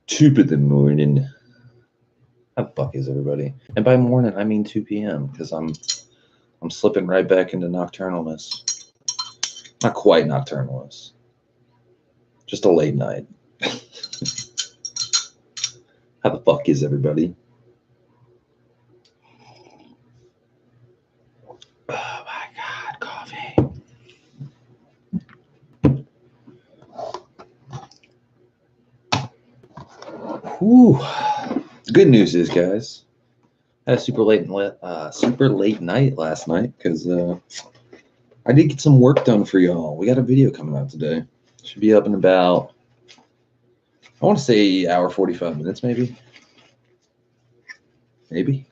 Toop in the morning. How the fuck is everybody? And by morning, I mean 2 p.m. because I'm slipping right back into nocturnalness. Not quite nocturnalness. Just a late night. How the fuck is everybody? Oh my god, coffee. Whew. Good news is, guys, I had a super late night last night because I did get some work done for y'all. We got a video coming out today. Should be up in about, I want to say, hour 45 minutes, maybe. Maybe.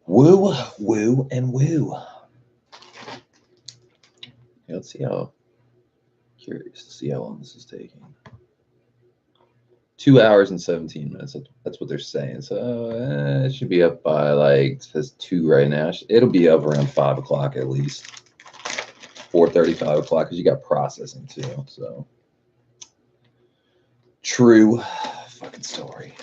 Woo, woo, and woo. Yeah, let's see how, curious to see how long this is taking. 2 hours and 17 minutes. That's what they're saying. So it should be up by, like, it says 2 right now. It'll be up around 5 o'clock at least. 4:30, 5 o'clock, because you got processing too. So true fucking story.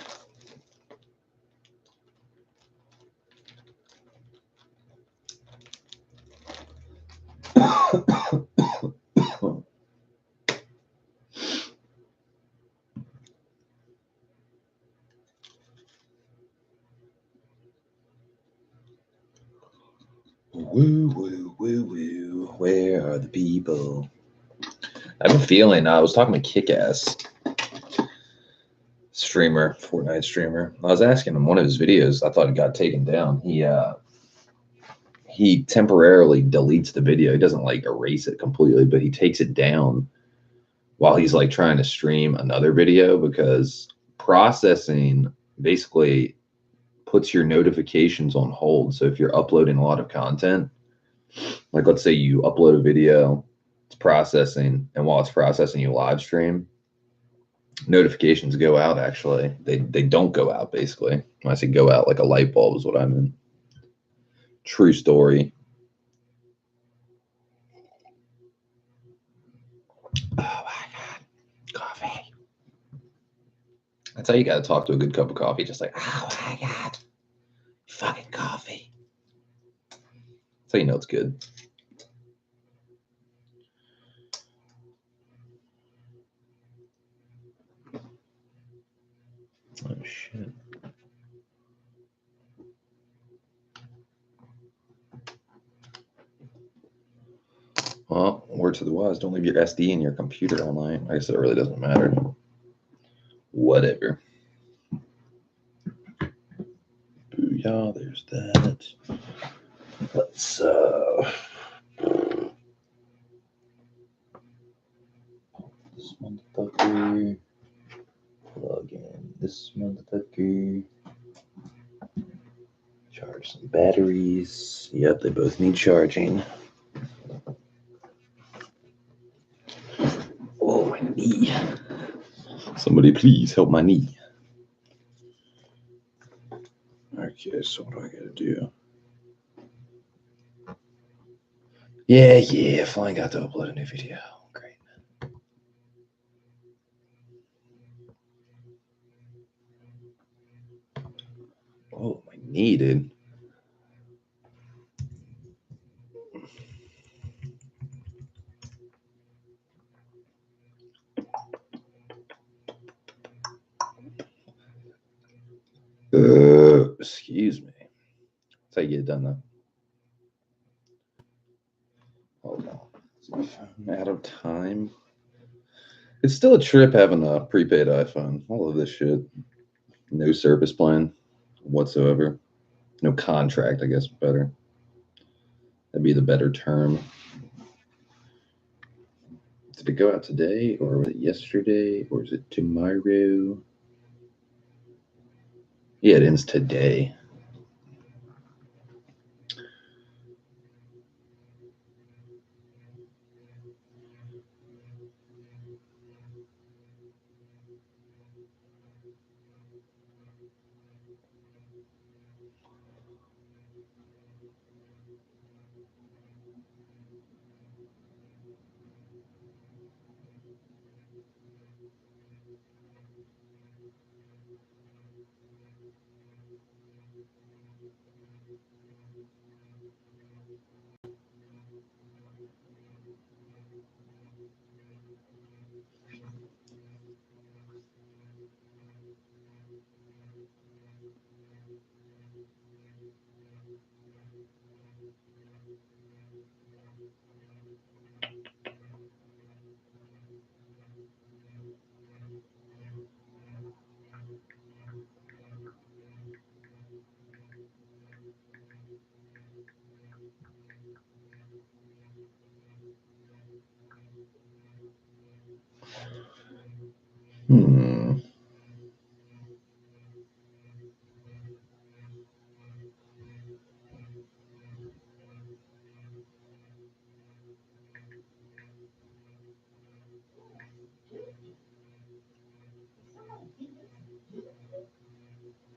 Woo, woo, woo, woo. Where are the people? I have a feeling, I was talking to Kick-Ass streamer, Fortnite streamer. I was asking him one of his videos, I thought it got taken down. He temporarily deletes the video. He doesn't like erase it completely, but he takes it down while he's like trying to stream another video, because processing basically puts your notifications on hold. So if you're uploading a lot of content, like let's say you upload a video, it's processing, and while it's processing, you live stream, notifications go out. Actually, they don't go out. Basically, when I say go out, like a light bulb is what I mean. True story. Oh my god, coffee. That's how you gotta talk to a good cup of coffee. Just like, oh my god, fucking coffee. That's how you know it's good. Oh shit. Well, word to the wise, don't leave your SD in your computer all night. I guess it really doesn't matter. Whatever. Booyah, there's that. Let's this motherfucker. Plug in this motherfucker. Charge some batteries. Yep, they both need charging. Oh, my knee. Somebody please help my knee. Okay, so what do I gotta do? Yeah, finally got to upload a new video. Great. Oh, my knee, dude. Excuse me. That's how you get it done, though. Hold on. Is my phone out of time? It's still a trip having a prepaid iPhone. All of this shit. No service plan whatsoever. No contract, I guess, better. That'd be the better term. Did it go out today, or was it yesterday, or is it tomorrow? Yeah, it ends today.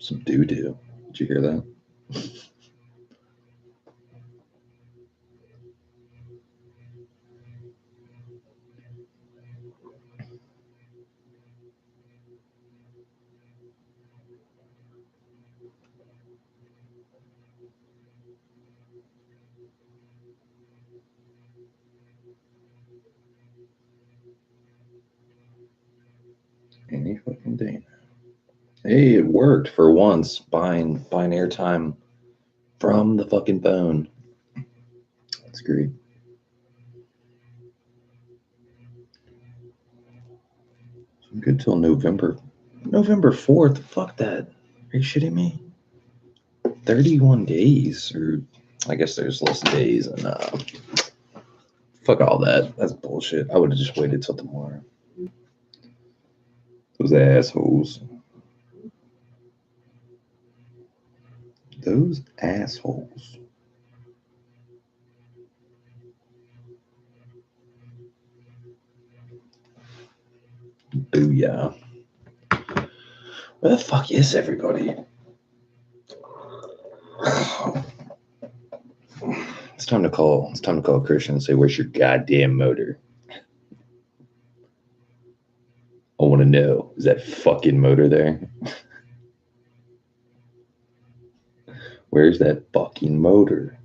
Some doo-doo. Did you hear that? Any fucking day. Hey, it worked for once. Buying airtime from the fucking phone. That's great. I'm good till November. November 4th. Fuck that. Are you shitting me? 31 days, or I guess there's less days, and fuck all that. That's bullshit. I would have just waited till tomorrow. Those assholes. Those assholes. Booyah. Where the fuck is everybody? It's time to call. It's time to call Christian and say, "Where's your goddamn motor?" I want to know. Is that fucking motor there? Where's that fucking motor?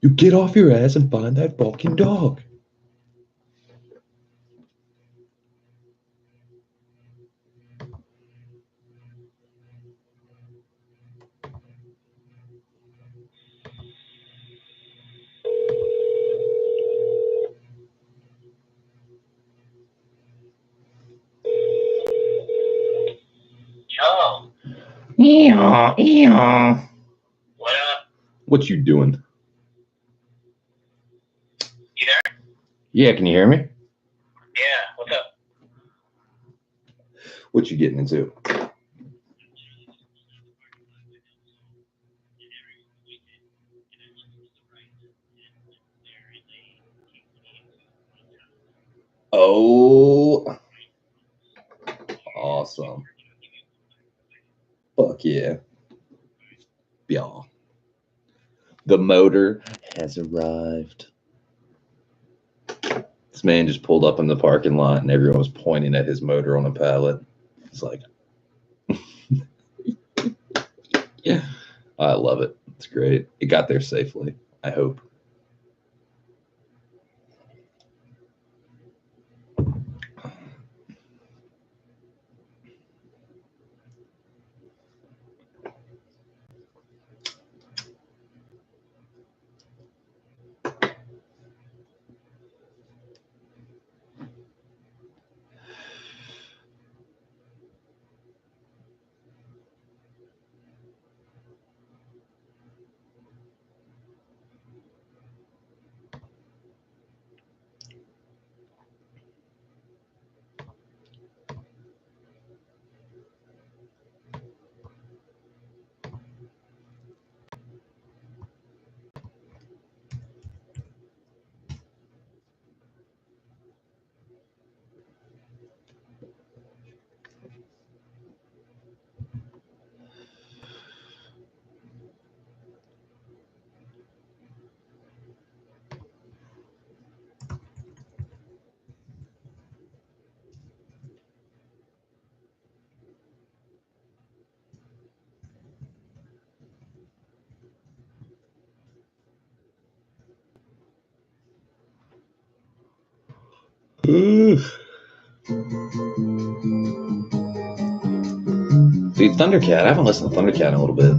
You get off your ass and find that fucking dog. Yo. Yeah. What up? What you doing? You there? Yeah, can you hear me? Yeah, what's up? What you getting into? Oh, awesome. Fuck yeah. Yeah. The motor has arrived. This man just pulled up in the parking lot and everyone was pointing at his motor on a pallet. It's like, yeah, I love it. It's great. It got there safely, I hope. Dude, Thundercat. I haven't listened to Thundercat in a little bit.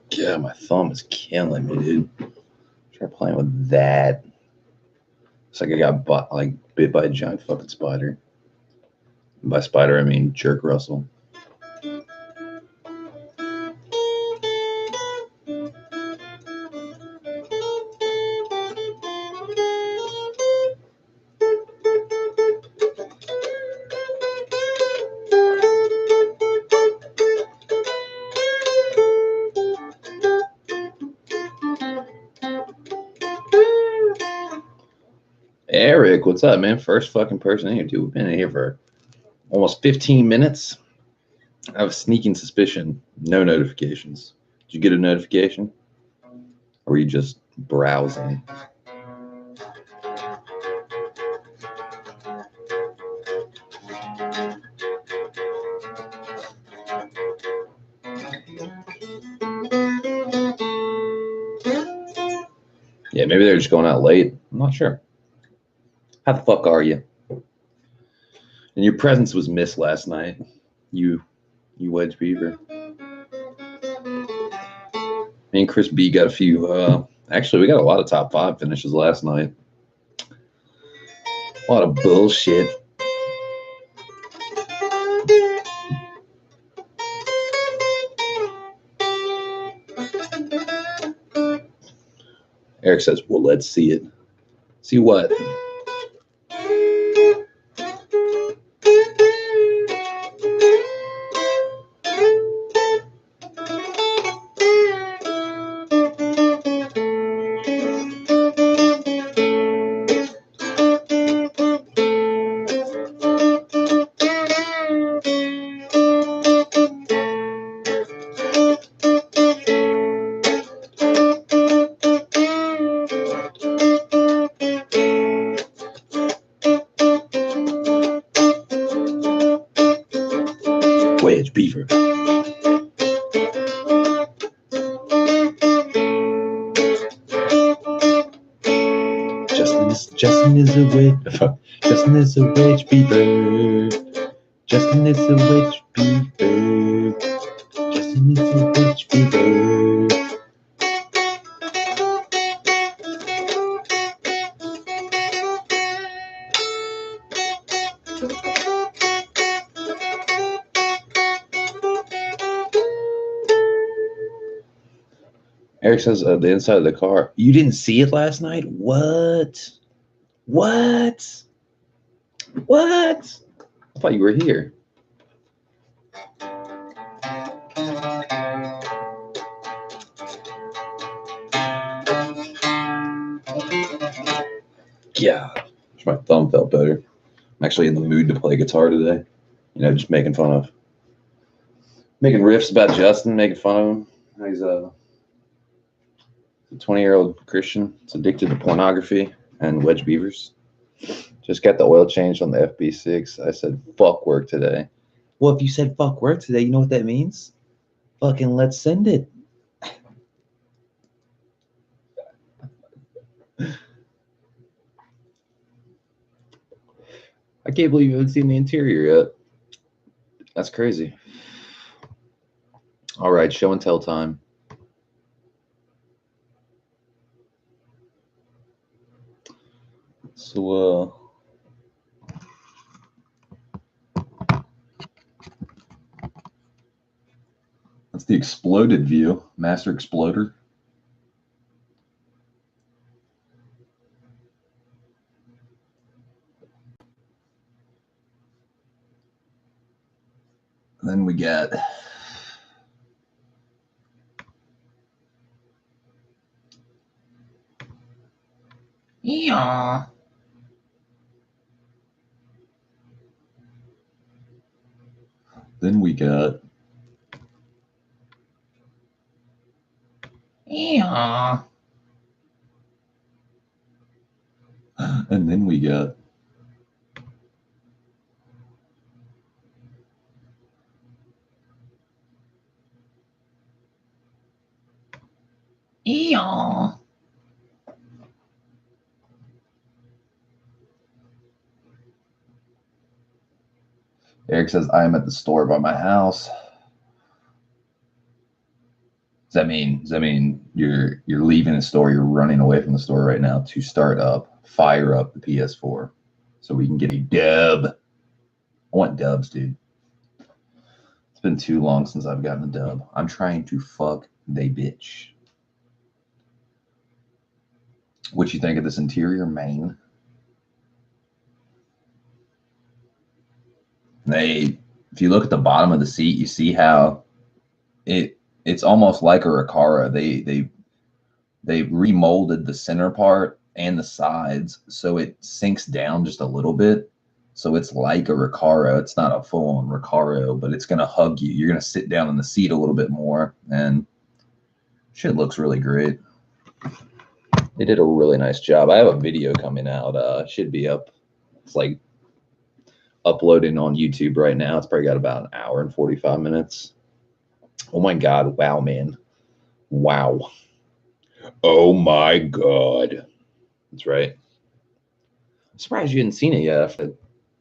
Yeah, my thumb is killing me, dude. Try playing with that. It's like I got bit by a giant fucking spider. And by spider, I mean Jerk Russell. Eric, what's up, man? First fucking person in here, dude. We've been in here for almost 15 minutes. I have a sneaking suspicion. No notifications. Did you get a notification? Or were you just browsing? Yeah, maybe they're just going out late. I'm not sure. How the fuck are you? And your presence was missed last night. You Wedge Beaver. Me and Chris B got a few. Actually, we got a lot of top 5 finishes last night. A lot of bullshit. Eric says, well, let's see it. See what? Wedge Beaver. Justin is a wedge beaver. Justin is a witch beaver. Justin is a witch beaver. Eric says the inside of the car. You didn't see it last night? What? What? What? I thought you were here. Yeah. Wish my thumb felt better. I'm actually in the mood to play guitar today. You know, just making riffs about Justin, making fun of him. He's a 20-year-old Christian. It's addicted to pornography and wedge beavers. Just got the oil changed on the FB6. I said, fuck work today. Well, if you said fuck work today, you know what that means? Fucking let's send it. I can't believe you haven't seen the interior yet. That's crazy. All right, show and tell time. So, that's the exploded view, Master Exploder. And then we got yeah. Then we got yeah. And then we got yeah. Eric says, I am at the store by my house. Does that mean you're leaving the store, you're running away from the store right now to fire up the PS4 so we can get a dub? I want dubs, dude. It's been too long since I've gotten a dub. I'm trying to fuck they bitch. What you think of this interior, man? If you look at the bottom of the seat, you see how it's almost like a Recaro. They remolded the center part and the sides so it sinks down just a little bit. So it's like a Recaro. It's not a full-on Recaro, but it's gonna hug you. You're gonna sit down in the seat a little bit more, and shit looks really great. They did a really nice job. I have a video coming out. Should be up. It's like uploading on YouTube right now. It's probably got about an hour and 45 minutes. Oh my God. Wow, man. Wow. Oh my God. That's right. I'm surprised you hadn't seen it yet.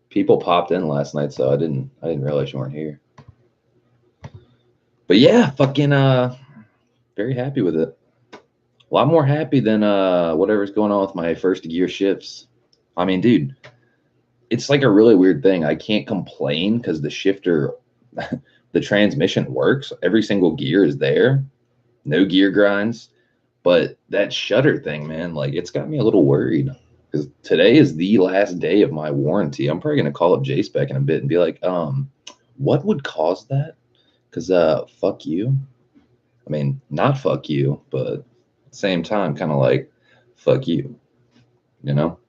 People popped in last night, so I didn't realize you weren't here. But yeah, fucking very happy with it. A lot more happy than whatever's going on with my first gear shifts. I mean, dude, it's like a really weird thing. I can't complain because the shifter, the transmission works. Every single gear is there. No gear grinds. But that shutter thing, man, like it's got me a little worried because today is the last day of my warranty. I'm probably going to call up JSpec in a bit and be like, what would cause that? Because fuck you. I mean, not fuck you, but at the same time, kind of like fuck you, you know?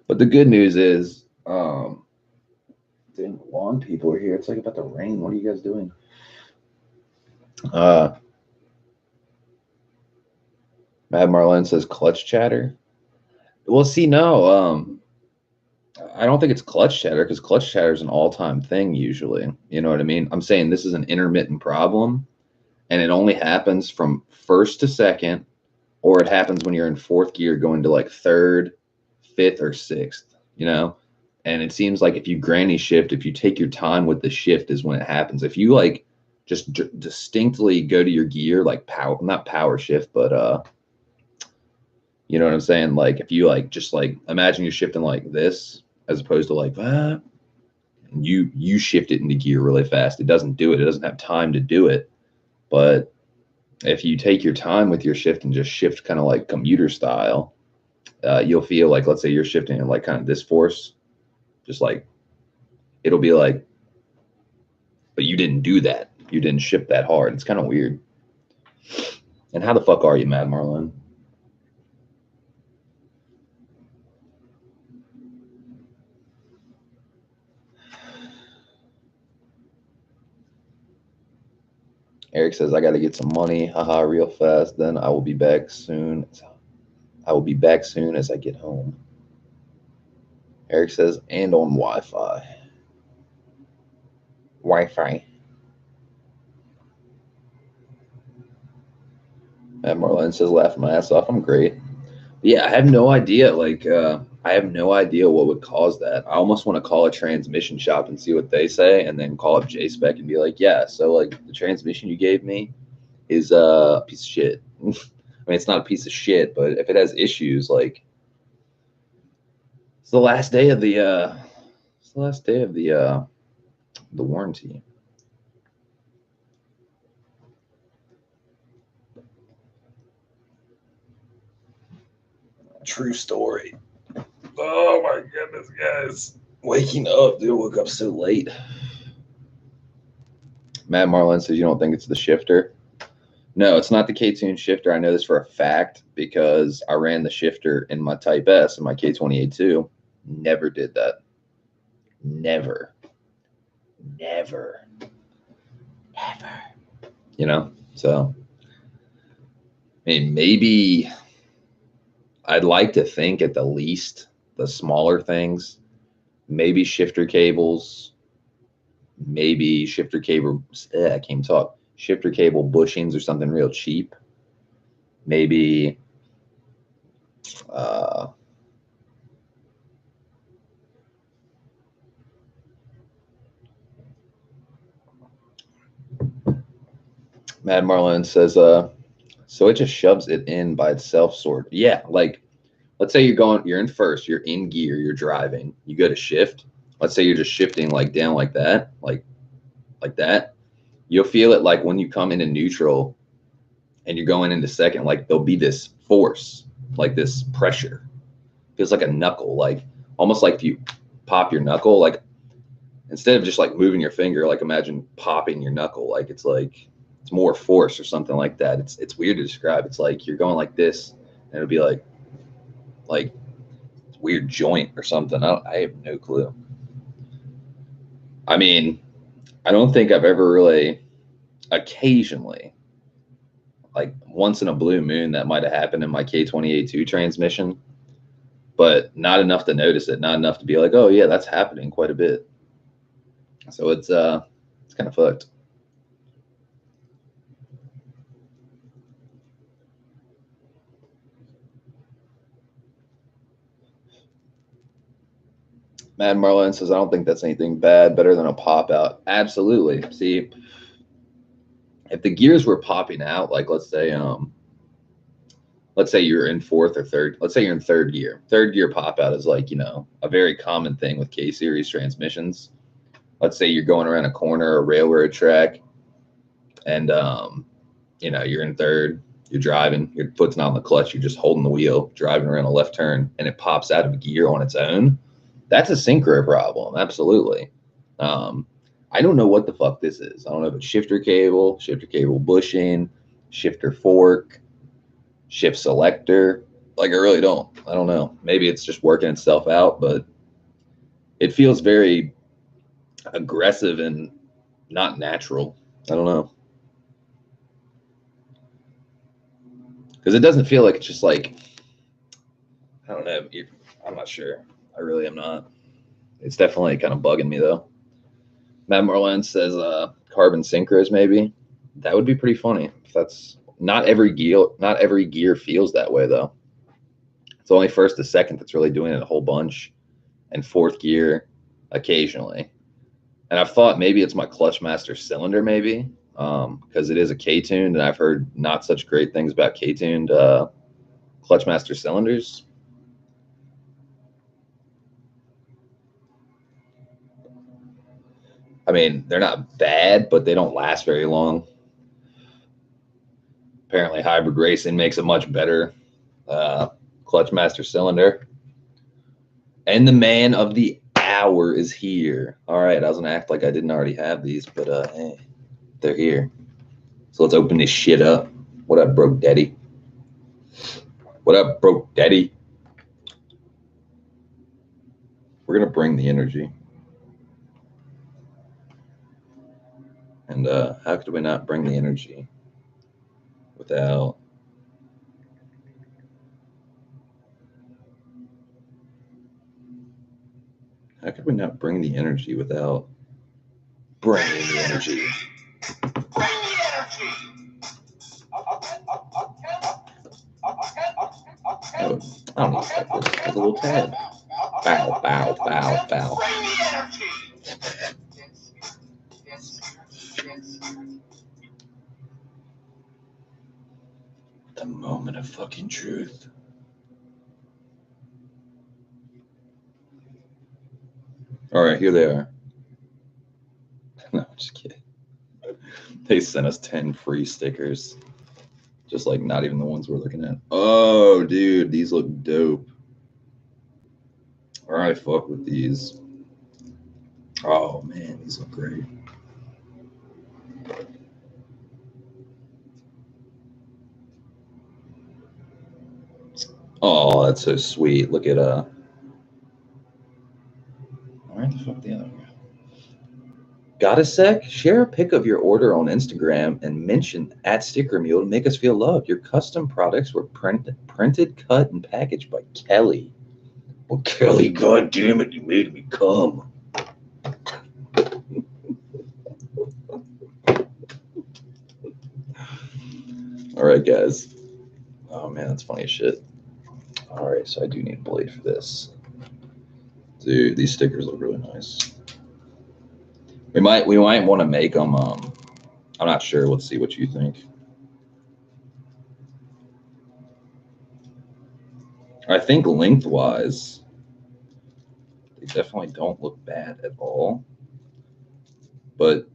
But the good news is, dang, lawn people are here. It's like about to rain. What are you guys doing? Mad Marlene says clutch chatter. Well, see, no, I don't think it's clutch chatter because clutch chatter is an all-time thing usually. You know what I mean? I'm saying this is an intermittent problem, and it only happens from first to second, or it happens when you're in fourth gear going to like third, fifth, or sixth. you know? And it seems like if you granny shift, if you take your time with the shift is when it happens. If you like just distinctly go to your gear, like power, not power shift, but you know what I'm saying? Like if you like just like imagine you're shifting like this as opposed to like that, and you shift it into gear really fast. It doesn't do it. It doesn't have time to do it. But if you take your time with your shift and just shift kind of like commuter style, you'll feel like, let's say you're shifting in like kind of this force, just like it'll be like, but you didn't do that. You didn't shift that hard. It's kind of weird. And how the fuck are you, Mad Marlin? Eric says, I got to get some money. Haha, real fast. Then I will be back soon. I will be back soon as I get home. Eric says, and on Wi-Fi. Wi-Fi. Matt Marlin says, laughing my ass off. I'm great. But yeah, I have no idea. Like, I have no idea what would cause that. I almost want to call a transmission shop and see what they say, and then call up J-Spec and be like, yeah, so like the transmission you gave me is a piece of shit. I mean, it's not a piece of shit, but if it has issues, like, it's the last day of the the warranty. True story. Oh my goodness, guys. Waking up, dude. Woke up so late. Matt Marlin says you don't think it's the shifter. No, it's not the K-Tune shifter. I know this for a fact because I ran the shifter in my Type S and my K28-2. Never did that. Never. Never. Never. You know? So, I mean, maybe I'd like to think at the least the smaller things, maybe shifter cables, maybe shifter cable, I can't talk, shifter cable bushings or something real cheap. Maybe Mad Marlin says, so it just shoves it in by itself, sort. Yeah, like let's say you're in first, you're in gear, you're driving, you go to shift. Let's say you're just shifting like down like that, like that. You'll feel it like when you come into neutral and you're going into second, like there'll be this force, like this pressure. Feels like a knuckle, like almost like if you pop your knuckle, like instead of just like moving your finger, like imagine popping your knuckle, like it's more force or something like that. It's weird to describe. It's like you're going like this, and it'll be like it's weird joint or something. I have no clue. I mean, I don't think I've ever really, occasionally, like once in a blue moon, that might have happened in my K28-2 transmission, but not enough to notice it, not enough to be like, oh yeah, that's happening quite a bit. So it's kind of fucked. Mad Marlin says, I don't think that's anything bad. Better than a pop out. Absolutely. See, if the gears were popping out, like let's say you're in fourth or third, let's say you're in third gear. Third gear pop out is like, you know, a very common thing with K series transmissions. Let's say you're going around a corner or railroad track and you know, you're in third, you're driving, your foot's not on the clutch, you're just holding the wheel, driving around a left turn, and it pops out of gear on its own. That's a synchro problem, absolutely. I don't know what the fuck this is. I don't know if it's shifter cable bushing, shifter fork, shift selector. Like, I really don't. I don't know. Maybe it's just working itself out, but it feels very aggressive and not natural. I don't know. Because it doesn't feel like it's just like, I don't know. I'm not sure. I really am not. It's definitely kind of bugging me though. Matt Marlin says carbon synchros maybe. That would be pretty funny. If that's not every gear feels that way though. It's only first to second that's really doing it a whole bunch. and fourth gear occasionally. And I've thought maybe it's my clutch master cylinder, maybe, because it is a K-tuned, and I've heard not such great things about K-tuned clutch master cylinders. I mean, they're not bad, but they don't last very long. Apparently, hybrid racing makes a much better clutch master cylinder. And the man of the hour is here. All right, I was gonna act like I didn't already have these, but hey, they're here. So let's open this shit up. What up, broke daddy? What up, broke daddy? We're gonna bring the energy. And how could we not bring the energy without how could we not bring the energy without bringing the energy? Bring the energy. Oh, I don't expect this. It's a little tad. Bow, bow, bow, bow. Bring the energy. The moment of fucking truth. All right, here they are. No, just kidding. They sent us 10 free stickers. Just like not even the ones we're looking at. Oh, dude, these look dope. All right, fuck with these. Oh, man, these look great. Oh, that's so sweet. Look at where the fuck the other one? Got a sec? Share a pic of your order on Instagram and mention @StickerMule to make us feel loved. Your custom products were printed, cut, and packaged by Kelly. Well, Kelly, god damn it, you made me come. All right, guys. Oh man, that's funny as shit. All right, so I do need a blade for this. Dude, these stickers look really nice. We might want to make them. I'm not sure. Let's see what you think. I think lengthwise, they definitely don't look bad at all. But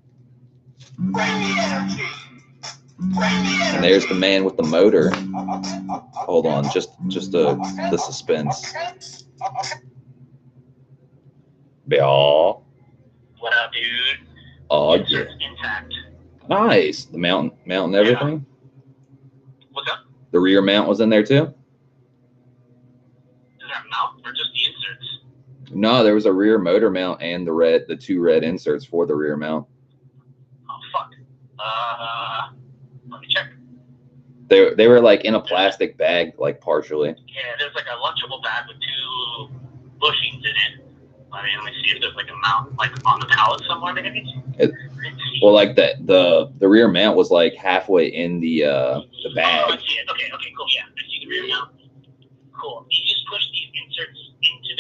and there's the man with the motor. Hold on, just the suspense. Yeah. What up, dude? Oh yeah. Insert's intact. Nice. The mount and everything. Yeah. What's up? The rear mount was in there too? Is there a mount or just the inserts? No, there was a rear motor mount and the two red inserts for the rear mount. Oh fuck. Let me check. They were like in a plastic bag, like partially. Yeah, there's like a lunchable bag with 2 bushings in it. I mean, let me see if there's like a mount like on the pallet somewhere maybe. Well, like the rear mount was like halfway in the bag. Oh, I see it. Okay, cool. Yeah, I see the rear mount. Cool. You just push these inserts into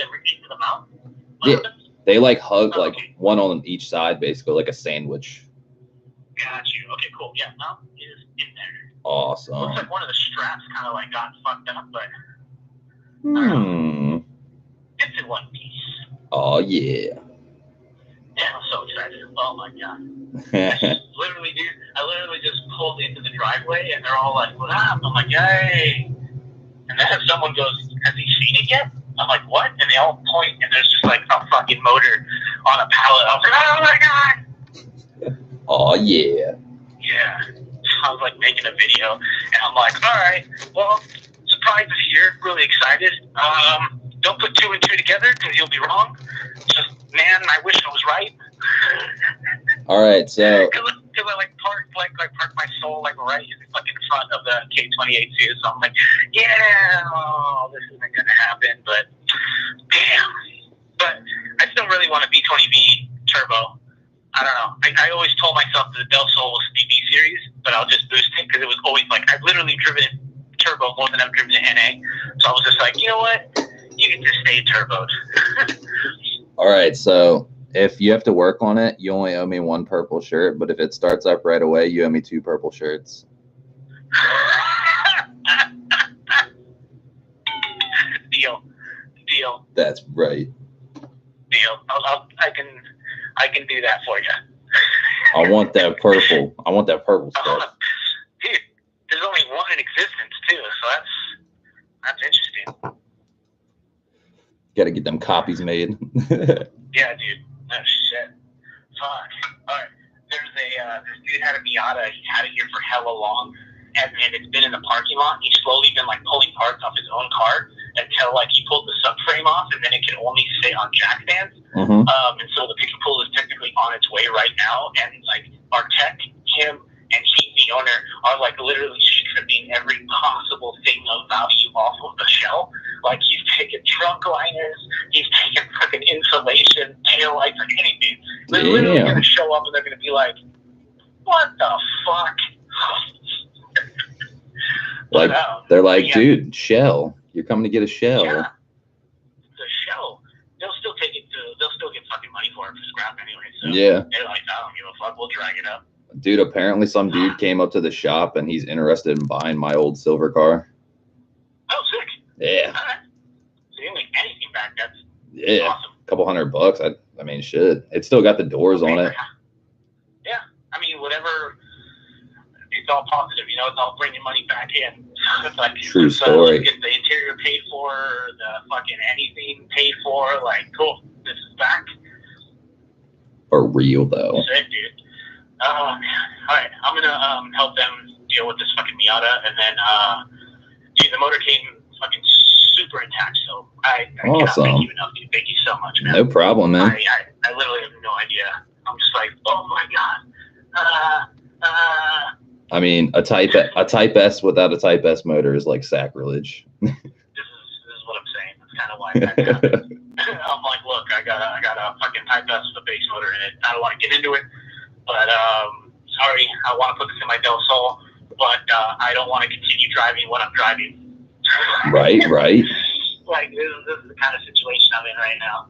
the mount? Yeah, they like hug like one on each side, basically like a sandwich. Got you. Okay, cool. Yeah, mount is in there. Awesome. Looks like one of the straps kind of like got fucked up, but it's in one piece. Oh yeah. Yeah, I'm so excited. Oh my god. Literally, dude, I literally just pulled into the driveway and they're all like, what up? I'm like, hey. And then someone goes, has he seen it yet? I'm like, what? And they all point and there's just like a fucking motor on a pallet. I was like, oh my god. Oh yeah. Yeah. I was like making a video and I'm like, all right, well, surprise is here. Really excited. Don't put 2 and 2 together because you'll be wrong. Just, man, I wish I was right. All right, so because I like parked my soul like right in front of the K28 too. So I'm like, yeah, this isn't gonna happen. But damn, but I still really want a V20V turbo. I don't know. I always told myself that the Del Sol was the B series, but I'll just boost it because it was always like I've literally driven it turbo more than I've driven it NA. So I was just like, you know what? You can just stay turboed. All right, so if you have to work on it, you only owe me 1 purple shirt, but if it starts up right away, you owe me 2 purple shirts. Deal. That's right. Deal. I can do that for you. I want that purple. I want that purple stuff. Dude, there's only one in existence too, so that's interesting. Got to get them copies made. Yeah, dude. No shit. Fuck. All right. There's this dude had a Miata. He had it here for hella long, and it's been in the parking lot. He's slowly been like pulling parts off his own car until like he pulled the subframe off, and then it can only sit on jack stands. Mm-hmm. And so the pick and pull is technically on its way right now, and like our tech, him, and he, the owner, are like literally stripping every possible thing of value off of the shell. Like he's taking trunk liners, he's taking fucking insulation, tail lights, like anything. They're literally gonna show up and they're gonna be like, "What the fuck?" Like they're like, yeah, dude, shell. You're coming to get a shell. Yeah. The shell. They'll still take it to. They'll still get fucking money for it for scrap anyway. So yeah. They're like, I don't give a fuck. We'll drag it up. Dude, apparently some dude came up to the shop and he's interested in buying my old silver car. Oh, sick. Yeah. All right. So you didn't make anything back. That's awesome. A couple $100. I mean, shit. It's still got the doors on it. Yeah. I mean, whatever. It's all positive, you know. It's all bringing money back in. It's like, true story. Get the interior paid for, the fucking anything paid for. Like, cool. This is back. For real though. Sick, dude. Oh man. All right, I'm gonna help them deal with this fucking Miata, and then dude, the motor came fucking super intact. So I cannot thank you enough, dude. Thank you so much, man. No problem, man. I literally have no idea. I'm just like, oh my god. I mean, a Type S without a Type S motor is like sacrilege. This is what I'm saying. That's kind of why that happened. I'm like, look, I got a fucking Type S with a base motor in it. I don't want to get into it, but sorry, I want to put this in my Del Sol, but I don't want to continue driving what I'm driving. Right. Like this is the kind of situation I'm in right now.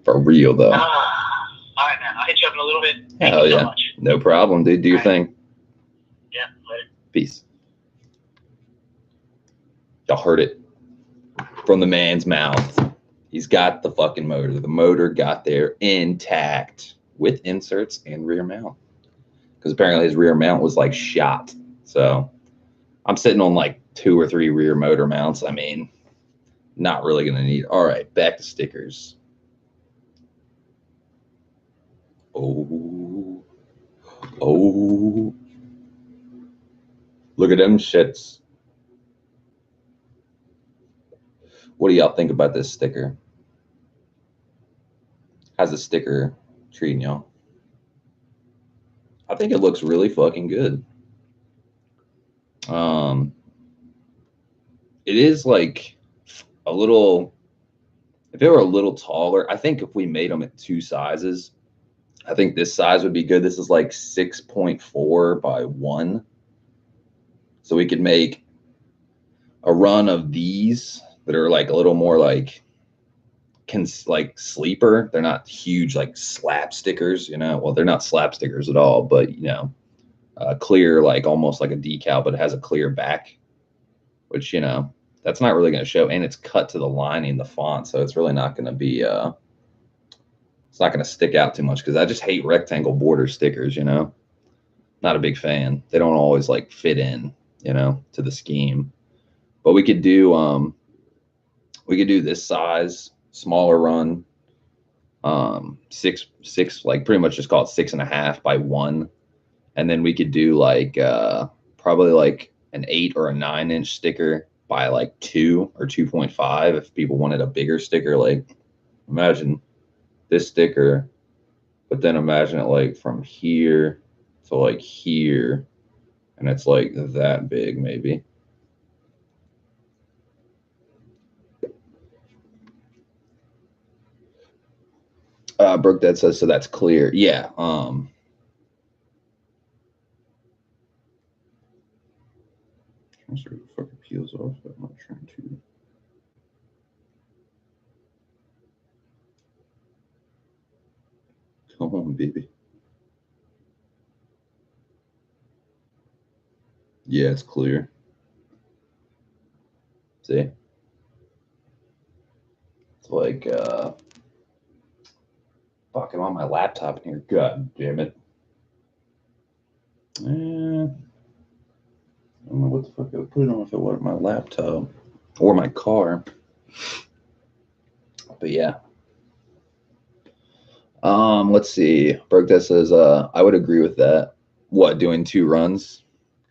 For real though. All right, man. I'll hit you up in a little bit. Hell Thank you yeah. so much. No problem, dude. Do your thing. Yeah, later. Peace. Y'all heard it from the man's mouth. He's got the fucking motor. The motor got there intact with inserts and rear mount. Because apparently his rear mount was like shot. So I'm sitting on like 2 or 3 rear motor mounts. I mean, not really going to need. All right, back to stickers. Oh. Look at them shits. What do y'all think about this sticker? How's the sticker treating y'all? I think it looks really fucking good. It is like a little, if it were a little taller, I think if we made them at 2 sizes, I think this size would be good. This is like 6.4 by 1. So we could make a run of these that are like a little more like sleeper. They're not huge like slap stickers, you know. Well, they're not slap stickers at all, but you know, clear, like almost like a decal, but it has a clear back, which, you know, that's not really going to show, and it's cut to the lining, the font, so it's really not going to be it's not going to stick out too much, because I just hate rectangle border stickers, you know. Not a big fan. They don't always like fit in, you know, to the scheme. But we could do this size, smaller run, 6, like pretty much just call it 6.5 by 1, and then we could do like probably like an 8 or a 9-inch sticker by like 2 or 2.5 if people wanted a bigger sticker. Like imagine this sticker, but then imagine it like from here to like here, and it's like that big maybe. Brooke Dad says, so that's clear. Yeah. I'm sure the fucking peels off, but I'm not trying to. Come on, baby. Yeah, it's clear. See? It's like, fuck, I'm on my laptop in here. God damn it. I don't know what the fuck I would put it on if it wasn't my laptop or my car. But yeah. Let's see. Broke that says, I would agree with that. What, doing 2 runs?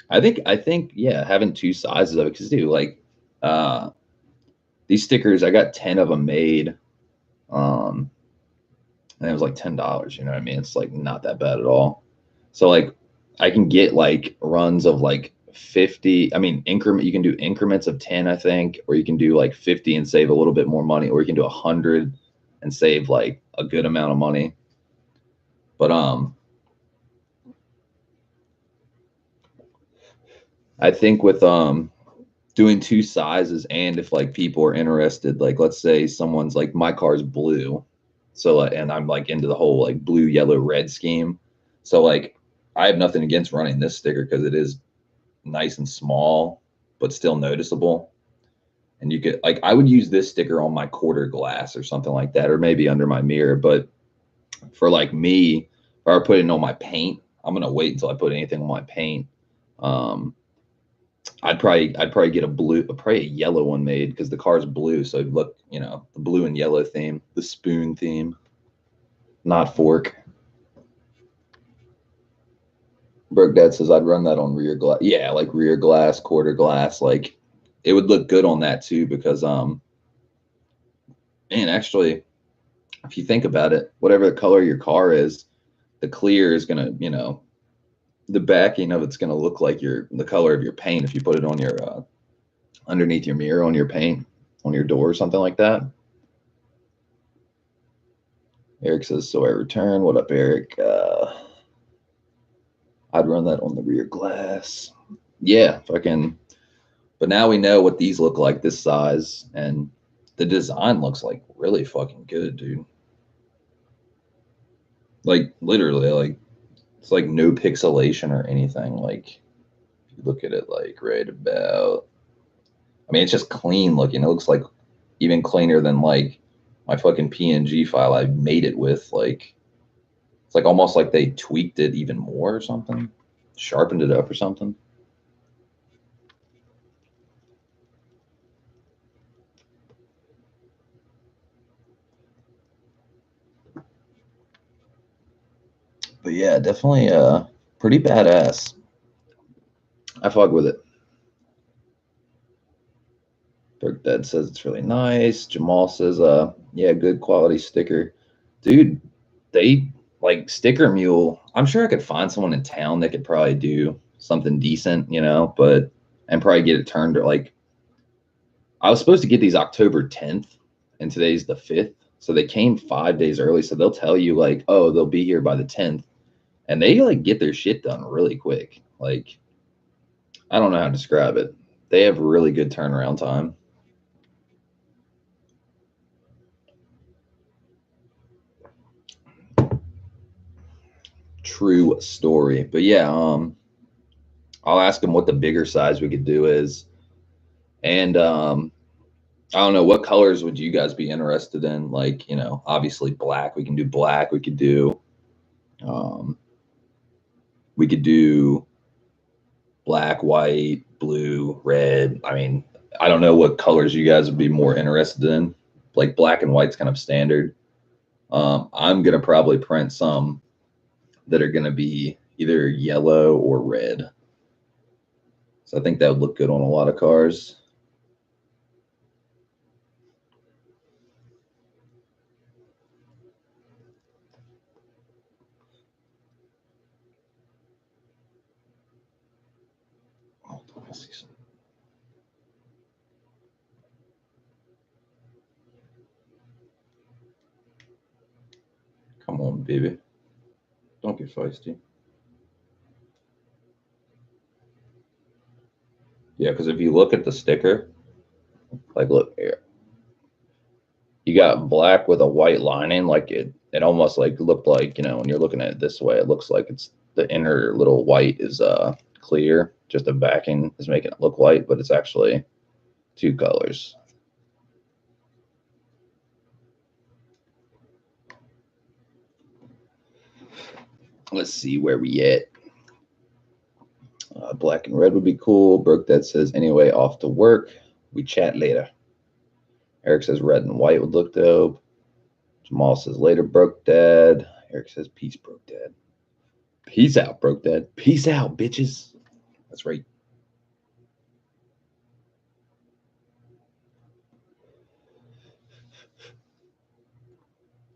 I think, yeah, having 2 sizes of it, because dude, like, these stickers, I got 10 of them made. And it was like $10, you know what I mean? It's like not that bad at all. So like I can get like runs of like 50. I mean, increment, you can do increments of 10, I think, or you can do like 50 and save a little bit more money, or you can do 100 and save like a good amount of money. But I think with doing 2 sizes, and if like people are interested, like let's say someone's like, my car's blue, so and I'm like into the whole like blue, yellow, red scheme, so like I have nothing against running this sticker because it is nice and small but still noticeable. And you could like, I would use this sticker on my quarter glass or something like that, or maybe under my mirror. But for like me, if I were putting on my paint, I'm gonna wait until I put anything on my paint. um I'd probably get a blue, probably a yellow one made because the car's blue, so it'd look, you know, the blue and yellow theme, the spoon theme, not fork. Broke Dad says I'd run that on rear glass. Yeah, like rear glass, quarter glass, like it would look good on that too because and actually, if you think about it, whatever the color your car is, the clear is gonna, you know, the backing of it's gonna look like the color of your paint if you put it on your underneath your mirror on your paint on your door or something like that. Eric says, so I return. What up, Eric? I'd run that on the rear glass. Yeah, fucking. But now we know what these look like this size, and the design looks like really fucking good, dude. Like literally, like it's like no pixelation or anything. Like if you look at it, like right about. I mean, it's just clean looking. It looks like even cleaner than like my fucking PNG file I made it with. Like it's like almost like they tweaked it even more or something, sharpened it up or something. But yeah, definitely pretty badass. I fuck with it. Dark Dead says it's really nice. Jamal says, yeah, good quality sticker. Dude, they like Sticker Mule. I'm sure I could find someone in town that could probably do something decent, you know, but and probably get it turned or like I was supposed to get these October 10th and today's the 5th. So they came 5 days early. So they'll tell you like, oh, they'll be here by the 10th. And they like get their shit done really quick. Like, I don't know how to describe it. They have really good turnaround time. True story. But yeah, I'll ask them what the bigger size we could do is. And I don't know, what colors would you guys be interested in? Like, you know, obviously black. We can do black. Um, we could do black, white, blue, red. I mean, I don't know what colors you guys would be more interested in. Like black and white's kind of standard. I'm gonna probably print some that are gonna be either yellow or red. So I think that would look good on a lot of cars. Hold on, I see some. Come on, baby. Don't get feisty. Yeah, because if you look at the sticker, like look here. You got black with a white lining, like it almost like looked like, you know, when you're looking at it this way, it looks like it's the inner little white is clear, just the backing is making it look white, but it's actually two colors. Let's see where we at. Black and red would be cool. Broke Dad says, anyway, off to work. We chat later. Eric says red and white would look dope. Jamal says later, Broke Dad. Eric says peace, Broke Dad. Peace out, Broke Dad. Peace out, bitches. That's right.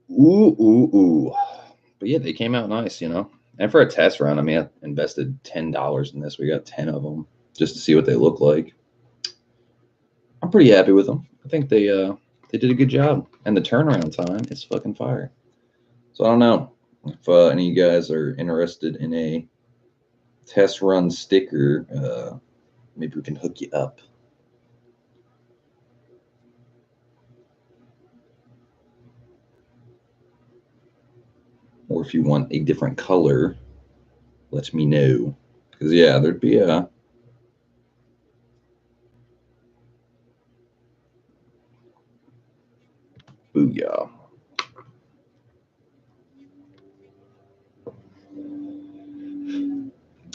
Ooh, ooh, ooh. But yeah, they came out nice, you know. And for a test run, I mean, I invested $10 in this. We got 10 of them just to see what they look like. I'm pretty happy with them. I think they did a good job, and the turnaround time is fucking fire. So I don't know if any of you guys are interested in a test run sticker. Maybe we can hook you up. Or if you want a different color, let me know. Because yeah, there'd be a booyah.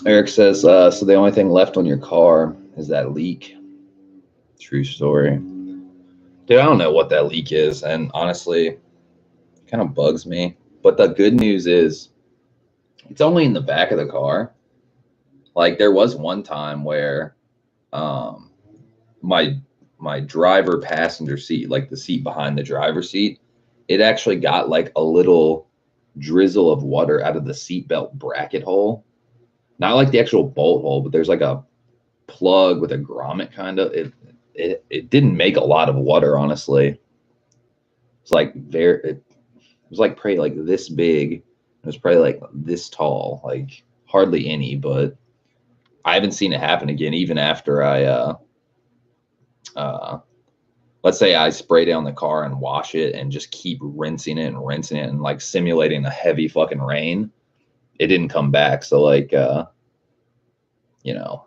Eric says, so the only thing left on your car is that leak. True story. Dude, I don't know what that leak is, and honestly, it kind of bugs me. But the good news is it's only in the back of the car. Like there was one time where um my my driver passenger seat, like the seat behind the driver's seat, it actually got like a little drizzle of water out of the seatbelt bracket hole. Not like the actual bolt hole, but there's like a plug with a grommet kind of. It didn't make a lot of water, honestly. It's like it was like probably like this big. It was probably like this tall, like hardly any, but I haven't seen it happen again, even after uh, let's say I spray down the car and wash it and just keep rinsing it and like simulating a heavy fucking rain. It didn't come back. So like, you know,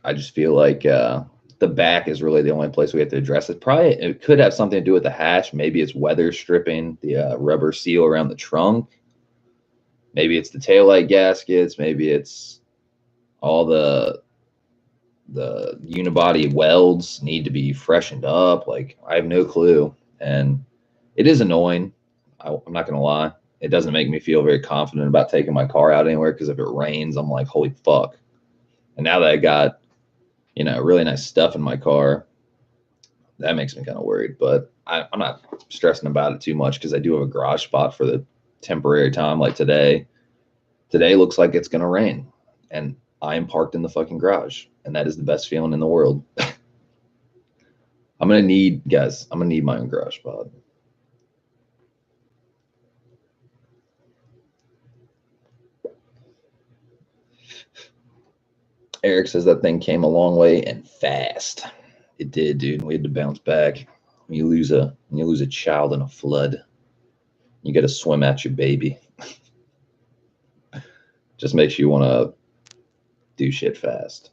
I just feel like the back is really the only place we have to address it. Probably it could have something to do with the hatch. Maybe it's weather stripping the rubber seal around the trunk. Maybe it's the taillight gaskets. Maybe it's all the unibody welds need to be freshened up. Like I have no clue, and it is annoying. I'm not gonna lie. It doesn't make me feel very confident about taking my car out anywhere because if it rains, I'm like, holy fuck. And now that I got, you know, really nice stuff in my car, that makes me kind of worried. But I'm not stressing about it too much because I do have a garage spot for the temporary time. Like today looks like it's gonna rain, and I am parked in the fucking garage, and that is the best feeling in the world. I'm gonna need my own garage spot. Eric says that thing came a long way and fast. It did, dude. We had to bounce back. When you lose a child in a flood, you got to swim at your baby. Just makes you want to do shit fast.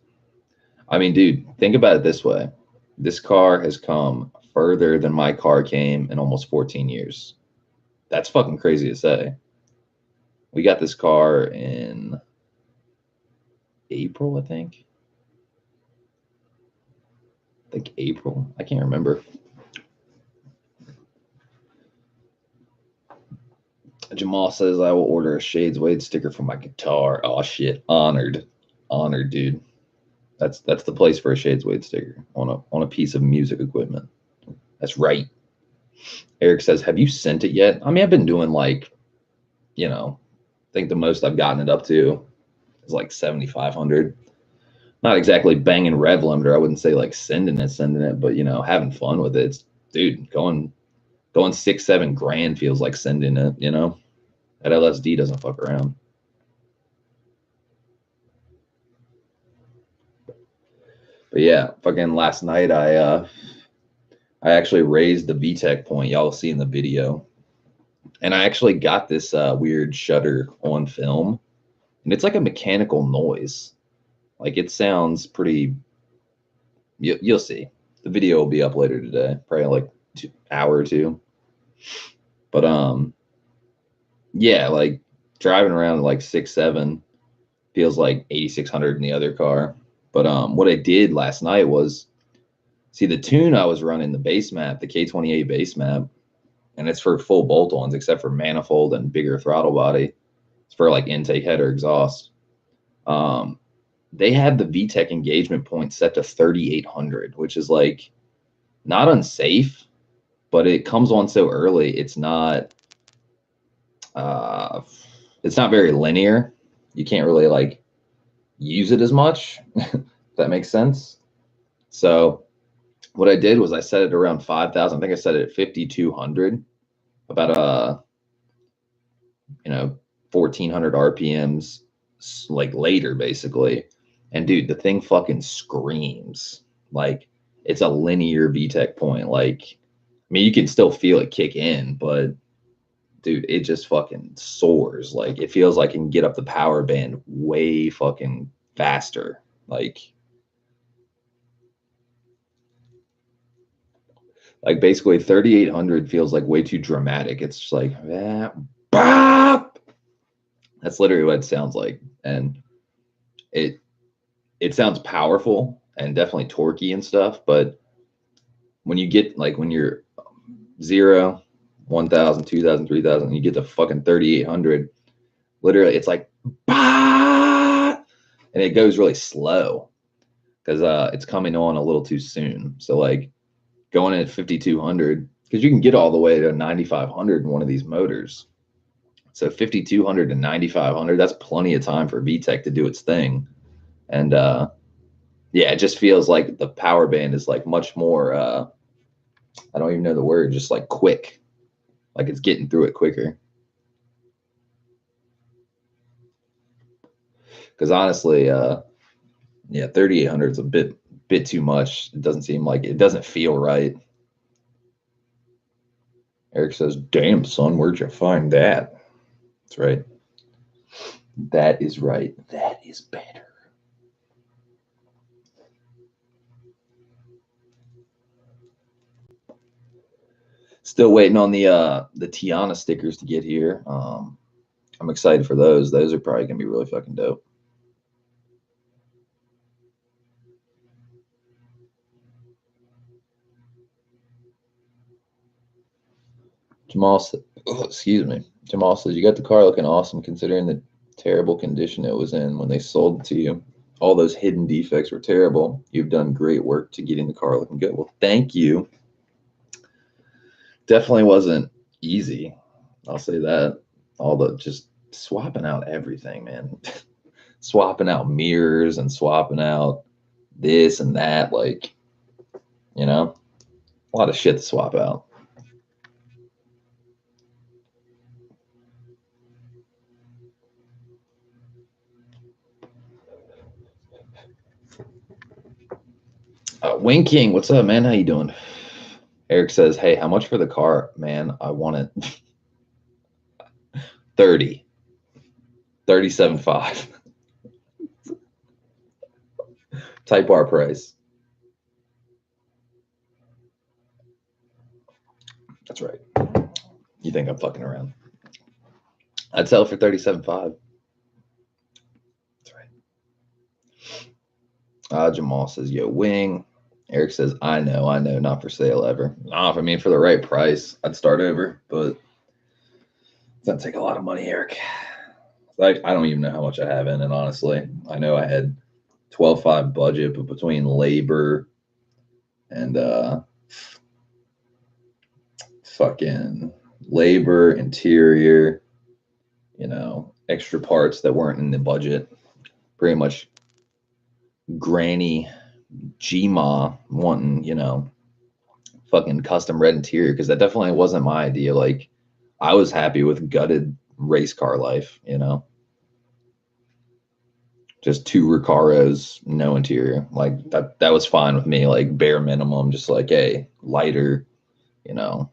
I mean, dude, think about it this way. This car has come further than my car came in almost 14 years. That's fucking crazy to say. We got this car in April, I think. April. I can't remember. Jamal says I will order a Shades Wade sticker for my guitar. Oh shit. Honored. Honored, dude. That's the place for a Shades Wade sticker on a piece of music equipment. That's right. Eric says, have you sent it yet? I mean, I've been doing like, you know, I think the most I've gotten it up to is like 7,500. Not exactly banging rev limiter. I wouldn't say like sending it, but you know, having fun with it. It's, dude, going 6-7 grand feels like sending it, you know. That LSD doesn't fuck around. But yeah, fucking last night I I actually raised the VTEC point. Y'all see in the video. And I actually got this weird shutter on film. And it's like a mechanical noise. Like it sounds pretty. You'll see. The video will be up later today, probably like hour or two. But yeah, like driving around like 6.7 feels like 8,600 in the other car. But what I did last night was see the tune I was running, the bass map, the K28 bass map, and it's for full bolt-ons except for manifold and bigger throttle body. It's for like intake, header, exhaust. They had the VTEC engagement point set to 3,800, which is like not unsafe, but it comes on so early. It's not very linear. You can't really like use it as much. If that makes sense. So what I did was I set it around 5,000. I think I set it at 5,200, about 1,400 RPMs like later basically. And dude, the thing fucking screams. Like it's a linear VTEC point. Like, I mean, you can still feel it kick in, but dude, it just fucking soars. Like it feels like it can get up the power band way fucking faster. Like basically 3,800 feels like way too dramatic. It's just like bop. That's literally what it sounds like. And it sounds powerful and definitely torquey and stuff, but when you get like when you're 0, 1,000, 2,000, 3,000, you get to fucking 3,800, literally it's like bah! And it goes really slow because it's coming on a little too soon. So like going in at 5,200, because you can get all the way to 9,500 in one of these motors. So 5,200 to 9,500, that's plenty of time for VTEC to do its thing. And yeah, it just feels like the power band is like much more, I don't even know the word, just like quick. Like it's getting through it quicker. Because honestly, yeah, 3,800 is a bit too much. It doesn't seem like it doesn't feel right. Eric says, "Damn, son, where'd you find that?" That's right. That is right. That is better. Still waiting on the Tiana stickers to get here. I'm excited for those. Those are probably gonna be really fucking dope. Jamal said, oh, excuse me. Jamal says, "You got the car looking awesome considering the terrible condition it was in when they sold it to you. All those hidden defects were terrible. You've done great work to getting the car looking good." Well, thank you. Definitely wasn't easy. I'll say that. All the just swapping out everything, man. Swapping out mirrors and swapping out this and that, like, a lot of shit to swap out. Wing King, what's up, man? How you doing? Eric says, "Hey, how much for the car, man? I want it." 30. 37.5. Type R price. That's right. You think I'm fucking around? I'd sell it for 37.5. That's right. Jamal says, "Yo, Wing." Eric says, I know, not for sale ever. Nah, if I mean for the right price, I'd start over, but it's gonna take a lot of money, Eric. Like, I don't even know how much I have in it, honestly. I know I had 12.5 budget, but between labor and fucking labor, interior, extra parts that weren't in the budget, pretty much granny Gma wanting, fucking custom red interior, because that definitely wasn't my idea. Like, I was happy with gutted race car life, Just 2 Recaros, no interior. Like that was fine with me. Like bare minimum, just like, hey, lighter, you know,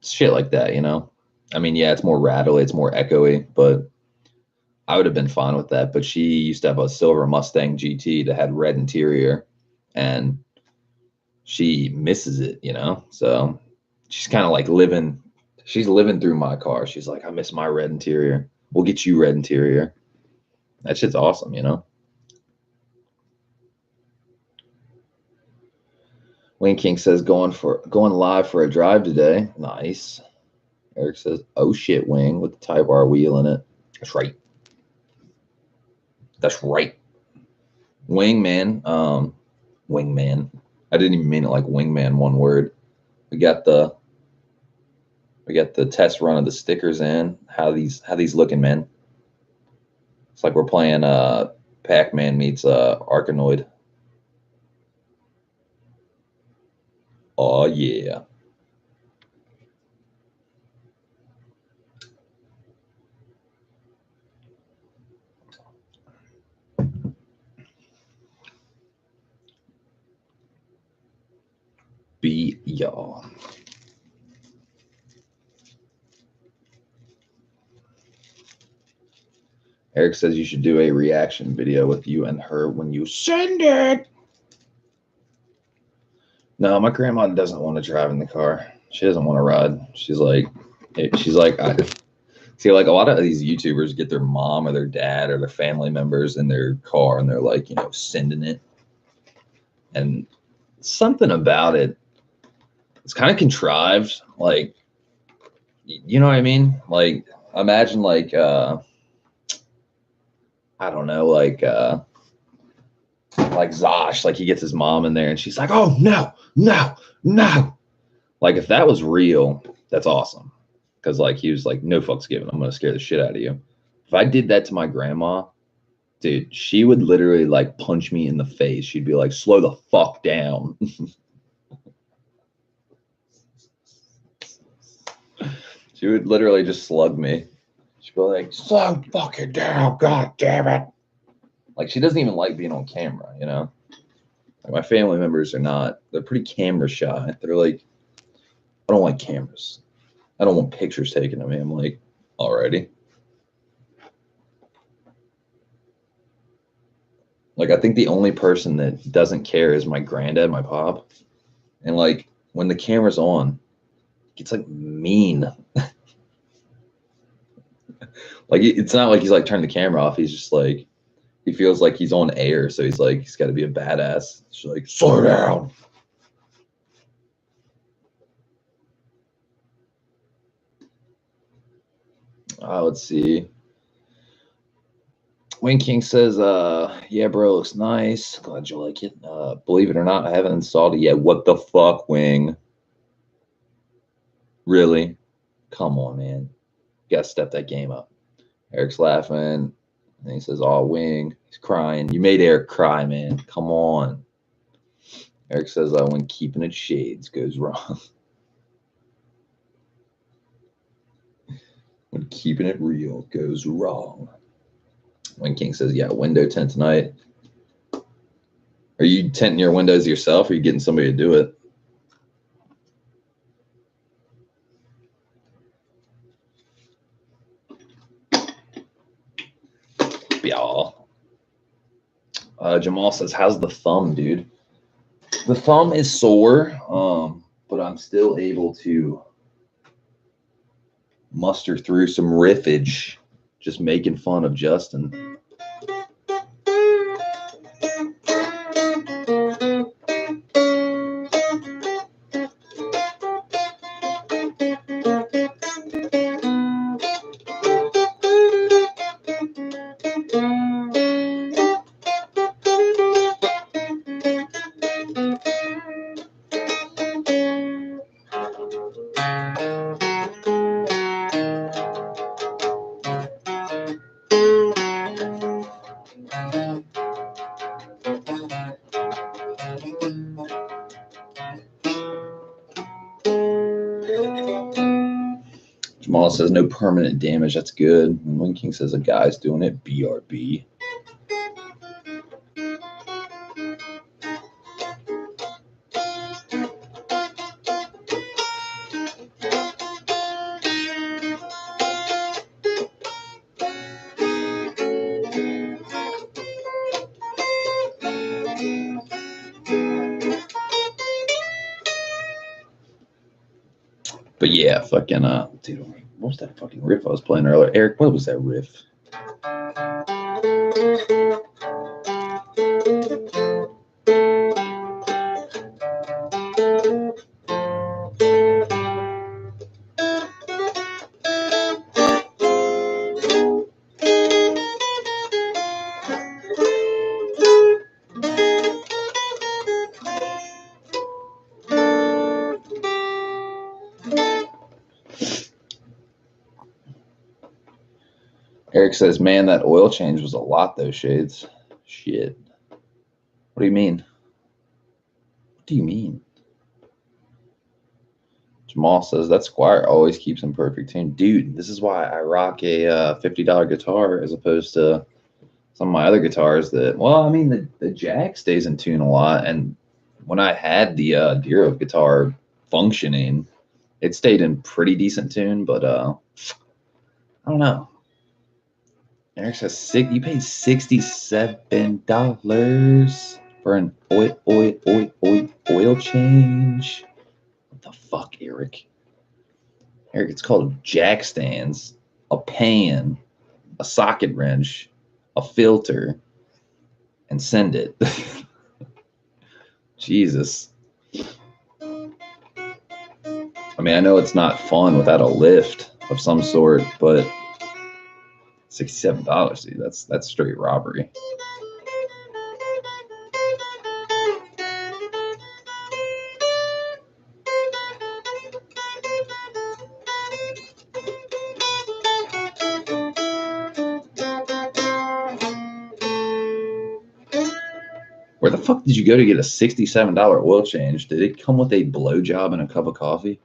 shit like that, you know. I mean, yeah, it's more rattly, it's more echoey, but I would have been fine with that. But she used to have a silver Mustang GT that had red interior, and she misses it, you know. So she's kind of like living. She's living through my car. She's like, I miss my red interior. We'll get you red interior. That shit's awesome, you know. Wayne King says going live for a drive today. Nice. Eric says, oh shit, Wing with the Type R wheel in it. That's right. That's right. Wingman. Wingman. I didn't even mean it like wingman, one word. We got the test run of the stickers in. How these looking, man? It's like we're playing Pac-Man meets Arkanoid. Oh yeah. Be y'all. Eric says you should do a reaction video with you and her when you send it. No, my grandma doesn't want to drive in the car. She doesn't want to ride. She's like, I see, like a lot of these YouTubers get their mom or their dad or their family members in their car and they're like, you know, sending it. And something about it, it's kind of contrived. Like, you know what I mean? Like, imagine like, I don't know, like Zosh, like he gets his mom in there and she's like, oh no, no, no. Like if that was real, that's awesome. Because like he was like, no fucks given. I'm gonna scare the shit out of you. If I did that to my grandma, dude, she would literally like punch me in the face. She'd be like, slow the fuck down. She would literally just slug me. She'd be like, slow fucking down, god damn it. Like she doesn't even like being on camera, you know? Like my family members are not, they're pretty camera shy. They're like, I don't like cameras. I don't want pictures taken of me. I'm like, alrighty. Like I think the only person that doesn't care is my granddad, my pop. And like when the camera's on, it's like mean. Like it's not like he's like turning the camera off. He's just like, he feels like he's on air, so he's like, he's got to be a badass. She's like, slow down. Let's see. Wayne King says, yeah, bro, looks nice. Glad you like it. Believe it or not, I haven't installed it yet. What the fuck, Wing? Really? Come on, man. You gotta step that game up. Eric's laughing. And he says, oh, Wing. He's crying. You made Eric cry, man. Come on. Eric says, when keeping it shades goes wrong. When keeping it real goes wrong. Wayne King says, yeah, window tint tonight. Are you tinting your windows yourself or are you getting somebody to do it? Y'all. Jamal says, how's the thumb, dude? The thumb is sore, but I'm still able to muster through some riffage, just making fun of Justin. Jamal says no permanent damage. That's good. And Wing King says a guy's doing it. BRB. Yeah, fucking dude, what was that fucking riff I was playing earlier? Eric, what was that riff? Eric says, man, that oil change was a lot, though, Shades. Shit. What do you mean? What do you mean? Jamal says, that Squire always keeps in perfect tune. Dude, this is why I rock a $50 guitar as opposed to some of my other guitars that, well, I mean, the jack stays in tune a lot. And when I had the Dero guitar functioning, it stayed in pretty decent tune, but I don't know. Eric says, you paid $67 for an oil change. What the fuck, Eric? Eric, it's called jack stands, a pan, a socket wrench, a filter, and send it. Jesus. I mean, I know it's not fun without a lift of some sort, but $67, dude, that's straight robbery. Where the fuck did you go to get a $67 oil change? Did it come with a blowjob and a cup of coffee?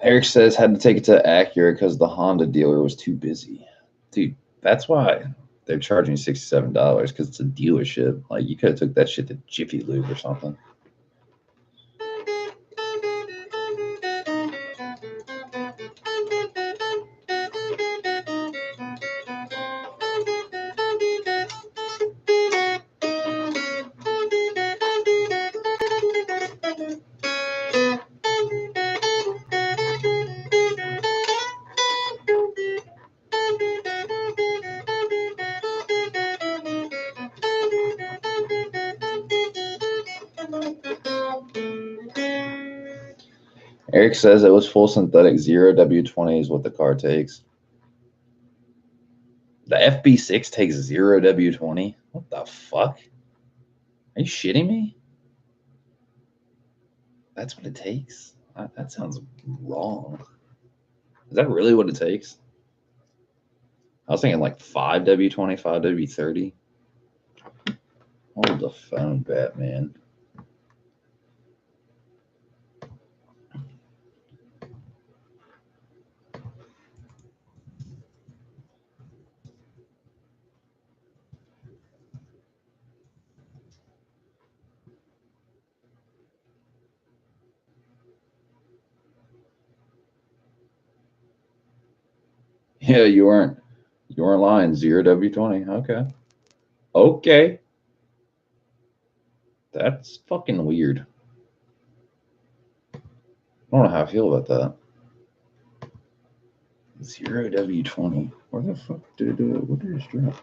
Eric says had to take it to Acura because the Honda dealer was too busy. Dude, that's why they're charging $67 because it's a dealership. Like, you could have took that shit to Jiffy Lube or something. Eric says it was full synthetic. 0 W20 is what the car takes. The FB6 takes 0 W20? What the fuck? Are you shitting me? That's what it takes? That sounds wrong. Is that really what it takes? I was thinking like 5 W20, 5 W30. Hold the phone, Batman. Yeah, you weren't lying. 0 W20. Okay. Okay. That's fucking weird. I don't know how I feel about that. 0 W20. Where the fuck did what did it drop?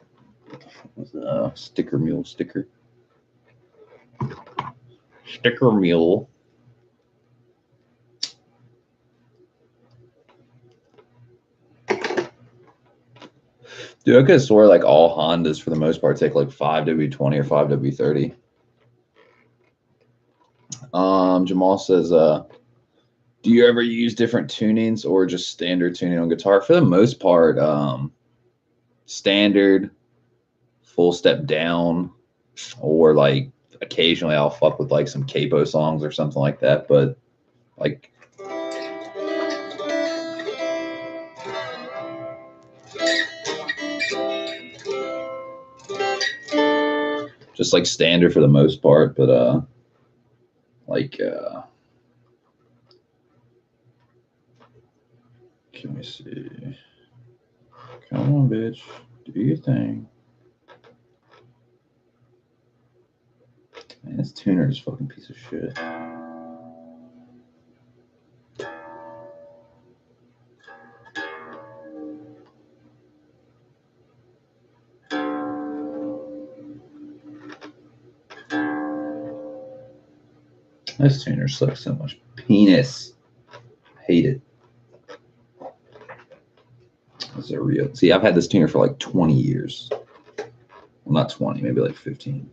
What the fuck was that? Sticker mule sticker. Sticker mule. Dude, I could have swore like all Hondas for the most part take like 5 W20 or 5 W30. Jamal says, do you ever use different tunings or just standard tuning on guitar? For the most part, standard, full step down, or like occasionally I'll fuck with like some capo songs or something like that. But like, just like standard for the most part. But Like, can we see? Come on, bitch. Do your thing. Man, this tuner is a fucking piece of shit. This tuner sucks so much. Penis. Hate it. This is a real. See, I've had this tuner for like 20 years. Well, not 20, maybe like 15.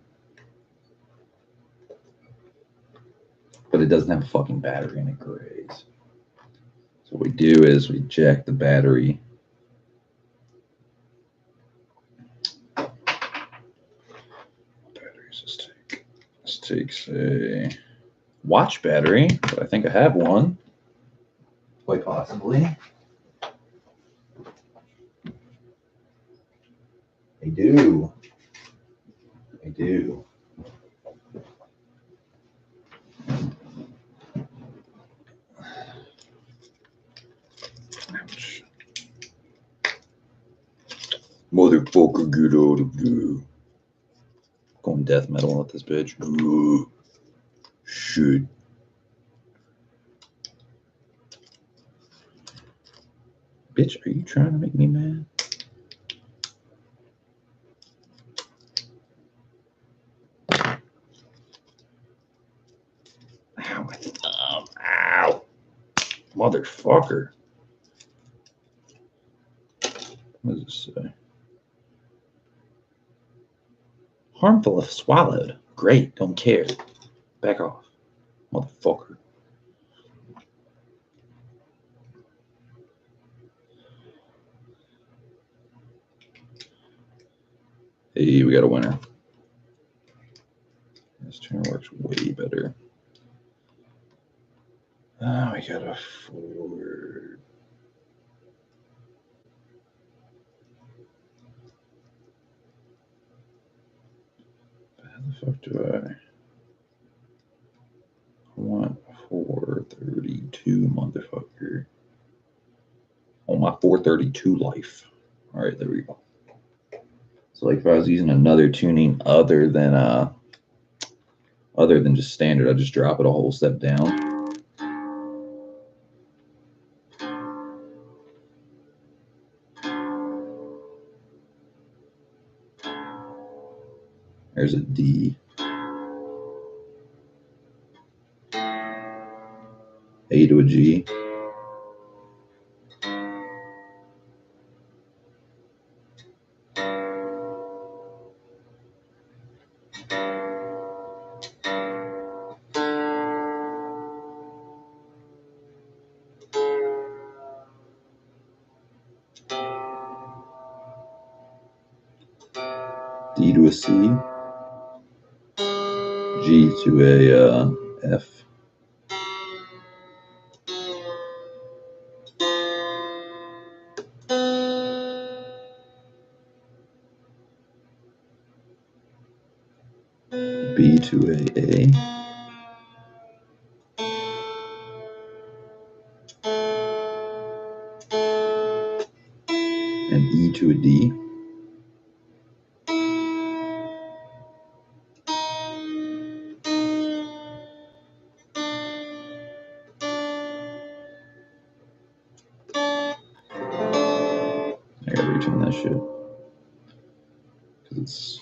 But it doesn't have a fucking battery and it grays. So what we do is we jack the battery. What batteries does this take? This takes a watch battery, but I think I have one. Quite possibly. I do. I do. Ouch. Motherfucker, get out of here. Going death metal with this bitch. Ugh. Shit. Bitch, are you trying to make me mad? Ow, my thumb. Ow. Motherfucker. What does this say? Harmful if swallowed. Great, don't care. Back off. Motherfucker. Hey, we got a winner. This tuner works way better. Oh, we got a forward. How the fuck do I want 432, motherfucker? On my 432 life. All right, there we go. So like if I was using another tuning other than just standard, I'd just drop it a whole step down. There's a D. A to a G. D to a C. G to a F. B to a A. And E to a D. I gotta retune that shit. Because it's.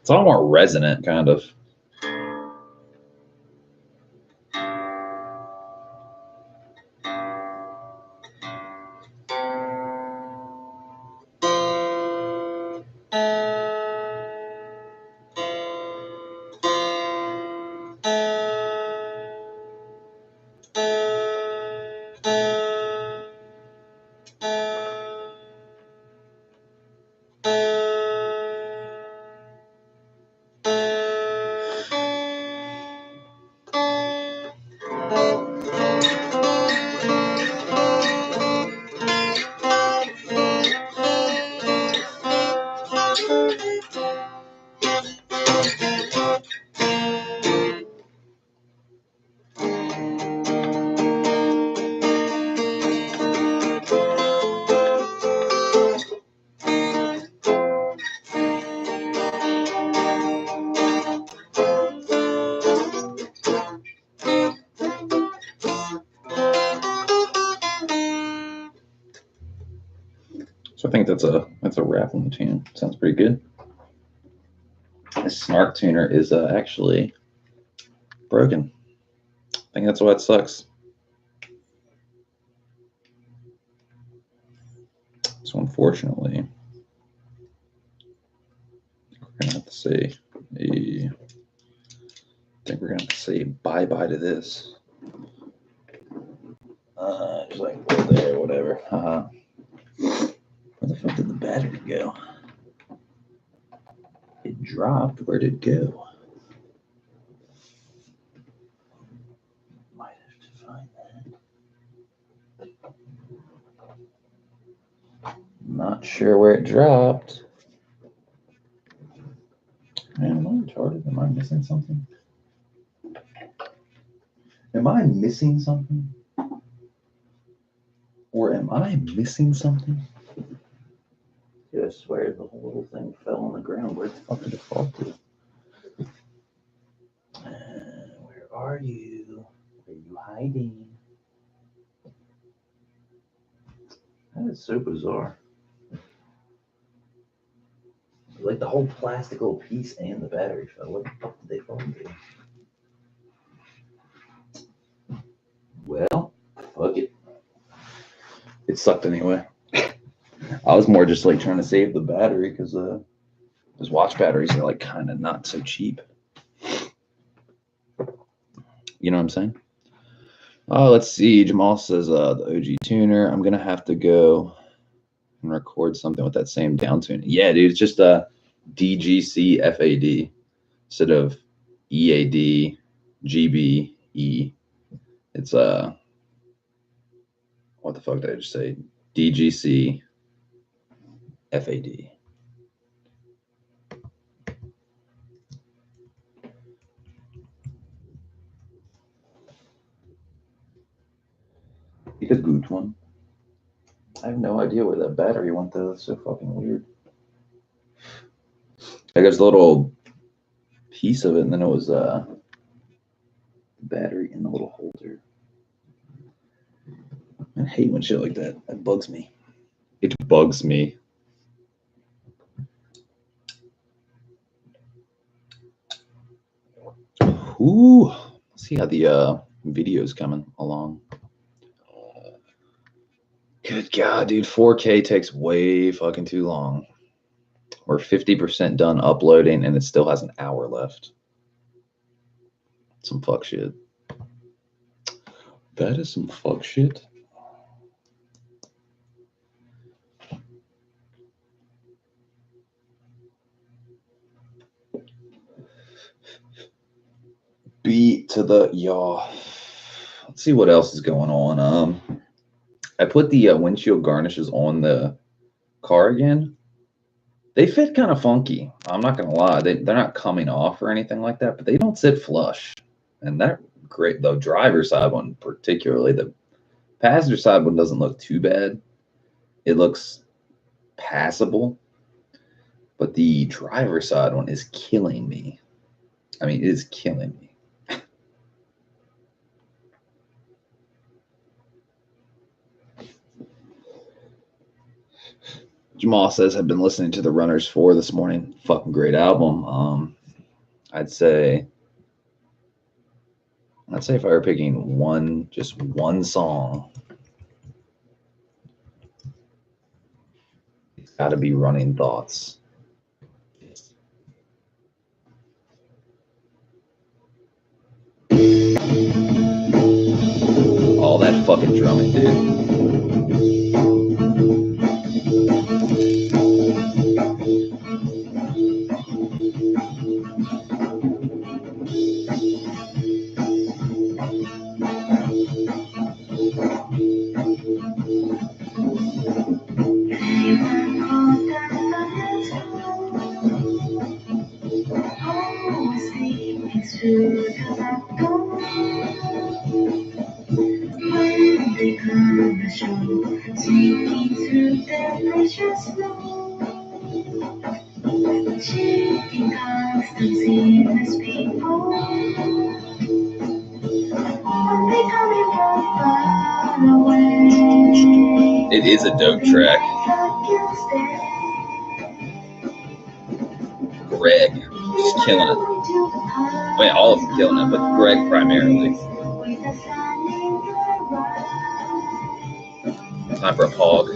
It's a lot more resonant, kind of. So I think that's a wrap on the tune. Sounds pretty good. This snark tuner is actually broken. I think that's why it sucks. So unfortunately, we're gonna have to say I think we're gonna have to say bye-bye to this. Just like put it there, whatever. Where the fuck did the battery go? It dropped. Where did it go? Might have to find that. Not sure where it dropped. Man, am I retarded? Am I missing something? Am I missing something? Or am I missing something? Dude, I swear the whole little thing fell on the ground. Where the fuck did it fall to? Where are you? Where are you hiding? That is so bizarre. Like the whole plastic little piece and the battery fell. What the fuck did they fall into? Well, fuck it. It sucked anyway. I was more just like trying to save the battery because those watch batteries are like kind of not so cheap. You know what I'm saying? Oh, let's see. Jamal says the OG tuner. I'm gonna have to go and record something with that same down tuning. Yeah, dude, it's just a DGC FAD instead of EAD GBE. It's what the fuck did I just say? DGC FAD. It's a good one. I have no idea where that battery went though. That's so fucking weird. I got a little piece of it, and then it was battery in the little holder. I hate when shit like that. That bugs me. It bugs me. Ooh, let's see how the video's coming along. Good God, dude, 4K takes way fucking too long. We're 50% done uploading, and it still has an hour left. Some fuck shit. That is some fuck shit. Beat to the yaw. Let's see what else is going on. I put the windshield garnishes on the car again. They fit kind of funky. I'm not gonna lie. They're not coming off or anything like that, but they don't sit flush. And that great. The driver's side one particularly. The passenger side one doesn't look too bad. It looks passable. But the driver's side one is killing me. I mean, it is killing me. Jamal says, I've been listening to the Runners 4 this morning. Fucking great album. I'd say if I were picking just one song, it's got to be Running Thoughts. All that fucking drumming, dude. It is a dope track. Greg, just killing it. I mean, all of them killing it, but Greg primarily. Time for a hog.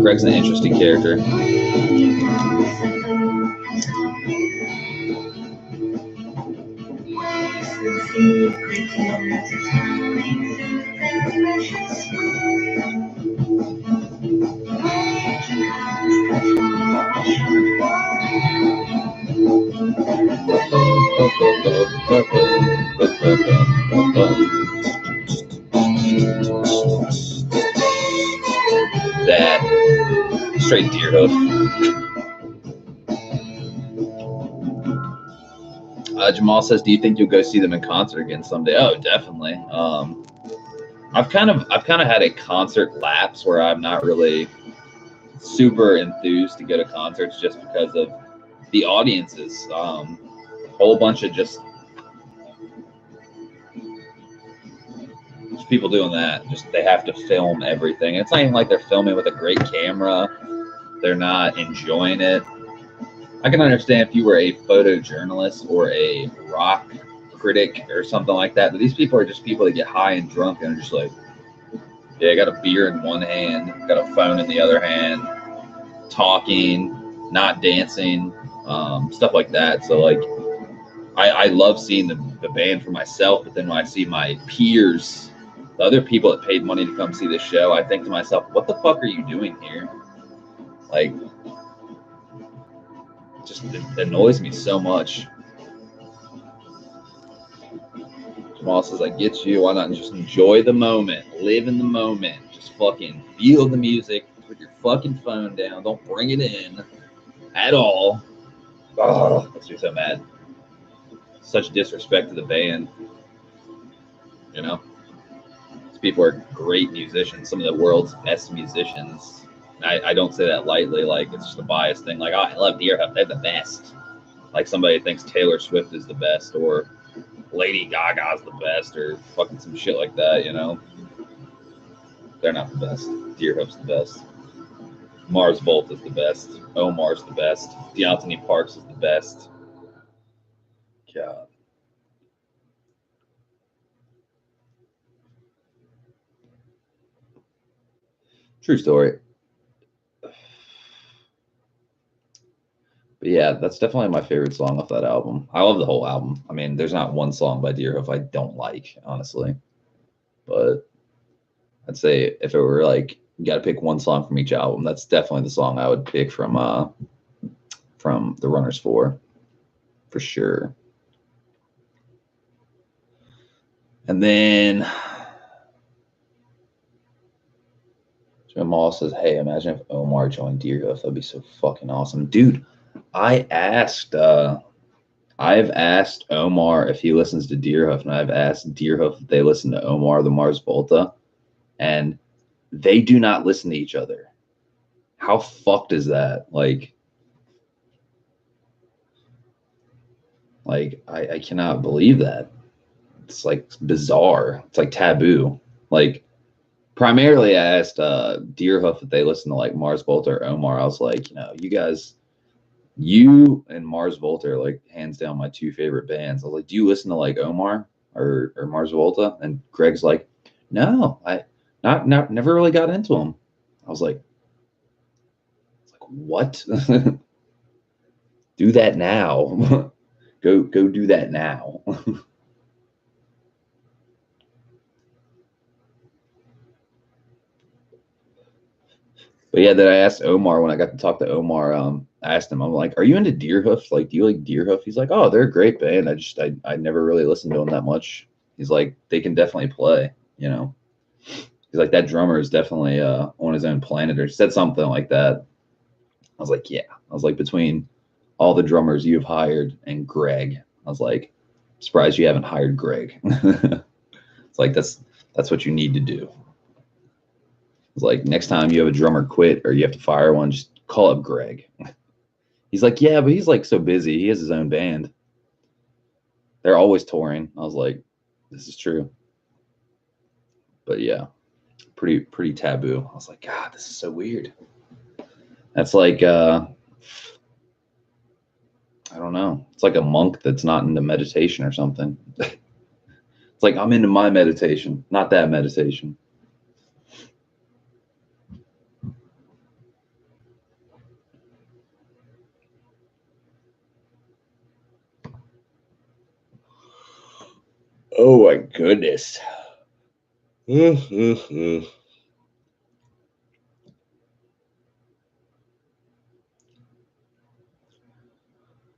Greg's an interesting character. That straight deer hoof. Jamal says, "Do you think you'll go see them in concert again someday?" Oh, definitely. I've kind of had a concert lapse where I'm not really super enthused to go to concerts just because of the audiences. A whole bunch of just people doing that. Just they have to film everything. It's not even like they're filming with a great camera. They're not enjoying it. I can understand if you were a photojournalist or a rock critic or something like that, but these people are just people that get high and drunk and are just like, yeah, I got a beer in one hand, got a phone in the other hand, talking, not dancing, stuff like that. So like, I love seeing the band for myself, but then when I see my peers, the other people that paid money to come see this show, I think to myself, what the fuck are you doing here? Like, just it annoys me so much. Jamal says, I get you. Why not just enjoy the moment? Live in the moment. Just fucking feel the music. Put your fucking phone down. Don't bring it in at all. Oh, makes me so mad. Such disrespect to the band. You know? These people are great musicians. Some of the world's best musicians. I don't say that lightly, like it's just a biased thing. Like, oh, I love Deerhoof, they're the best. Like somebody thinks Taylor Swift is the best, or Lady Gaga's the best, or fucking some shit like that, you know? They're not the best. Deerhoof's the best. Mars Volta's the best. Omar's the best. De'Anthony Parks is the best. God. True story. But yeah, that's definitely my favorite song off that album. I love the whole album. I mean, there's not one song by Deerhoof I don't like, honestly. But I'd say if it were like, you got to pick one song from each album, that's definitely the song I would pick from the Runners 4, for sure. And then Jamal says, hey, imagine if Omar joined Deerhoof. That'd be so fucking awesome. Dude, I've asked Omar if he listens to Deerhoof, and I've asked Deerhoof if they listen to Omar the Mars Volta, and they do not listen to each other. how fucked is that? Like I cannot believe that. It's like bizarre. It's like taboo. Like primarily I asked Deerhoof if they listen to like Mars Volta or Omar. I was like, you know, you guys, you and Mars Volta are like hands down my two favorite bands. I was like, do you listen to like Omar or Mars Volta? And Greg's like, no, I not never really got into them. I was like what? Do that now. go do that now. But yeah, then I asked Omar when I got to talk to Omar. I asked him, I'm like, "Are you into Deerhoof? Like, do you like Deerhoof?" He's like, "Oh, they're a great band. I never really listened to them that much." He's like, "They can definitely play, you know." He's like, "That drummer is definitely on his own planet," or said something like that. I was like, "Yeah." I was like, between all the drummers you've hired and Greg, I was like, surprised you haven't hired Greg. It's like that's what you need to do. It's like next time you have a drummer quit or you have to fire one, just call up Greg. He's like, yeah, but he's like so busy. He has his own band. They're always touring. I was like, this is true. But yeah, pretty taboo. I was like, God, this is so weird. That's like I don't know. It's like a monk that's not into meditation or something. It's like I'm into my meditation, not that meditation. Oh my goodness. I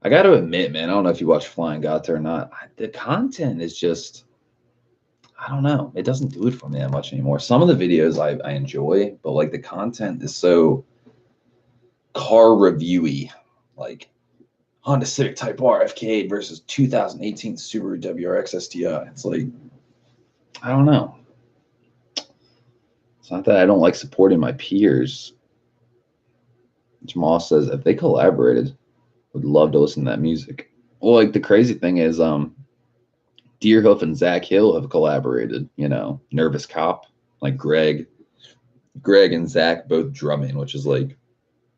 got to admit, man, I don't know if you watch Flying Gata or not. The content is just, I don't know. It doesn't do it for me that much anymore. Some of the videos I enjoy, but like the content is so car reviewy. Like Honda Civic Type R FK versus 2018 Subaru WRX STI. It's like, I don't know. It's not that I don't like supporting my peers. Jamal says if they collaborated, would love to listen to that music. Well, like the crazy thing is, Deerhoof and Zach Hill have collaborated. You know, Nervous Cop, like Greg and Zach both drumming, which is like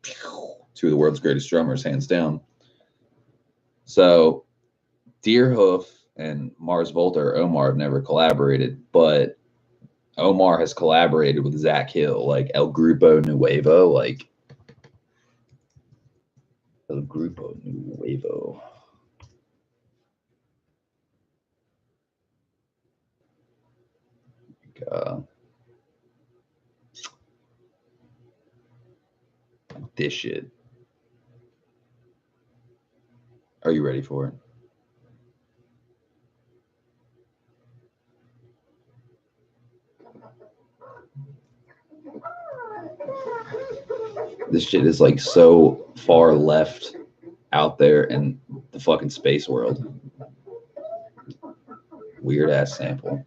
two of the world's greatest drummers, hands down. So Deerhoof and Mars Volta or Omar have never collaborated, but Omar has collaborated with Zach Hill, like El Grupo Nuevo, like El Grupo Nuevo. This shit. Are you ready for it? This shit is like so far left out there in the fucking space world. Weird ass sample.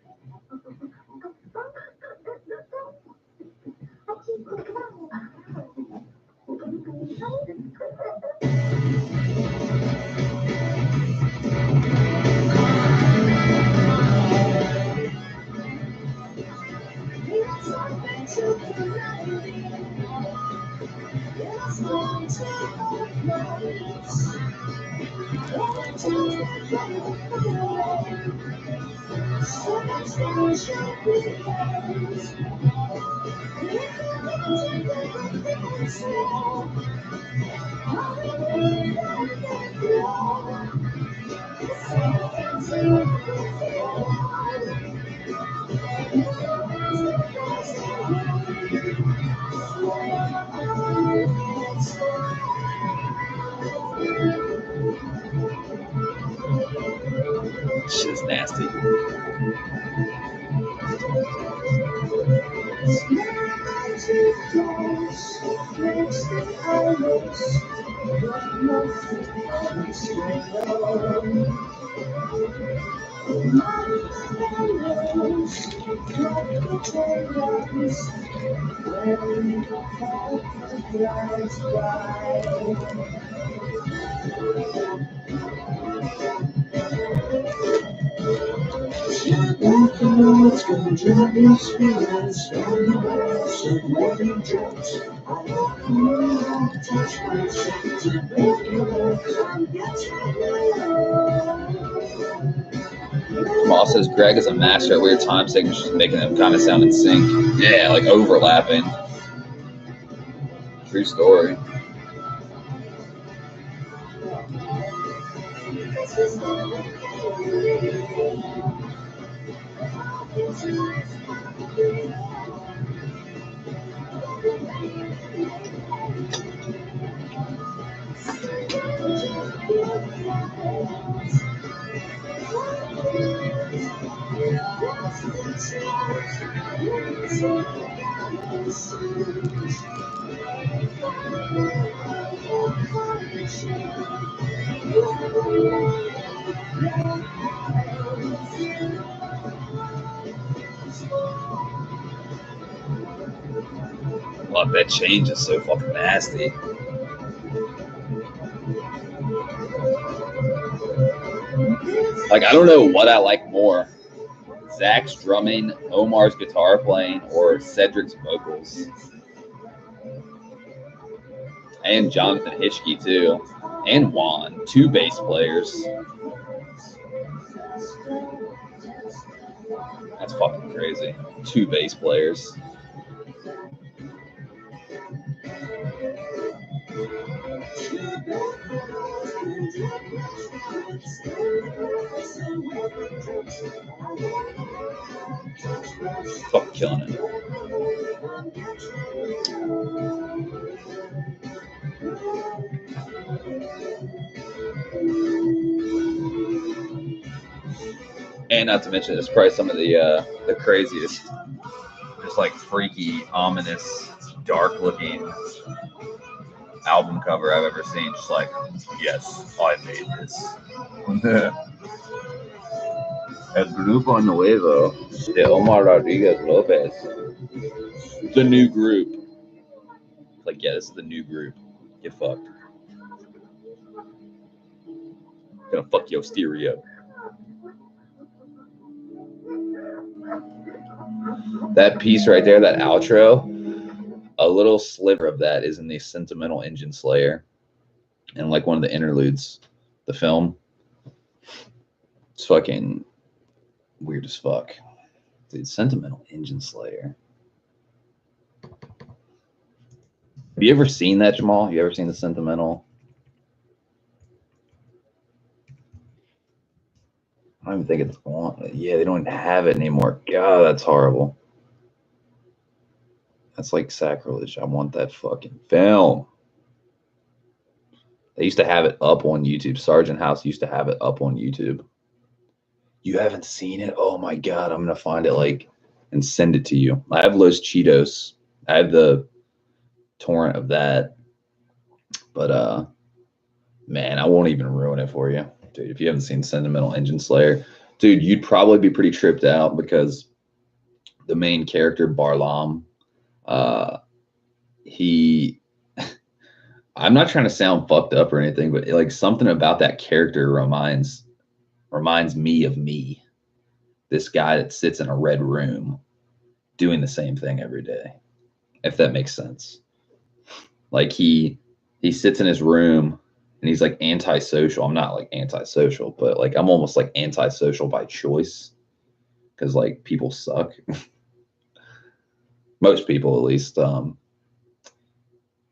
Shit is nasty. Moss says Greg is a master at weird time signatures, making them kind of sound in sync. Yeah, like overlapping. True story. Love that change is so fucking nasty. Like, I don't know what I like more. Zach's drumming, Omar's guitar playing, or Cedric's vocals. And Jonathan Hitchke, too. And Juan, 2 bass players. That's fucking crazy. 2 bass players. Fucking killing it. And not to mention, it's probably some of the craziest, just like freaky, ominous, dark-looking album cover I've ever seen. Just like, yes, I made this. El Grupo Nuevo de Omar Rodriguez Lopez. The new group. Like, yeah, this is the new group. Get fucked. Gonna fuck your stereo. That piece right there, that outro, a little sliver of that is in the Sentimental Engine Slayer. And like one of the interludes, the film. It's fucking weird as fuck. Dude, Sentimental Engine Slayer. Have you ever seen that, Jamal? Have you ever seen the Sentimental? I don't even think it's on. Yeah, they don't have it anymore. God, that's horrible. That's like sacrilege. I want that fucking film. They used to have it up on YouTube. Sergeant House used to have it up on YouTube. You haven't seen it? Oh my God, I'm going to find it like and send it to you. I have Los Cheetos. I have the torrent of that. But, man, I won't even ruin it for you. Dude, if you haven't seen Sentimental Engine Slayer, dude, you'd probably be pretty tripped out because the main character, Barlam, I'm not trying to sound fucked up or anything, but like something about that character reminds me of me. This guy that sits in a red room doing the same thing every day, if that makes sense. Like he sits in his room and he's like antisocial. I'm not like antisocial, but like I'm almost like antisocial by choice because like people suck. Most people, at least.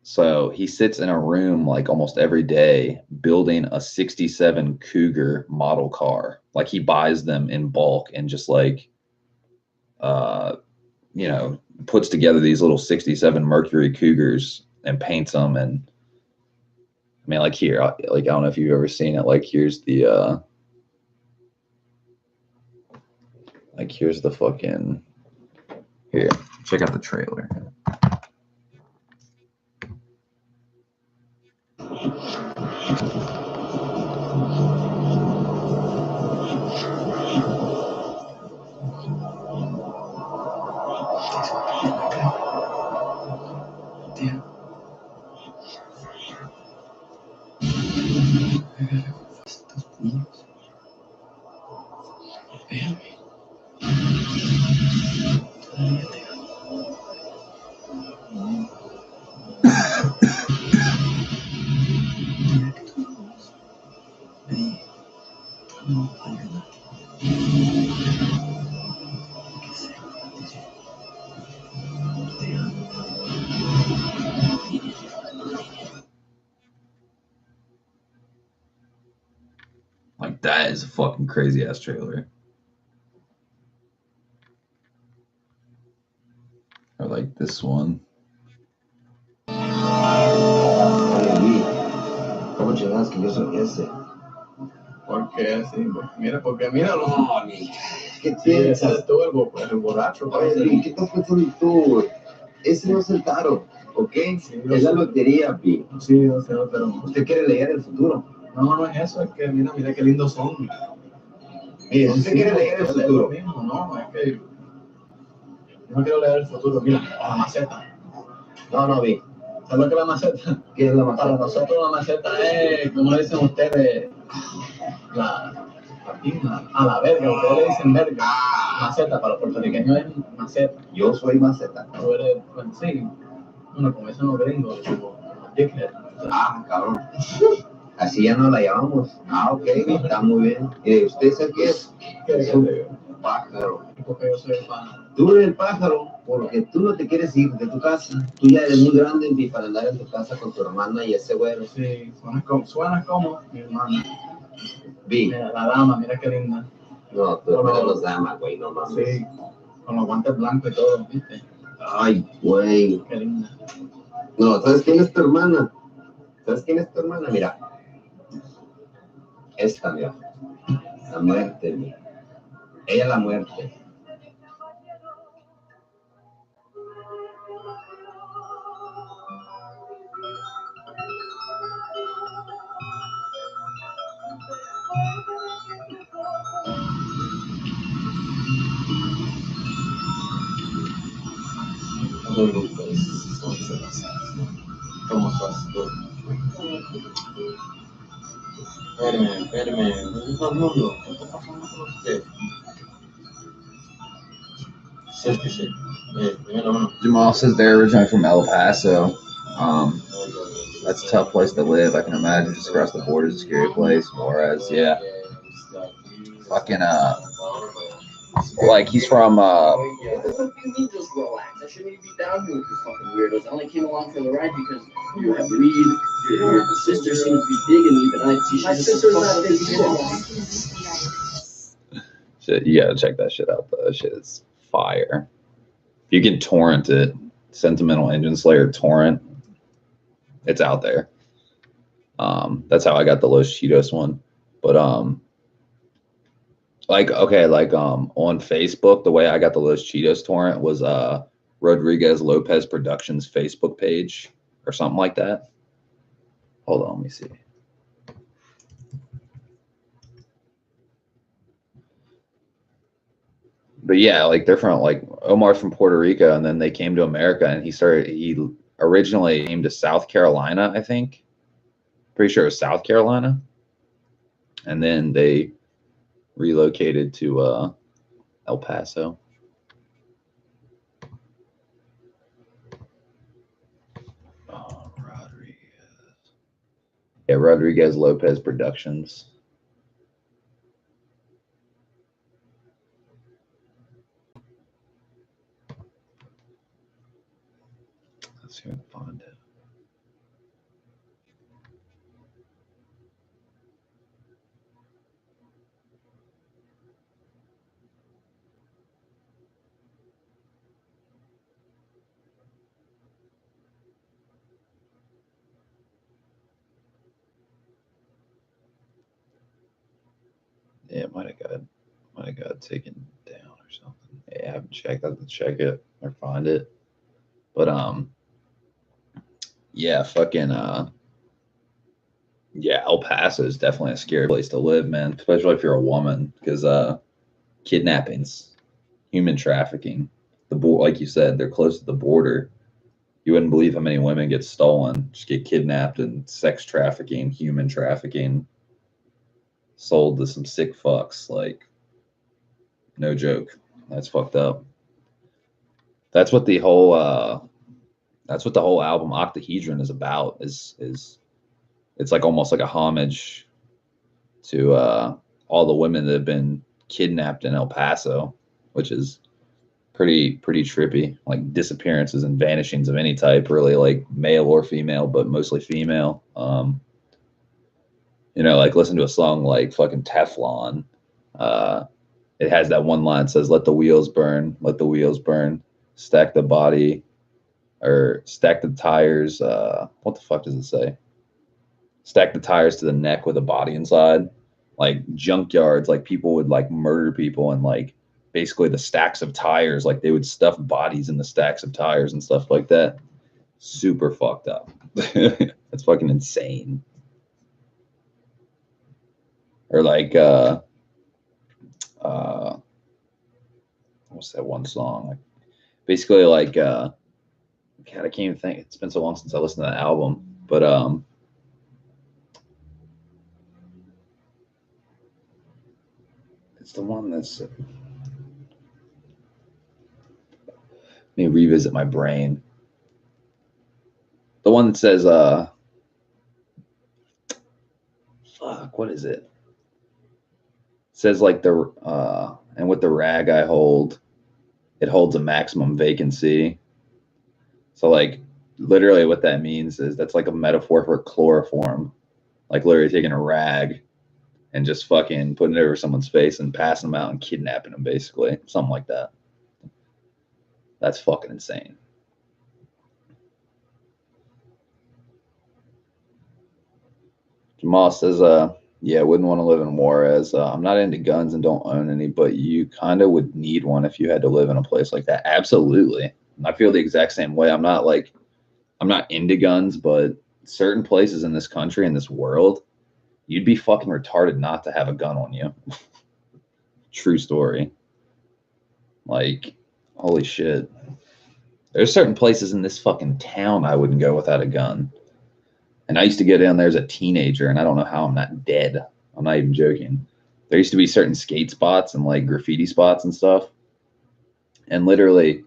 So he sits in a room like almost every day building a 67 Cougar model car. Like he buys them in bulk and just like, you know, puts together these little 67 Mercury Cougars and paints them. And I mean, like here, like, I don't know if you've ever seen it. Like here's the, here's the fucking, here, check out the trailer. Damn. Estos niños. Véanme. Todavía te amo. Mira que todos. Vení. No, ayúdate. Que sea. Te amo. Like, that is a fucking crazy ass trailer. Or like this one. ¿Cómo chingadas que yo soy ese? ¿Por qué? Sí, mira, porque míralo. No, mija. ¿Qué Sí, ese piensas? es tú, el borracho. Oye, Pi, ¿qué estás pensando tú? Ese no es el tarot, ¿ok? Sí, es la lotería, Pi. Sí, no sé, pero... Usted quiere leer el futuro. No, no es eso, es que mira qué lindos son. Mire, si usted quiere leer el futuro. No, es que yo no quiero leer el futuro. Mira, la maceta. No, Pi. ¿Sabes lo que es la maceta? ¿Qué es la maceta? Para nosotros la maceta es, como le dicen ustedes, a la verga, ustedes le dicen verga. Maceta, para los puertorriqueños es maceta. Yo soy maceta. Tú eres, pues sí, bueno, como dicen los gringos, como dickhead. Ah, cabrón. Así ya no la llamamos. Ah, ok, está muy bien. ¿Usted sabe qué es? ¿Qué un digo? pájaro. Porque yo soy fan. Tú eres el pájaro porque tú no te quieres ir de tu casa. Tú ya eres muy grande Pi, para andar en tu casa con tu hermana y ese güero. Sí, suena como mi hermana. Vi. Mira, la dama, mira qué linda. No, tú hermana los damas, güey, no mames. Sí, con los guantes blancos y todo, ¿viste? Ay, güey. Qué linda. No, ¿sabes quién es tu hermana? ¿Sabes quién es tu hermana? Mira. Esta, mira. La muerte, mira. Ella es la muerte. ¿Cómo estás tú? Espérame. No. ¿Qué está pasando con usted? Sí. Dímelo. Jamal says they're originally from El Paso. That's a tough place to live. I can imagine just across the border is a scary place. Whereas, yeah, fucking like he's from Just relax. I shouldn't even be down here with you fucking weirdos. I only came along for the ride because you have weed. Your sister seems to be digging me, but my sister's not digging. shit. You gotta check that shit out though. That shit is fire. You can torrent it. Sentimental Engine Slayer torrent. It's out there. That's how I got the Los Cheetos one. But on Facebook, the way I got the Los Cheetos torrent was Rodriguez Lopez Productions Facebook page or something like that. Hold on, let me see. But yeah, like they're from like Omar's from Puerto Rico, and then they came to America, and he originally came to South Carolina, I think. Pretty sure it was South Carolina. And then they relocated to El Paso. Oh, Rodriguez. Yeah, Rodriguez Lopez Productions. Let's see if I can find it. Yeah, it might have got taken down or something. Yeah, I haven't checked. I have to check it or find it. But yeah, fucking Yeah, El Paso is definitely a scary place to live, man, especially if you're a woman, because kidnappings, human trafficking, like you said, they're close to the border. You wouldn't believe how many women get stolen, just get kidnapped, and sex trafficking, human trafficking, sold to some sick fucks. Like, no joke. That's fucked up. That's what the whole album Octahedron is about. Is it's like almost like a homage to all the women that have been kidnapped in El Paso, which is pretty trippy. Like disappearances and vanishings of any type, really, like male or female, but mostly female. You know, like listen to a song like fucking Teflon. It has that one line that says, "Let the wheels burn, let the wheels burn, stack the body, or stack the tires." What the fuck does it say? Stack the tires to the neck with a body inside. Like junkyards, like people would like murder people, and like basically the stacks of tires, like they would stuff bodies in the stacks of tires and stuff like that. Super fucked up. That's fucking insane. Or like what's that one song? Like basically like God, I can't even think. It's been so long since I listened to that album. But it's the one that's let me revisit my brain. The one that says fuck, what is it? It says like the and with the rag I hold, it holds a maximum vacancy. So like literally what that means is that's like a metaphor for chloroform. Like literally taking a rag and just fucking putting it over someone's face and passing them out and kidnapping them, basically. Something like that. That's fucking insane. Jamal says, yeah, wouldn't want to live in Juarez. I'm not into guns and don't own any, but you kind of would need one if you had to live in a place like that. Absolutely. I feel the exact same way. I'm not into guns, but certain places in this country, in this world, you'd be fucking retarded not to have a gun on you. True story. Like, holy shit. There's certain places in this fucking town I wouldn't go without a gun. And I used to get down there as a teenager, and I don't know how I'm not dead. I'm not even joking. There used to be certain skate spots and like graffiti spots and stuff. And literally,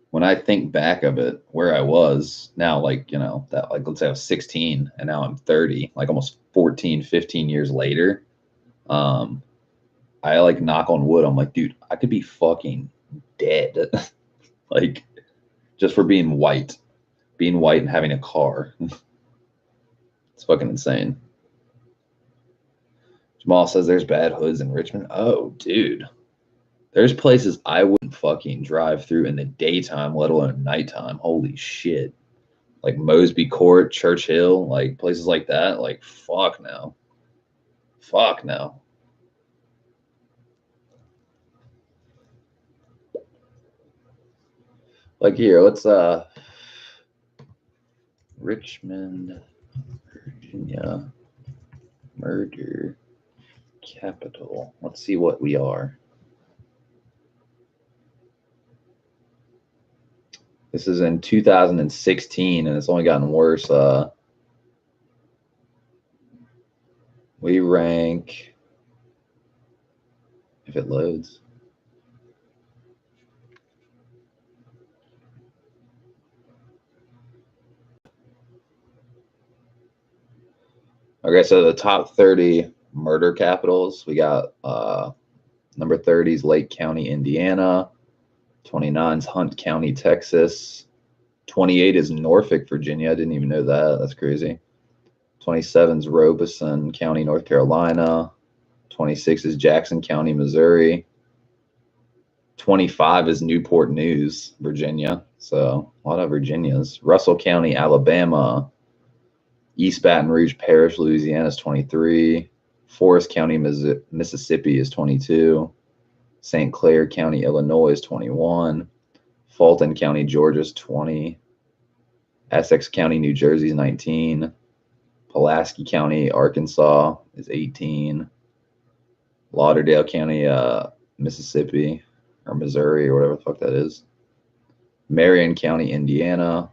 when I think back of it, where I was now, like, you know, that, like, let's say I was 16 and now I'm 30, like almost 14, 15 years later. I like knock on wood. I'm like, dude, I could be fucking dead. Like, just for being white and having a car. It's fucking insane. Jamal says there's bad hoods in Richmond. Oh, dude. There's places I wouldn't fucking drive through in the daytime, let alone nighttime. Holy shit. Like Mosby Court, Churchill, like places like that. Like, fuck no. Fuck no. Like here, let's Richmond, Virginia, murder capital. Let's see what we are. This is in 2016, and it's only gotten worse. We rank, if it loads. Okay, so the top 30 murder capitals, we got number 30 is Lake County, Indiana. 29 is Hunt County, Texas. 28 is Norfolk, Virginia. I didn't even know that. That's crazy. 27 is Robeson County, North Carolina. 26 is Jackson County, Missouri. 25 is Newport News, Virginia. So a lot of Virginias. Russell County, Alabama. East Baton Rouge Parish, Louisiana is 23. Forest County, Mississippi is 22. St. Clair County, Illinois is 21. Fulton County, Georgia is 20. Essex County, New Jersey is 19. Pulaski County, Arkansas is 18. Lauderdale County, Mississippi or Missouri or whatever the fuck that is. Marion County, Indiana.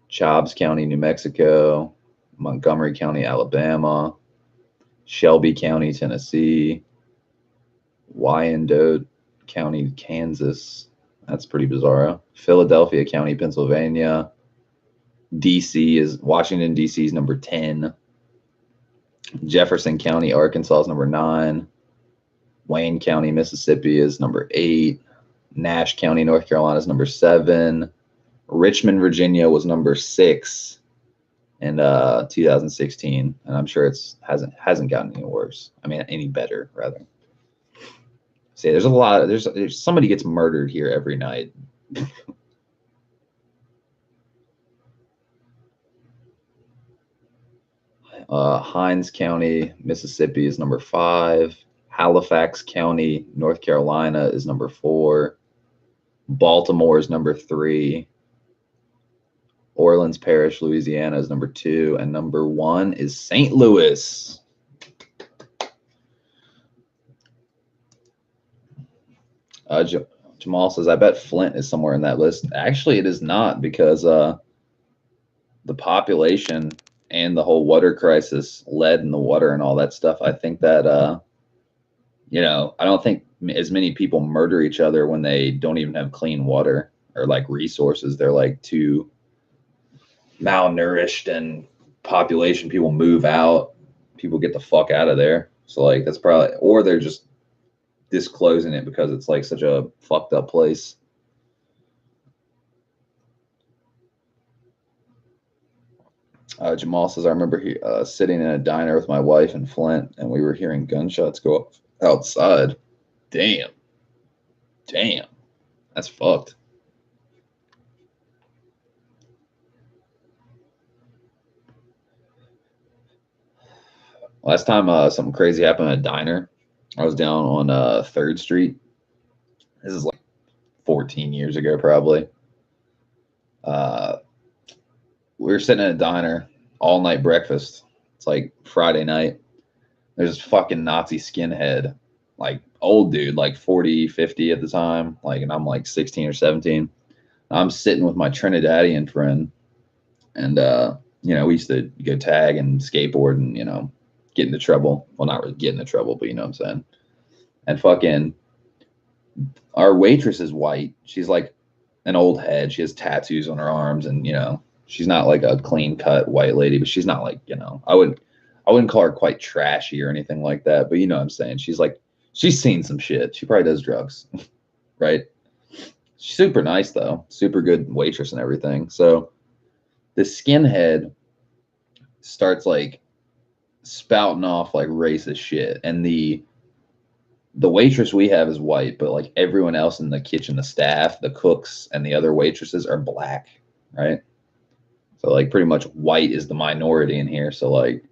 Chobbs County, New Mexico. Montgomery County, Alabama. Shelby County, Tennessee. Wyandotte County, Kansas. That's pretty bizarre. Philadelphia County, Pennsylvania. Washington, D.C. is number 10. Jefferson County, Arkansas is number 9. Wayne County, Mississippi is number 8. Nash County, North Carolina is number 7. Richmond, Virginia was number 6 in 2016, and I'm sure it hasn't gotten any worse. I mean, any better rather. See, there's a lot. There's somebody gets murdered here every night. Hinds County, Mississippi is number 5. Halifax County, North Carolina is number 4. Baltimore is number 3. Orleans Parish, Louisiana is number 2. And number 1 is St. Louis. Jamal says, I bet Flint is somewhere in that list. Actually, it is not, because the population and the whole water crisis, lead in the water and all that stuff, I think that, I don't think as many people murder each other when they don't even have clean water or like resources. They're like too malnourished, and population, people move out, people get the fuck out of there. So like that's probably, or they're just disclosing it because it's like such a fucked up place. Jamal says, I remember sitting in a diner with my wife in Flint, and we were hearing gunshots go off outside. Damn. That's fucked. Last time something crazy happened at a diner, I was down on 3rd Street. This is like 14 years ago, probably. We were sitting at a diner, all night breakfast. It's like Friday night. There's this fucking Nazi skinhead, like old dude, like 40, 50 at the time. Like, and I'm like 16 or 17. I'm sitting with my Trinidadian friend, and we used to go tag and skateboard and get into trouble. Well, not really get into trouble, but you know what I'm saying. And fucking our waitress is white. She's like an old head. She has tattoos on her arms, and she's not like a clean cut white lady, but she's not like, I wouldn't call her quite trashy or anything like that, but you know what I'm saying. She's seen some shit. She probably does drugs, right? She's super nice though, super good waitress and everything. So the skinhead starts like spouting off like racist shit, and the waitress we have is white, but like everyone else in the kitchen, the staff, the cooks, and the other waitresses are black, right? So like pretty much white is the minority in here. So like,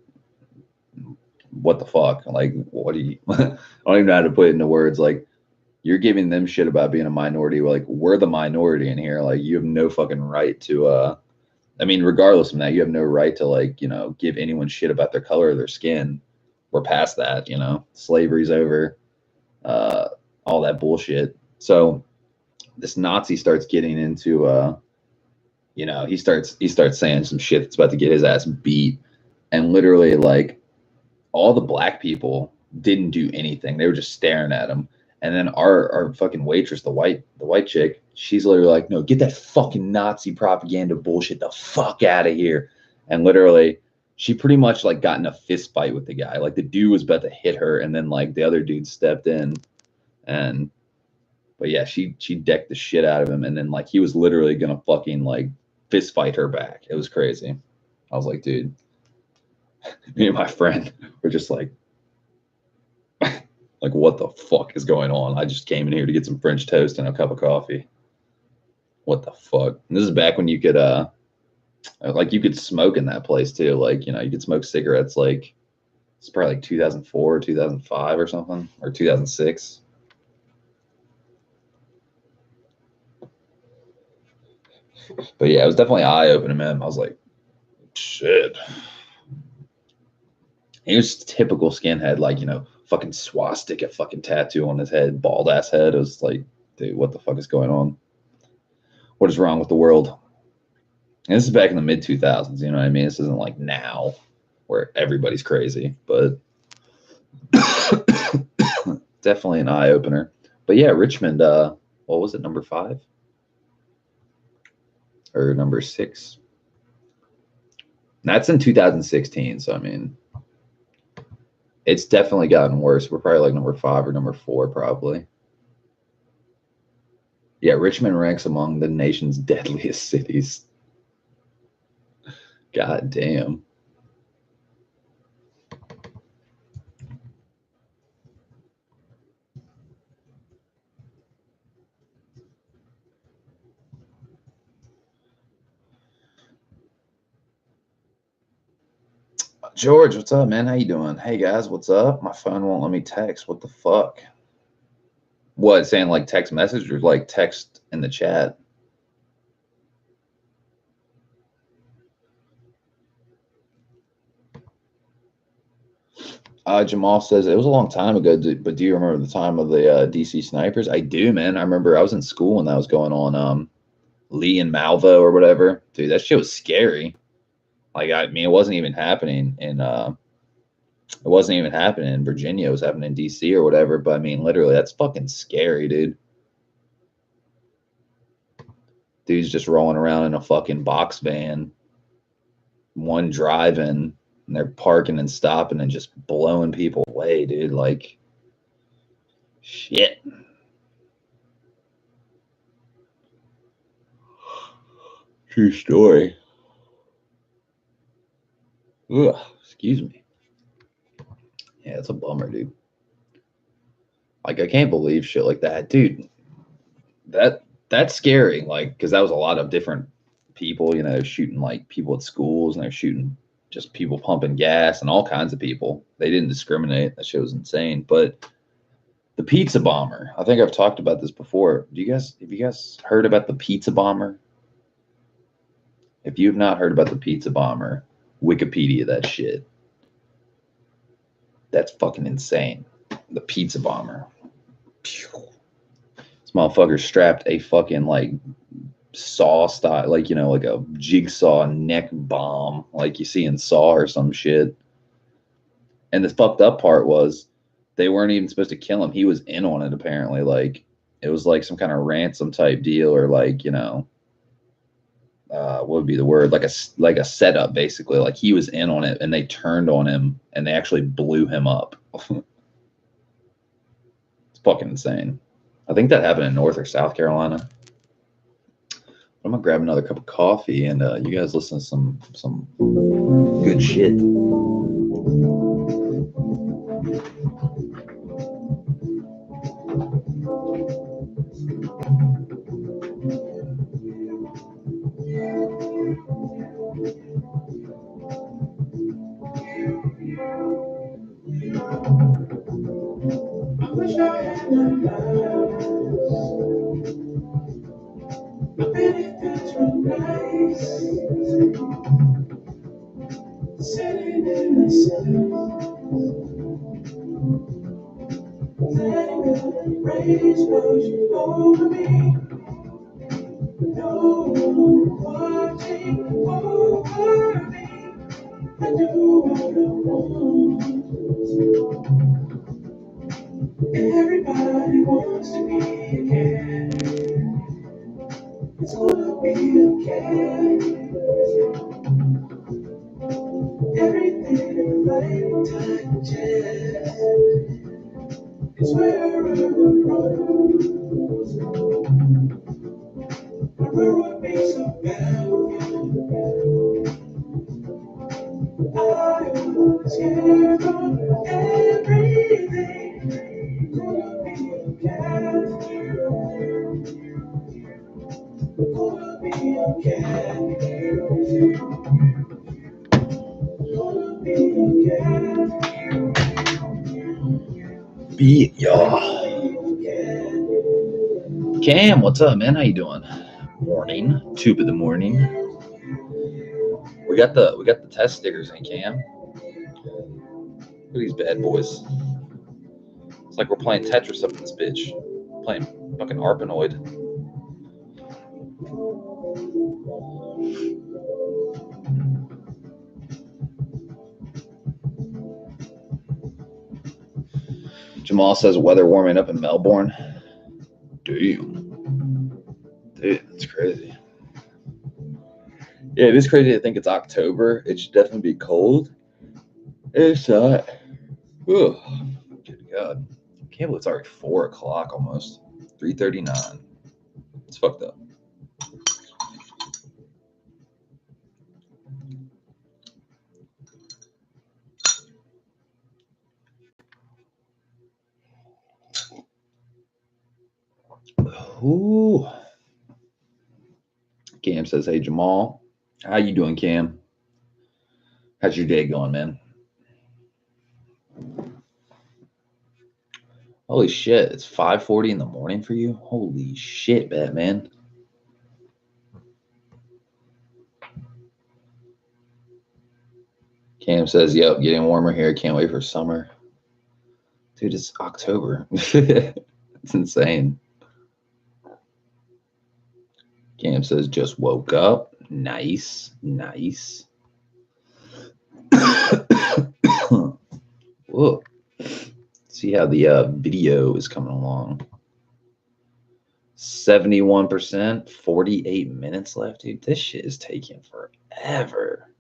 what the fuck? Like, what do you? I don't even know how to put it into words. Like, you're giving them shit about being a minority. Like, we're the minority in here. Like, you have no fucking right to. I mean, regardless of that, you have no right to like give anyone shit about their color or their skin. We're past that. Slavery's over. All that bullshit. So this Nazi starts getting into. He starts saying some shit that's about to get his ass beat, and literally like all the black people didn't do anything. They were just staring at him. And then our fucking waitress, the white chick, she's literally like, no, get that fucking Nazi propaganda bullshit the fuck out of here. And literally she pretty much like got in a fist fight with the guy. Like the dude was about to hit her, and then like the other dude stepped in, but yeah, she decked the shit out of him, and then like he was literally gonna fucking like fist fight her back. It was crazy. I was like, dude, me and my friend were just like what the fuck is going on? I just came in here to get some French toast and a cup of coffee. What the fuck? And this is back when you could like you could smoke in that place too. Like, you could smoke cigarettes. Like it's probably like 2004 or 2005 or something, or 2006. But yeah, it was definitely eye-opening, man. I was like, shit, He was typical skinhead, like, you know, fucking swastika fucking tattoo on his head, bald ass head. It was like, dude, what the fuck is going on? What is wrong with the world? And this is back in the mid 2000s, you know what I mean? This isn't like now where everybody's crazy, but definitely an eye opener. But yeah, Richmond, what was it, number 5? Or number 6? That's in 2016, so I mean, it's definitely gotten worse. We're probably like number 5 or number 4, probably. Yeah, Richmond ranks among the nation's deadliest cities. God damn. George, what's up, man? How you doing? Hey, guys, what's up? My phone won't let me text. What the fuck? What, saying like text message or like text in the chat? Jamal says, it was a long time ago, but do you remember the time of the DC snipers? I do, man. I remember I was in school when that was going on. Lee and Malvo or whatever. Dude, that shit was scary. Like, I mean, it wasn't even happening in Virginia. It was happening in DC or whatever. But I mean, literally, that's fucking scary, dude. Dude's just rolling around in a fucking box van, one driving, and they're parking and stopping and just blowing people away, dude. Like, shit. True story. Ugh, excuse me. Yeah, it's a bummer, dude. Like, I can't believe shit like that, dude. That's scary, like, because that was a lot of different people, you know, shooting like people at schools, and they're shooting just people pumping gas and all kinds of people. They didn't discriminate. That shit was insane. But the pizza bomber, I think I've talked about this before. Have you guys heard about the pizza bomber? If you've not heard about the pizza bomber, Wikipedia that shit. That's fucking insane. The pizza bomber. This motherfucker strapped a fucking like Saw style, like, you know, like a jigsaw neck bomb like you see in Saw or some shit. And the fucked up part was they weren't even supposed to kill him. He was in on it, apparently. Like, it was like some kind of ransom type deal, or like, you know, what would be the word? Like a setup, basically. Like, he was in on it, and they turned on him, and they actually blew him up. It's fucking insane. I think that happened in North or South Carolina. I'm gonna grab another cup of coffee, and you guys listen to some good shit. I wish I had my eyes. I bet it feels real nice. Sitting in the sun, letting the rays wash over me. No one watching over me. I do what I want. Everybody wants to be a cat. It's gonna be okay. Everything life touches is where I run. My world would be so bad without you. I was scared of everything. Gonna be okay. Gonna be okay. Gonna be okay. Beat y'all. Cam, what's up, man? How you doing? Morning, toop of the morning. We got the test stickers in, Cam. Look at these bad boys. It's like we're playing Tetris up in this bitch. Playing fucking Arpanoid. Jamal says weather warming up in Melbourne. Damn. Dude, that's crazy. Yeah, it is crazy to think it's October. It should definitely be cold. It's not. Ugh. Good God. I can't believe it's already 4 o'clock almost. 3:39. It's fucked up. Ooh. Cam says, hey, Jamal. How you doing, Cam? How's your day going, man? Holy shit, it's 5:40 in the morning for you? Holy shit, Batman. Cam says, yep, getting warmer here. Can't wait for summer. Dude, it's October. It's insane. Cam says, just woke up. Nice, nice. Whoa. See how the video is coming along. 71%, 48 minutes left, dude. This shit is taking forever.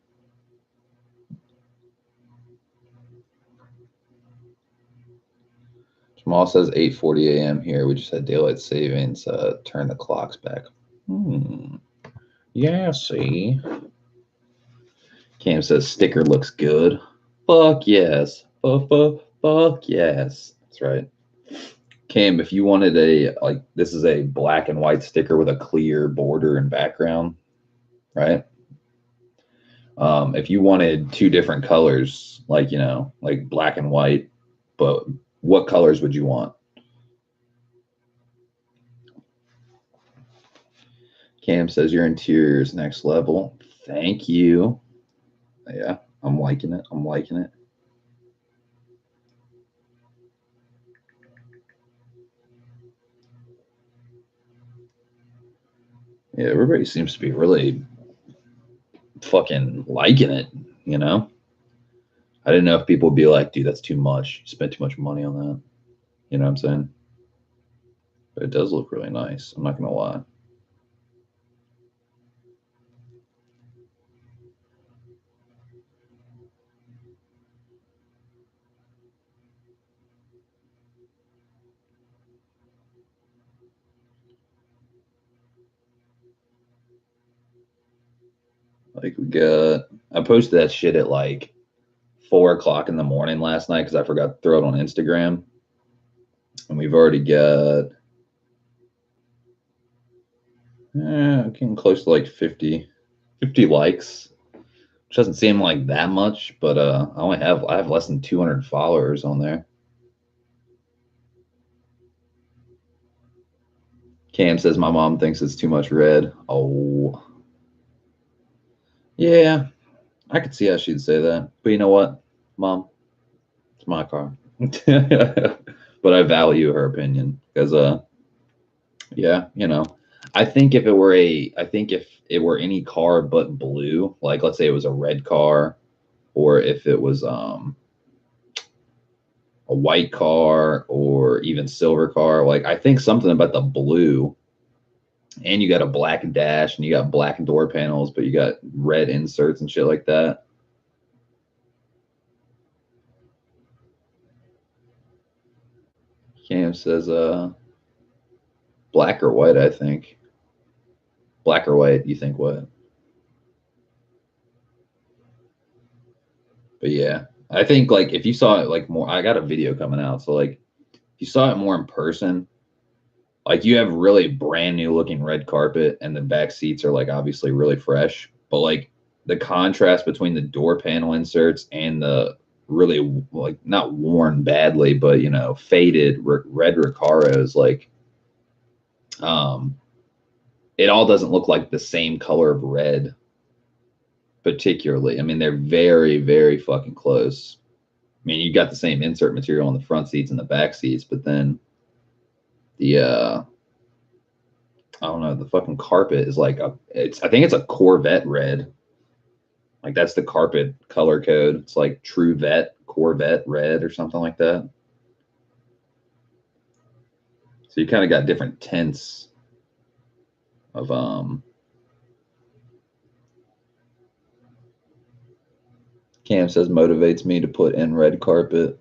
Jamal says 8:40 a.m. here. We just had daylight savings. Turn the clocks back. Yeah, see. Cam says sticker looks good. Fuck yes. Fuck yes. That's right. Cam, if you wanted this is a black and white sticker with a clear border and background, right? If you wanted 2 different colors, like black and white, but what colors would you want? Cam says your interior is next level. Thank you. Yeah, I'm liking it. I'm liking it. Yeah, everybody seems to be really fucking liking it, you know? I didn't know if people would be like, dude, that's too much. You spent too much money on that. You know what I'm saying? But it does look really nice. I'm not going to lie. Like I posted that shit at like 4 o'clock in the morning last night because I forgot to throw it on Instagram. And we've already got getting close to like 50 likes, which doesn't seem like that much, but I have less than 200 followers on there. Cam says my mom thinks it's too much red. Oh, yeah, I could see how she'd say that. But you know what, Mom? It's my car. But I value her opinion because, yeah, I think if it were any car but blue, like let's say it was a red car, or if it was a white car or even silver car, like I think something about the blue. And you got a black dash and you got black door panels, but you got red inserts and shit like that. Cam says black or white, I think. Black or white, you think what? But yeah, I think like if you saw it like more, I got a video coming out. So like if you saw it more in person, like you have really brand new looking red carpet and the back seats are like obviously really fresh, but like the contrast between the door panel inserts and the really like not worn badly, but faded red Recaros, like it all doesn't look like the same color of red particularly. I mean, they're very, very fucking close. mean, you got the same insert material on the front seats and the back seats, but then the I don't know, the fucking carpet is like I think it's a Corvette red. Like that's the carpet color code. It's like True Vet Corvette red or something like that. So you kind of got different tints of Cam says motivates me to put in red carpet.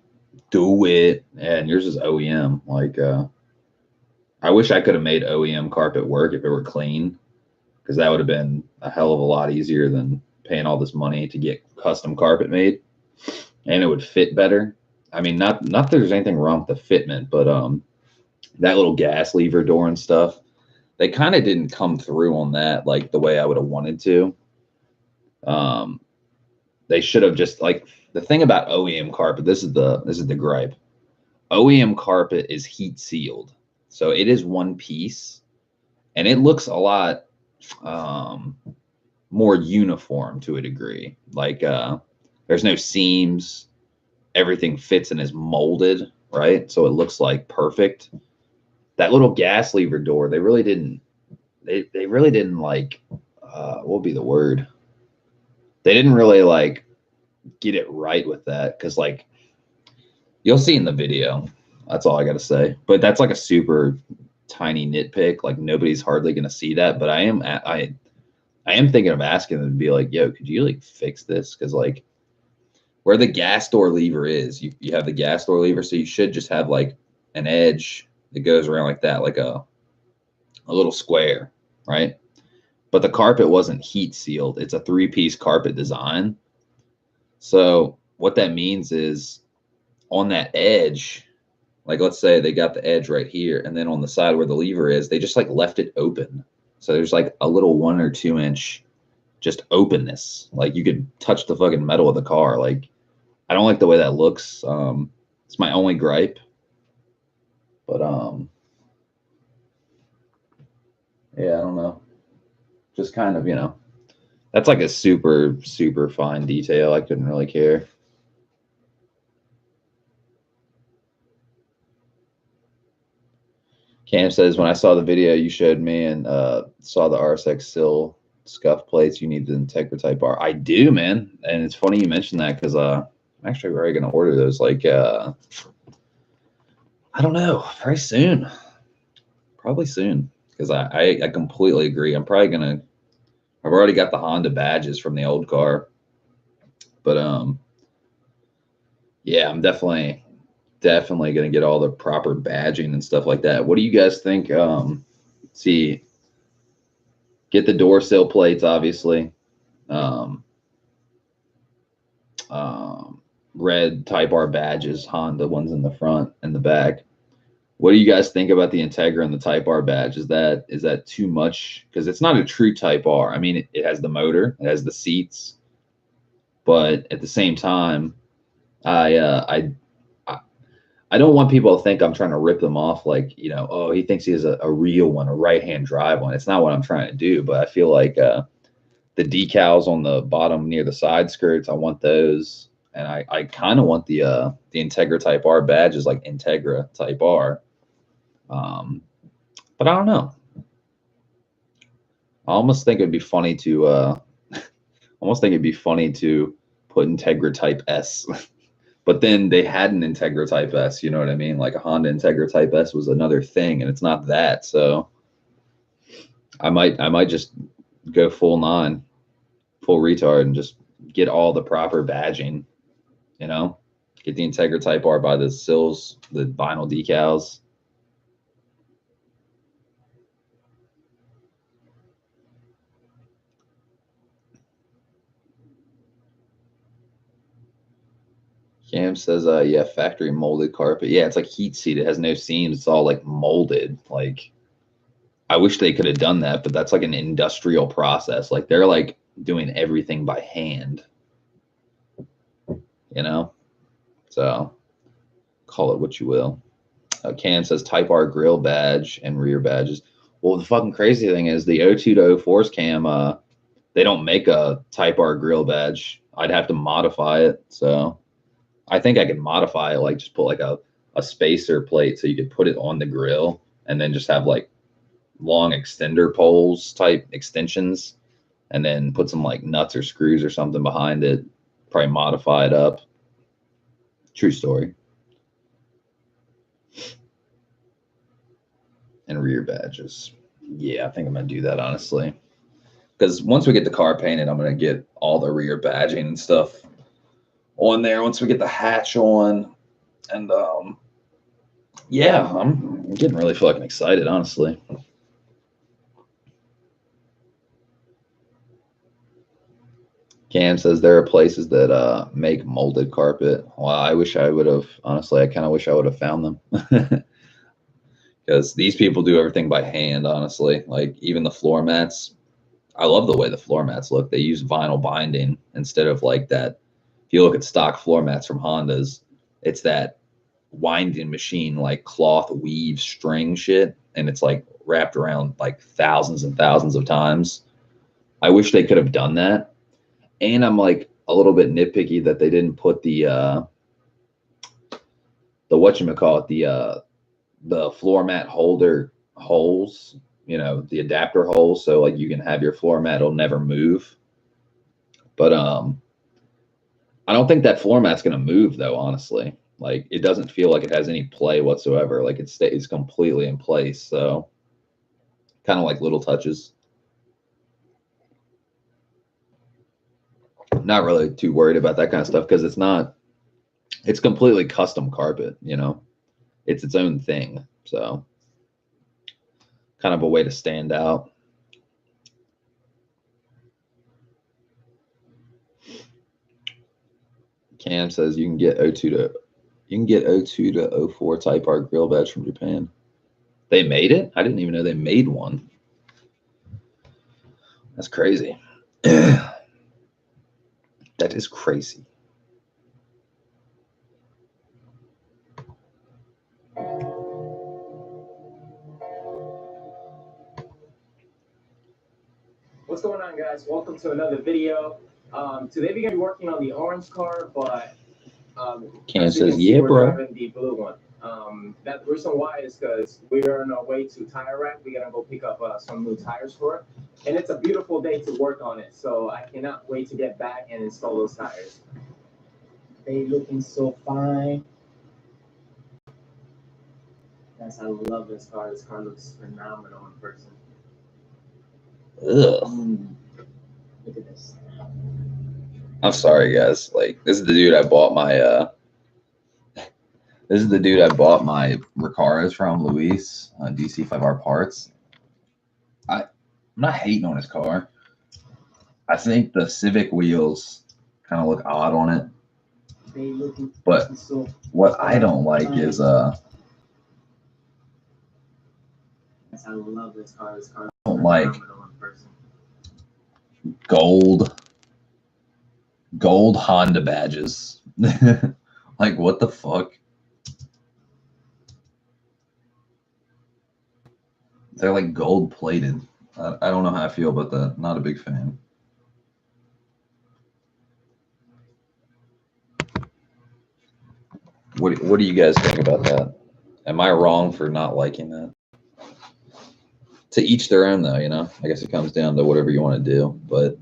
Do it. And yours is OEM. Like I wish I could have made OEM carpet work if it were clean, because that would have been a hell of a lot easier than paying all this money to get custom carpet made, and it would fit better. I mean, not that there's anything wrong with the fitment, but that little gas lever door and stuff, they kind of didn't come through on that like the way I would have wanted to. They should have just, like, the thing about OEM carpet, this is the gripe. OEM carpet is heat sealed. So it is one piece, and it looks a lot more uniform to a degree. Like there's no seams, everything fits and is molded, right? So it looks like perfect. That little gas lever door, they really didn't like what would be the word? They didn't really like get it right with that, because like you'll see in the video. That's all I got to say. But that's like a super tiny nitpick. Like nobody's hardly going to see that. But I am thinking of asking them to be like, yo, could you like fix this? Because like where the gas door lever is, you have the gas door lever, so you should just have like an edge that goes around like that, like a little square, right? But the carpet wasn't heat sealed. It's a 3-piece carpet design. So what that means is on that edge, like let's say they got the edge right here, and then on the side where the lever is, they just like left it open. So there's like a little 1 or 2 inch just openness. Like you could touch the fucking metal of the car. Like I don't like the way that looks. It's my only gripe. But yeah, I don't know. Just kind of, you know, that's like a super, super fine detail. I couldn't really care. Cam says, when I saw the video you showed me and saw the RSX sill scuff plates, you need the Integra Type R. I do, man. And it's funny you mentioned that, because I'm actually already going to order those. Like, I don't know, very soon. Probably soon, because I completely agree. I'm probably going to, I've already got the Honda badges from the old car. But, yeah, I'm definitely going to get all the proper badging and stuff like that. What do you guys think? See, get the door sill plates, obviously. Red Type R badges, Honda ones in the front and the back. What do you guys think about the Integra and the Type R badge? Is that too much? Because it's not a true Type R. I mean, it has the motor, it has the seats, but at the same time, I don't want people to think I'm trying to rip them off, like, you know, oh, he thinks he has a real one, a right-hand drive one. It's not what I'm trying to do, but I feel like the decals on the bottom near the side skirts, I want those. And I kind of want the Integra Type R badges, like Integra Type R. But I don't know. I almost think it'd be funny to put Integra Type S. But then they had an Integra Type S, you know what I mean? Like a Honda Integra Type S was another thing, and it's not that. So I might just go full retard, and just get all the proper badging, you know? Get the Integra Type R by the sills, the vinyl decals. Cam says, yeah, factory molded carpet. Yeah, it's like heat seat. It has no seams. It's all like molded. Like, I wish they could have done that, but that's like an industrial process. Like, they're like doing everything by hand, you know? So call it what you will. Cam says Type R grill badge and rear badges. Well, the fucking crazy thing is the 02 to 04s, Cam, they don't make a Type R grill badge. I'd have to modify it. So I think I could modify it, like just put like a spacer plate so you could put it on the grill and then just have like long extender poles type extensions and then put some like nuts or screws or something behind it, probably modify it up. True story. And rear badges. Yeah, I think I'm gonna do that honestly. Because once we get the car painted, I'm gonna get all the rear badging and stuff on there. Once we get the hatch on, and yeah, I'm getting really fucking excited, honestly. Cam says there are places that make molded carpet. Well, I wish I would have. Honestly, I kind of wish I would have found them. Because these people do everything by hand, honestly. Like even the floor mats. I love the way the floor mats look. They use vinyl binding instead of like that. If you look at stock floor mats from Hondas, it's that winding machine, like cloth weave string shit. And it's like wrapped around like thousands and thousands of times. I wish they could have done that. And I'm like a little bit nitpicky that they didn't put the whatchamacallit, the floor mat holder holes, you know, the adapter holes, so like you can have your floor mat, it'll never move. But I don't think that floor mat's gonna move though, honestly. Like it doesn't feel like it has any play whatsoever. Like it stays completely in place. So kind of like little touches. Not really too worried about that kind of stuff because it's completely custom carpet, you know. It's its own thing. So kind of a way to stand out. Cam says you can get O2 to 04 Type R grill badge from Japan. They made it? I didn't even know they made one. That's crazy. That is crazy. What's going on, guys? Welcome to another video. Today we're gonna be working on the orange car, but Cam says, "Yeah, we're bro." driving the blue one. That the reason why is because we are on our way to Tire Rack. We're gonna go pick up some new tires for it, and it's a beautiful day to work on it. So I cannot wait to get back and install those tires. They looking so fine. Guys, I love this car. This car looks phenomenal in person. Ugh. Look at this. I'm sorry, guys. Like, this is the dude I bought my Recaros from, Luis, DC5R Parts. I'm not hating on his car. I think the Civic wheels kind of look odd on it. But what I don't like is I love this car. This car. I don't like gold Honda badges. Like, what the fuck? They're like gold plated. I don't know how I feel about that. Not a big fan. What do you guys think about that? Am I wrong for not liking that? To each their own, though, you know? I guess it comes down to whatever you want to do. But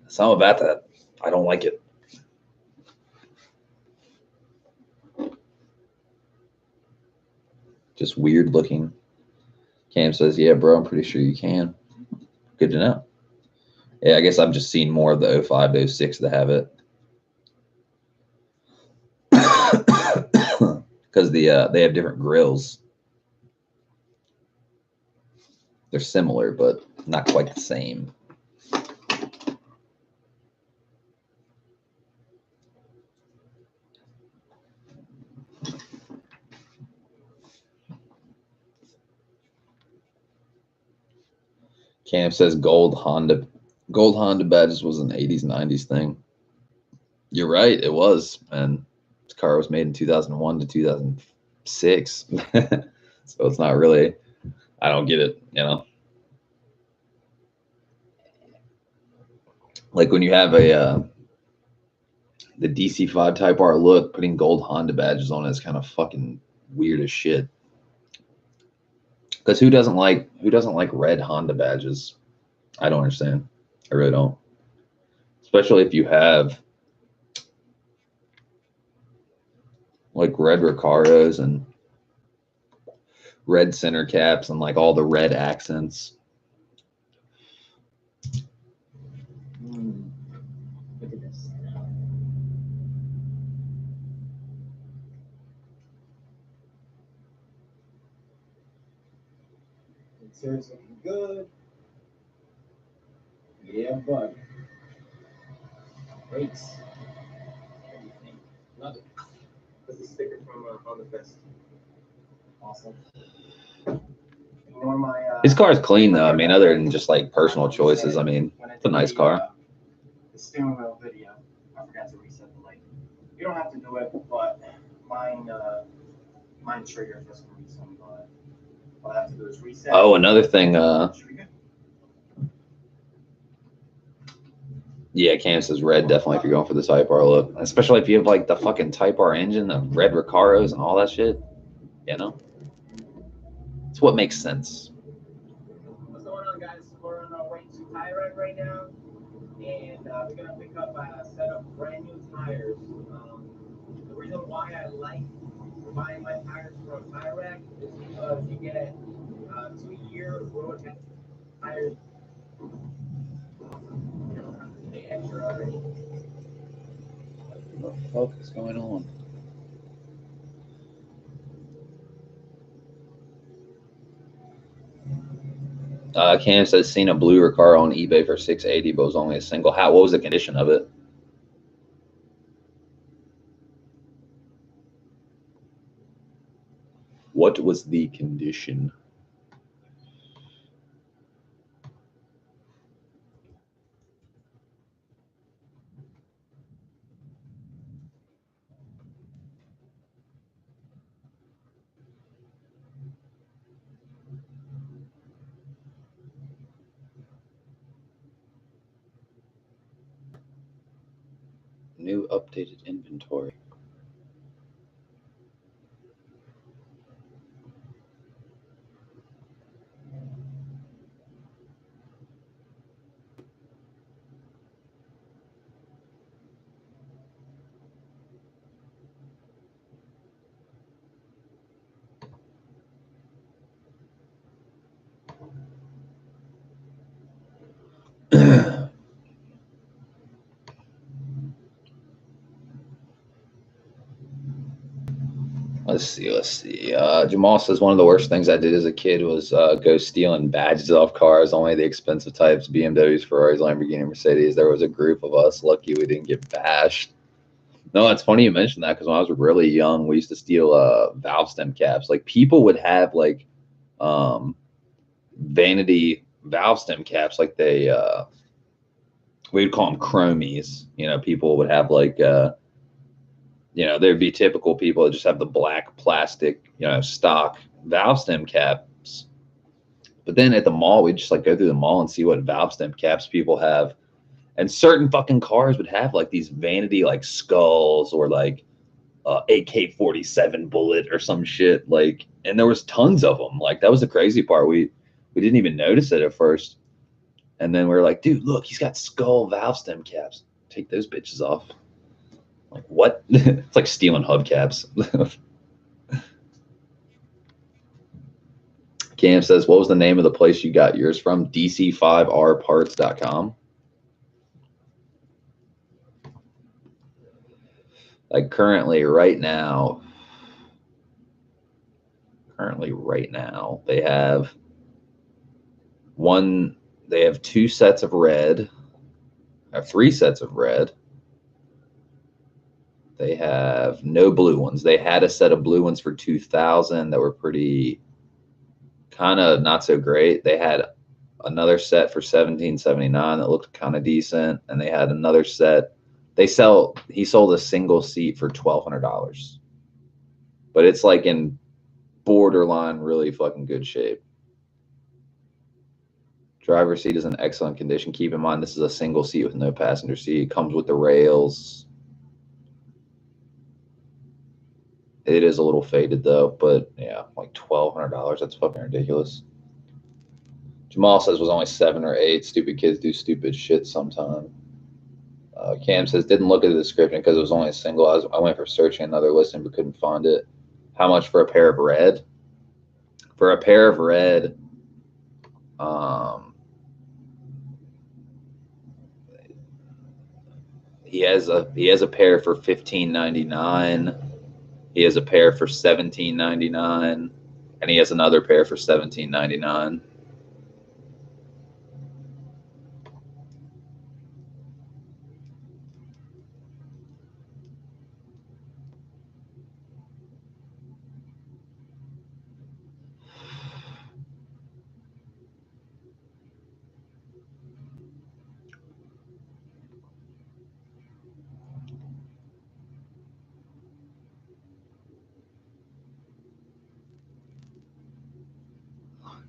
something about that, I don't like it. Just weird looking. Cam says, "Yeah, bro, I'm pretty sure you can." Good to know. Yeah, I guess I've just seen more of the 05 to 06 that have it. Because they have different grills. They're similar, but not quite the same. Cam says gold Honda badges was an 80s, 90s thing. You're right, it was. And this car was made in 2001 to 2006. So it's not really, I don't get it, you know. Like when you have a The DC5 Type R look, putting gold Honda badges on it is kind of fucking weird as shit. Because who doesn't like red Honda badges? I don't understand. I really don't. Especially if you have like red Recaros and red center caps and like all the red accents. Look at this. Interior's looking good. Yeah, bud. Brakes. Everything. Love it. This is a sticker from on the vest. Awesome. Ignore my. His car's clean though. I mean, other than just like personal choices. I mean, it's a nice car. The steering wheel video, I forgot to reset the light. You don't have to do it, but mine triggered for some reason. But all I have to do is reset. Oh, another thing. Yeah, Cam says red definitely if you're going for the Type R look, especially if you have like the fucking Type R engine, the red Recaros and all that shit. You know, it's what makes sense. What's going on, guys? We're on our way to Tire Rack right now, and we're gonna pick up a set of brand new tires. The reason why I like buying my tires from Tire Rack is because you get 2-year road tires. The extra already. What the fuck is going on? Cam says seen a blue Recaro on eBay for $680, but was only a single. What was the condition of it? What was the condition? New updated inventory. Let's see. Jamal says one of the worst things I did as a kid was go stealing badges off cars, only the expensive types, BMWs, Ferraris, Lamborghini, Mercedes. There was a group of us. Lucky we didn't get bashed. No, it's funny you mentioned that because when I was really young, we used to steal valve stem caps. Like people would have like vanity valve stem caps, like they we'd call them chromies. You know, people would have like you know, there'd be typical people that just have the black plastic, you know, stock valve stem caps. But then at the mall, we'd just like go through the mall and see what valve stem caps people have. And certain fucking cars would have like these vanity like skulls or like AK-47 bullet or some shit. Like, and there was tons of them. Like that was the crazy part. We didn't even notice it at first. And then we were like, dude, look, he's got skull valve stem caps. Take those bitches off. Like what? It's like stealing hubcaps. Cam says, what was the name of the place you got yours from? DC5rparts.com. Like currently right now, they have two sets of red, or 3 sets of red. They have no blue ones. They had a set of blue ones for 2000 that were pretty kind of not so great. They had another set for 1779 that looked kind of decent, and they had another set. He sold a single seat for $1,200, but it's like in borderline really fucking good shape. Driver's seat is in excellent condition. Keep in mind this is a single seat with no passenger seat. It comes with the rails. It is a little faded though, but yeah, like $1,200. That's fucking ridiculous. Jamal says was only 7 or 8. Stupid kids do stupid shit sometime. Cam says didn't look at the description because it was only a single. I went for searching another listing but couldn't find it. How much for a pair of red? For a pair of red, he has a pair for $15.99. He has a pair for $17.99, and he has another pair for $17.99.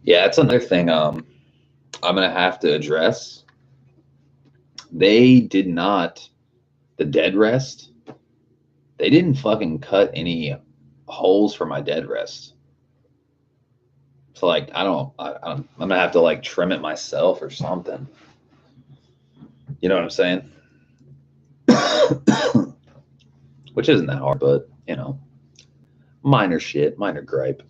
Yeah, that's another thing I'm gonna have to address. They did not, the dead rest, they didn't fucking cut any holes for my dead rest. So like I'm gonna have to like trim it myself or something. You know what I'm saying? Which isn't that hard, but you know, minor shit, minor gripe.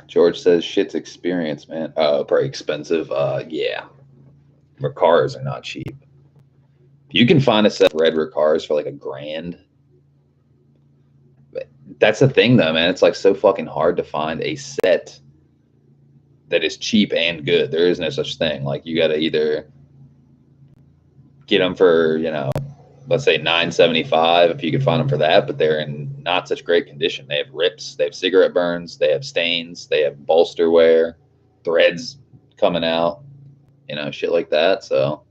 George says shit's experience, man. Probably expensive. Yeah. Recars are not cheap. You can find a set of red Recars for like $1,000. But that's the thing though, man. It's like so fucking hard to find a set that is cheap and good. There is no such thing. Like you gotta either get them for, let's say $9.75 if you could find them for that, but they're in not such great condition. They have rips, they have cigarette burns, they have stains, they have bolster wear, threads coming out, shit like that. So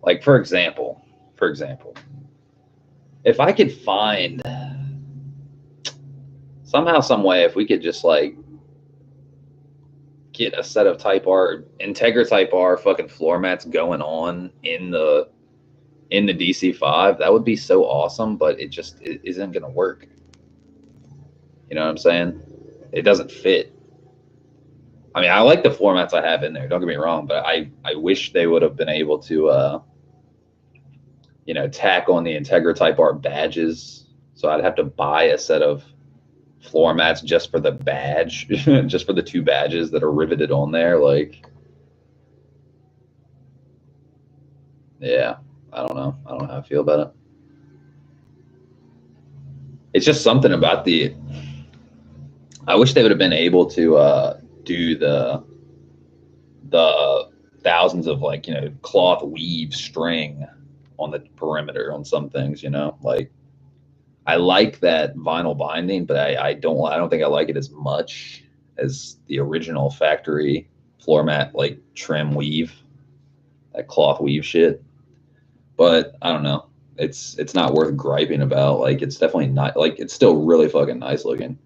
like for example, if I could find somehow, some way, if we could just like get a set of Type R, Integra Type R fucking floor mats going on in the DC5, that would be so awesome, but it isn't going to work. You know what I'm saying? It doesn't fit. I mean, I like the floor mats I have in there, don't get me wrong, but I wish they would have been able to, tack on the Integra Type R badges. So I'd have to buy a set of floor mats just for the badge, just for the 2 badges that are riveted on there. Like, yeah, I don't know how I feel about it. It's just something about I wish they would have been able to do the thousands of like, cloth weave string on the perimeter on some things, like I like that vinyl binding, but I don't think I like it as much as the original factory floor mat, like trim weave, that cloth weave shit. But I don't know. It's not worth griping about. Like it's definitely not, like it's still really fucking nice looking.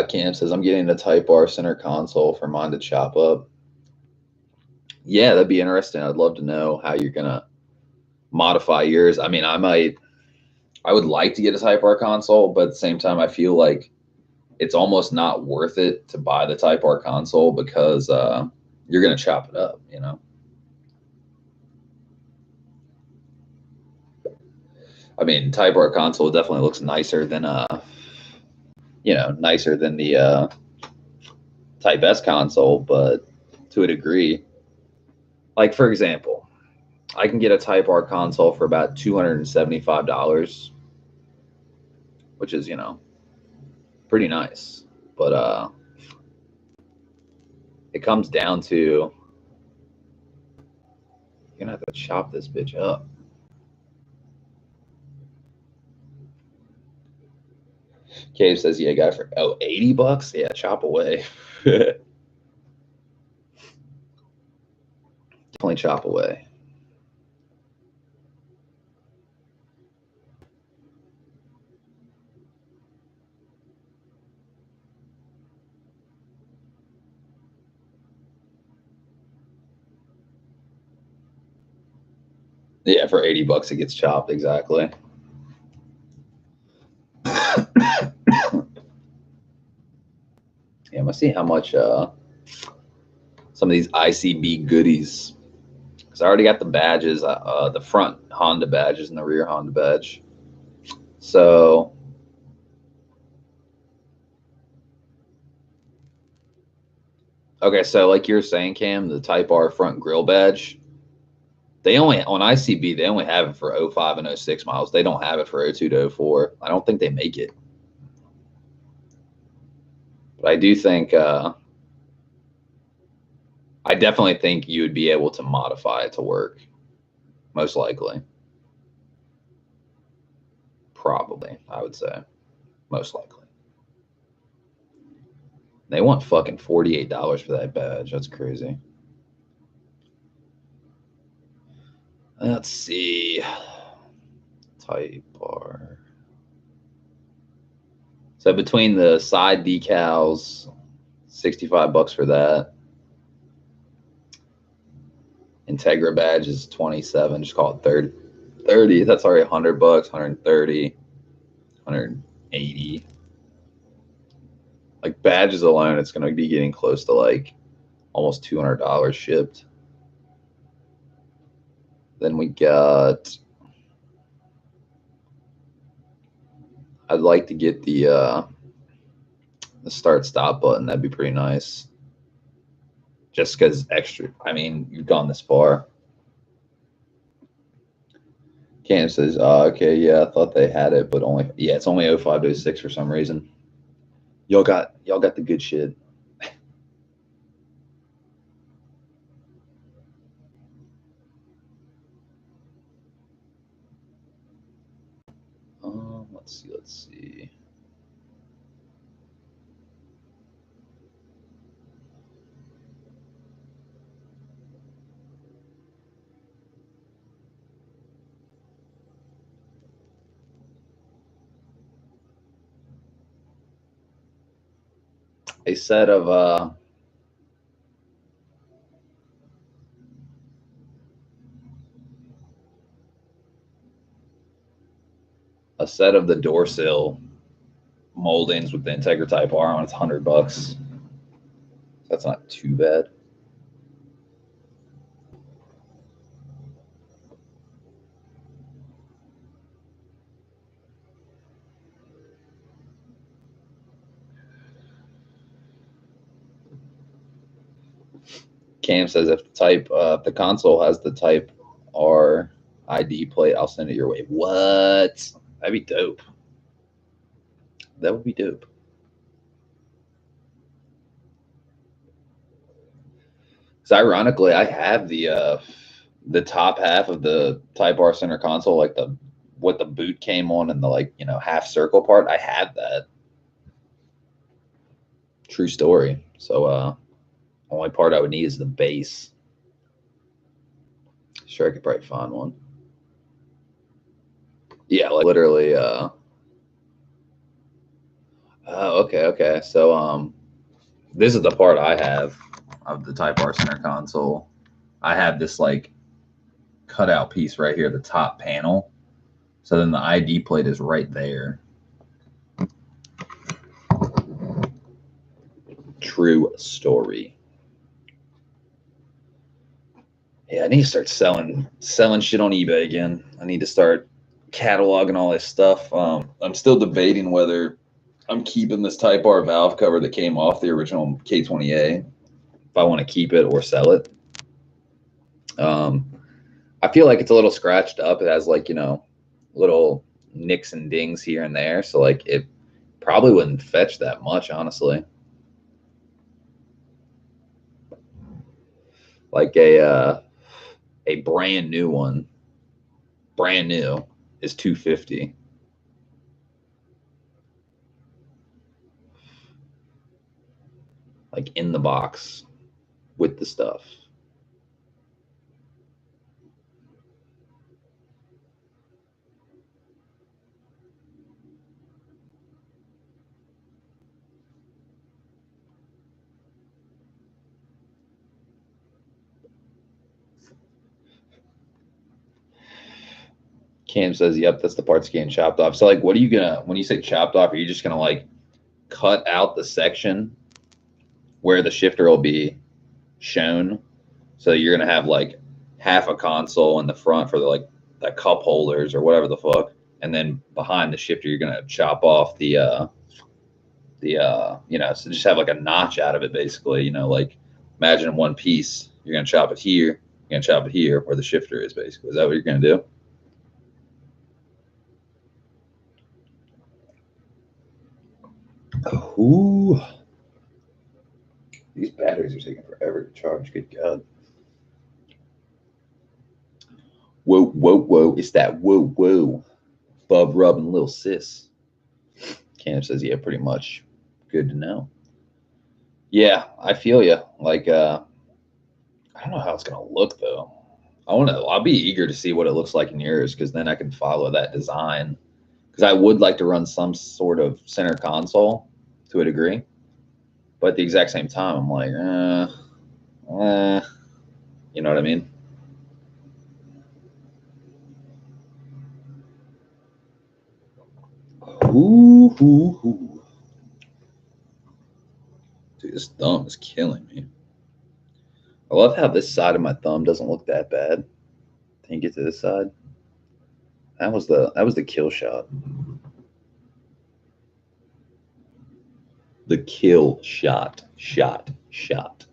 Cam says I'm getting the Type R center console for mine to chop up. Yeah, that'd be interesting. I'd love to know how you're gonna modify yours. I mean, I would like to get a Type R console, but at the same time, I feel like it's almost not worth it to buy the Type R console because you're gonna chop it up, I mean, Type R console definitely looks nicer than nicer than the Type S console, but to a degree. Like for example, I can get a Type R console for about $275, which is, pretty nice. But it comes down to you're gonna have to chop this bitch up. Cave says, yeah, got it for, oh, $80? Yeah, chop away. Definitely chop away. Yeah, for $80 it gets chopped, exactly. Yeah, let's see how much some of these ICB goodies. Because I already got the badges, the front Honda badges and the rear Honda badge. So okay, so like you're saying, Cam, the Type R front grill badge, they only on ICB they only have it for 05 and 06 miles. They don't have it for 02 to 04. I don't think they make it. But I do think I definitely think you would be able to modify it to work. Most likely. Probably, I would say. Most likely. They want fucking $48 for that badge. That's crazy. Let's see. Type R. So between the side decals, $65 for that. Integra badge is 27. Just call it 30. 30. That's already $100. 130. 180. Like badges alone, it's going to be getting close to like almost $200 shipped. Then we got. I'd like to get the start stop button. That'd be pretty nice. Just because extra. I mean, you've gone this far. Cam says, okay, yeah, I thought they had it, but only, yeah, it's only 05 to 06 for some reason. Y'all got the good shit. Let's see. A set of the door sill moldings with the Integra Type R on. It's $100. That's not too bad. Cam says if the console has the Type R ID plate, I'll send it your way. What? That'd be dope. That would be dope. So ironically, I have the top half of the Type R center console, like what the boot came on and the like, half circle part. I have that. True story. So only part I would need is the base. Sure, I could probably find one. Yeah, like literally. Okay. So this is the part I have of the Type R center console. I have this like cutout piece right here, the top panel. So then the ID plate is right there. True story. Yeah, I need to start selling shit on eBay again. I need to start cataloging all this stuff. I'm still debating whether I'm keeping this Type R valve cover that came off the original K20A, if I want to keep it or sell it. I feel like it's a little scratched up. It has like, little nicks and dings here and there. So like it probably wouldn't fetch that much, honestly. Like a brand new one, brand new, is $250. like in the box with the stuff. Cam says, yep, that's the parts getting chopped off. So like, what are you gonna, when you say chopped off, are you just gonna like cut out the section where the shifter will be shown? So you're gonna have like half a console in the front for the cup holders or whatever the fuck, and then behind the shifter you're gonna chop off the so just have like a notch out of it basically. Like imagine in one piece, you're gonna chop it here, you're gonna chop it here where the shifter is basically. Is that what you're gonna do? Ooh. These batteries are taking forever to charge. Good God. Whoa, whoa, whoa. It's that whoa, whoa. Bub rubbing little sis. Cam says, yeah, pretty much. Good to know. Yeah, I feel you. Like, I don't know how it's going to look, though. I'll be eager to see what it looks like in yours, because then I can follow that design. Because I would like to run some sort of center console to a degree. But at the exact same time, I'm like, you know what I mean? Ooh, ooh, ooh. Dude, this thumb is killing me. I love how this side of my thumb doesn't look that bad. Can you get to this side? That was the kill shot. The kill shot. Shot.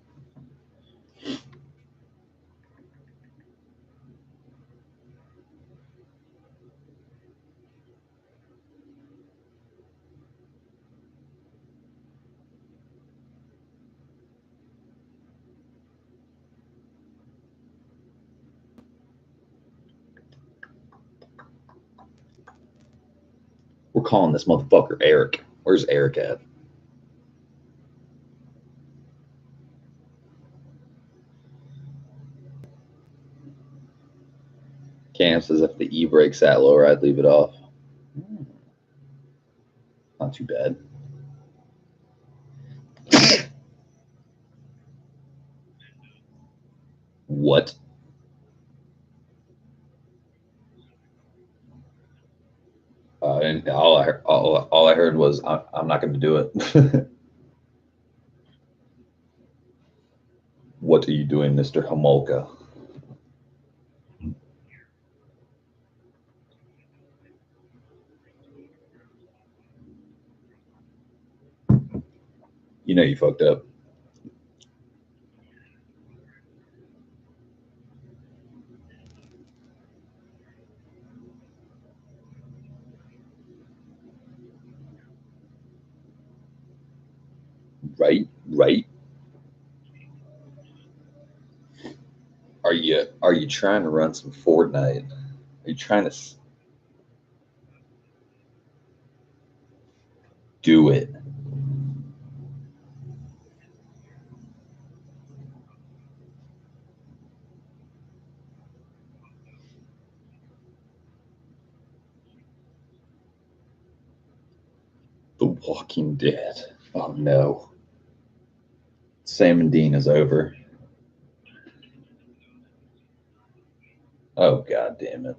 We're calling this motherfucker Eric. Where's Eric at? Cam says if the E-brake's that lower, I'd leave it off. Not too bad. What? And all I heard was I'm not going to do it. What are you doing, Mr. Homolka? You know you fucked up. Right. Are you trying to run some Fortnite? Are you trying to do it? The Walking Dead. Oh no. Sam and Dean is over. Oh god damn it.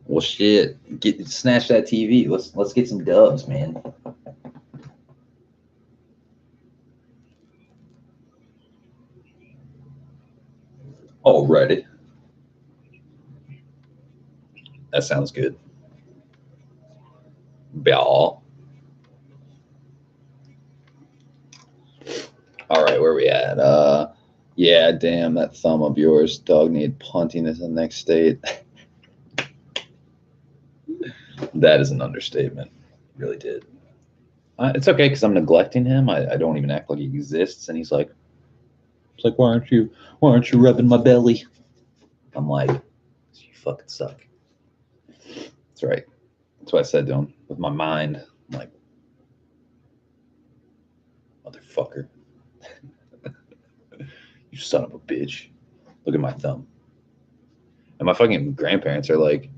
Well shit. Snatch that TV. Let's get some dubs, man. Already. That sounds good. Ball. All right, where we at? Yeah, damn, that thumb of yours, dog, need punting is the next state. That is an understatement. It really did. It's okay because I'm neglecting him. I don't even act like he exists, and he's like, it's like, why aren't you rubbing my belly? I'm like, you fucking suck. That's right. That's what I said to him with my mind. I'm like, fucker. You son of a bitch. Look at my thumb. And my fucking grandparents are like,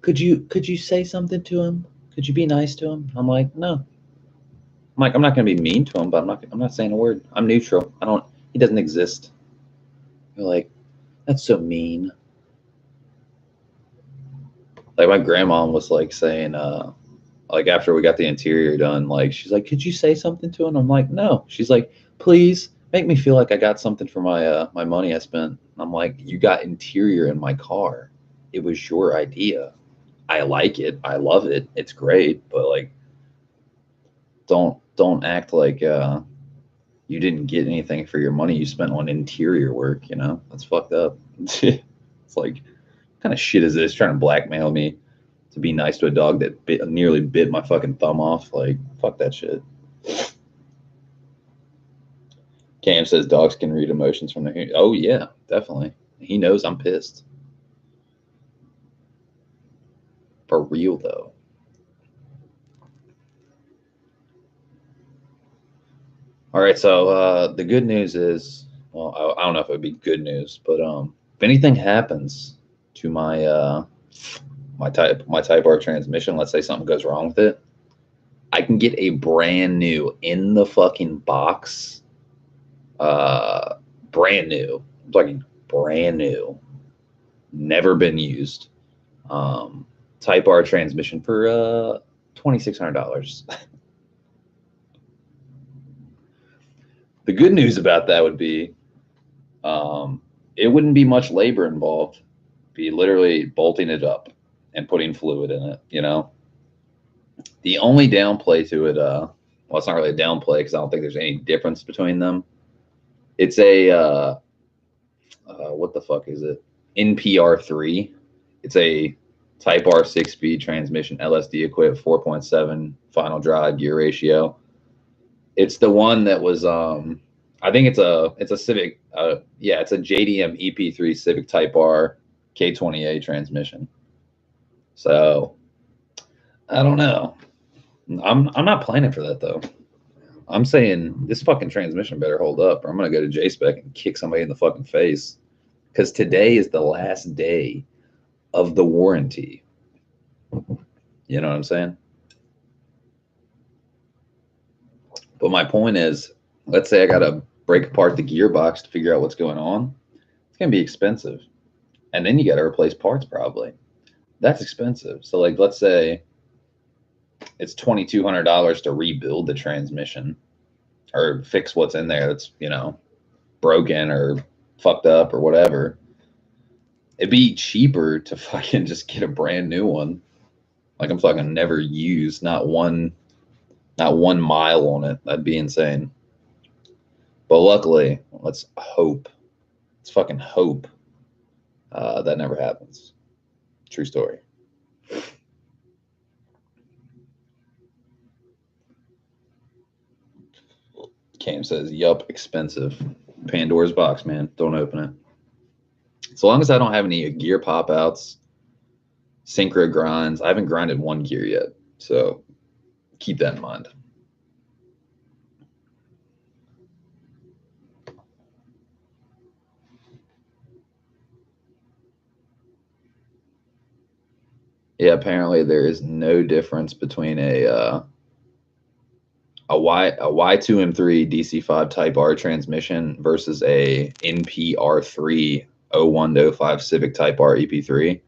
could you say something to him? Could you be nice to him? I'm like, no. I'm like, I'm not gonna be mean to him, but I'm not saying a word. I'm neutral. He doesn't exist. They're like, that's so mean. Like my grandma was like saying, like after we got the interior done, like she's like, could you say something to him? I'm like, no. She's like, please make me feel like I got something for my my money I spent. I'm like, you got interior in my car. It was your idea. I like it. I love it. It's great. But like, don't act like you didn't get anything for your money you spent on interior work. You know, that's fucked up. It's like, what kind of shit is this? Trying to blackmail me to be nice to a dog that nearly bit my fucking thumb off. Like, fuck that shit. Cam says dogs can read emotions from their hearing. Oh yeah, definitely. He knows I'm pissed. For real though. All right, so the good news is, well, I don't know if it would be good news, but if anything happens to my my Type R transmission, let's say something goes wrong with it, I can get a brand new in the fucking box, brand new. I'm talking brand new, never been used, Type R transmission for $2,600. The good news about that would be, it wouldn't be much labor involved. Be literally bolting it up and putting fluid in it, you know. The only downplay to it, well, it's not really a downplay because I don't think there's any difference between them. It's a what the fuck is it? NPR3. It's a Type R 6-speed transmission, LSD equipped, 4.7 final drive gear ratio. It's the one that was I think it's a Civic, yeah, it's a JDM EP3 Civic Type R K20A transmission. So I don't know. I'm not planning for that though. I'm saying this fucking transmission better hold up, or I'm gonna go to J-Spec and kick somebody in the fucking face. Because today is the last day of the warranty. You know what I'm saying? But my point is, let's say I gotta break apart the gearbox to figure out what's going on. It's gonna be expensive. And then you gotta replace parts probably. That's expensive. So like, let's say it's $2,200 to rebuild the transmission or fix what's in there that's, you know, broken or fucked up or whatever. It'd be cheaper to fucking just get a brand new one. Like I'm fucking never used, not one mile on it. That'd be insane. But luckily, let's hope. Let's fucking hope that never happens. True story. Cam says, yup, expensive. Pandora's box, man. Don't open it. As long as I don't have any gear pop outs, synchro grinds. I haven't grinded one gear yet. So keep that in mind. Yeah, apparently there is no difference between a Y2M3 DC5 Type R transmission versus a NPR3 01-05 Civic Type R EP3.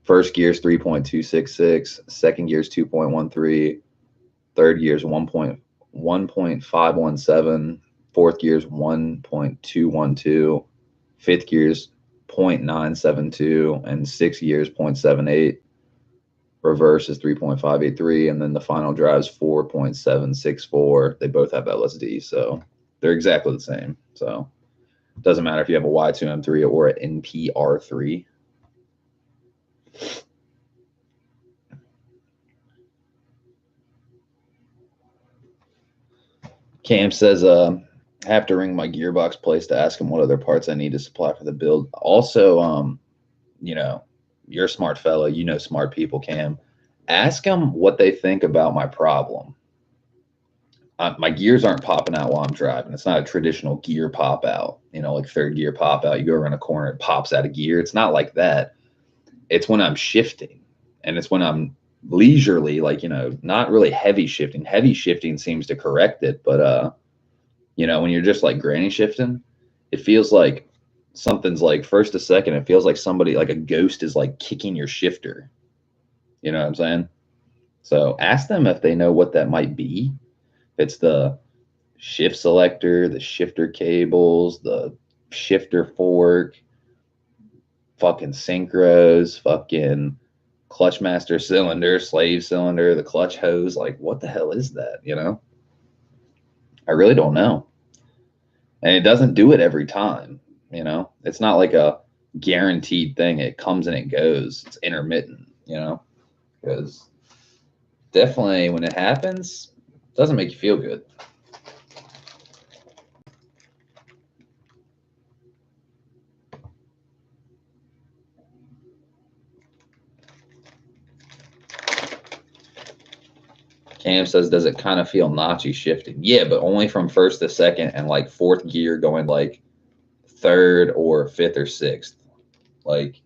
First gear is 3.266, second gear is 2.13, third gear is 1.517, fourth gear is 1.212, fifth gear is 0.972, and sixth gear is 0.78. Reverse is 3.583, and then the final drive is 4.764. They both have LSD, so they're exactly the same. So it doesn't matter if you have a Y2M3 or an NPR3. Cam says, I have to ring my gearbox place to ask them what other parts I need to supply for the build. Also, you know, you're a smart fellow. You know smart people, Cam. Ask them what they think about my problem. my gears aren't popping out while I'm driving. It's not a traditional gear pop out, you know, like third gear pop out. You go around a corner, it pops out of gear. It's not like that. It's when I'm shifting, and it's when I'm leisurely, like, you know, not really heavy shifting. Heavy shifting seems to correct it, but you know, when you're just like granny shifting, it feels like something's like first to second. It feels like somebody, like a ghost, is like kicking your shifter. You know what I'm saying? So ask them if they know what that might be. It's the shift selector, the shifter cables, the shifter fork, fucking synchros, fucking clutch master cylinder, slave cylinder, the clutch hose. Like, what the hell is that? You know? I really don't know. And it doesn't do it every time. You know? It's not like a guaranteed thing. It comes and it goes. It's intermittent, you know? Because definitely when it happens, it doesn't make you feel good. Cam says, does it kind of feel notchy shifting? Yeah, but only from first to second and like fourth gear going like third or fifth or sixth. Like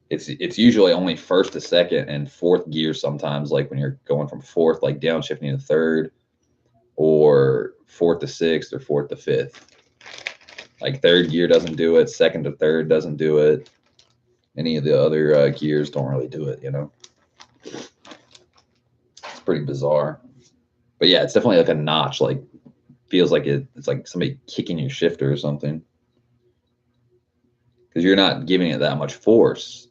it's usually only first to second and fourth gear sometimes, like when you're going from fourth, like downshifting to third, or fourth to sixth or fourth to fifth. Like third gear doesn't do it, second to third doesn't do it. Any of the other gears don't really do it, you know? It's pretty bizarre. But yeah, it's definitely like a notch, like feels like it's like somebody kicking your shifter or something. Because you're not giving it that much force.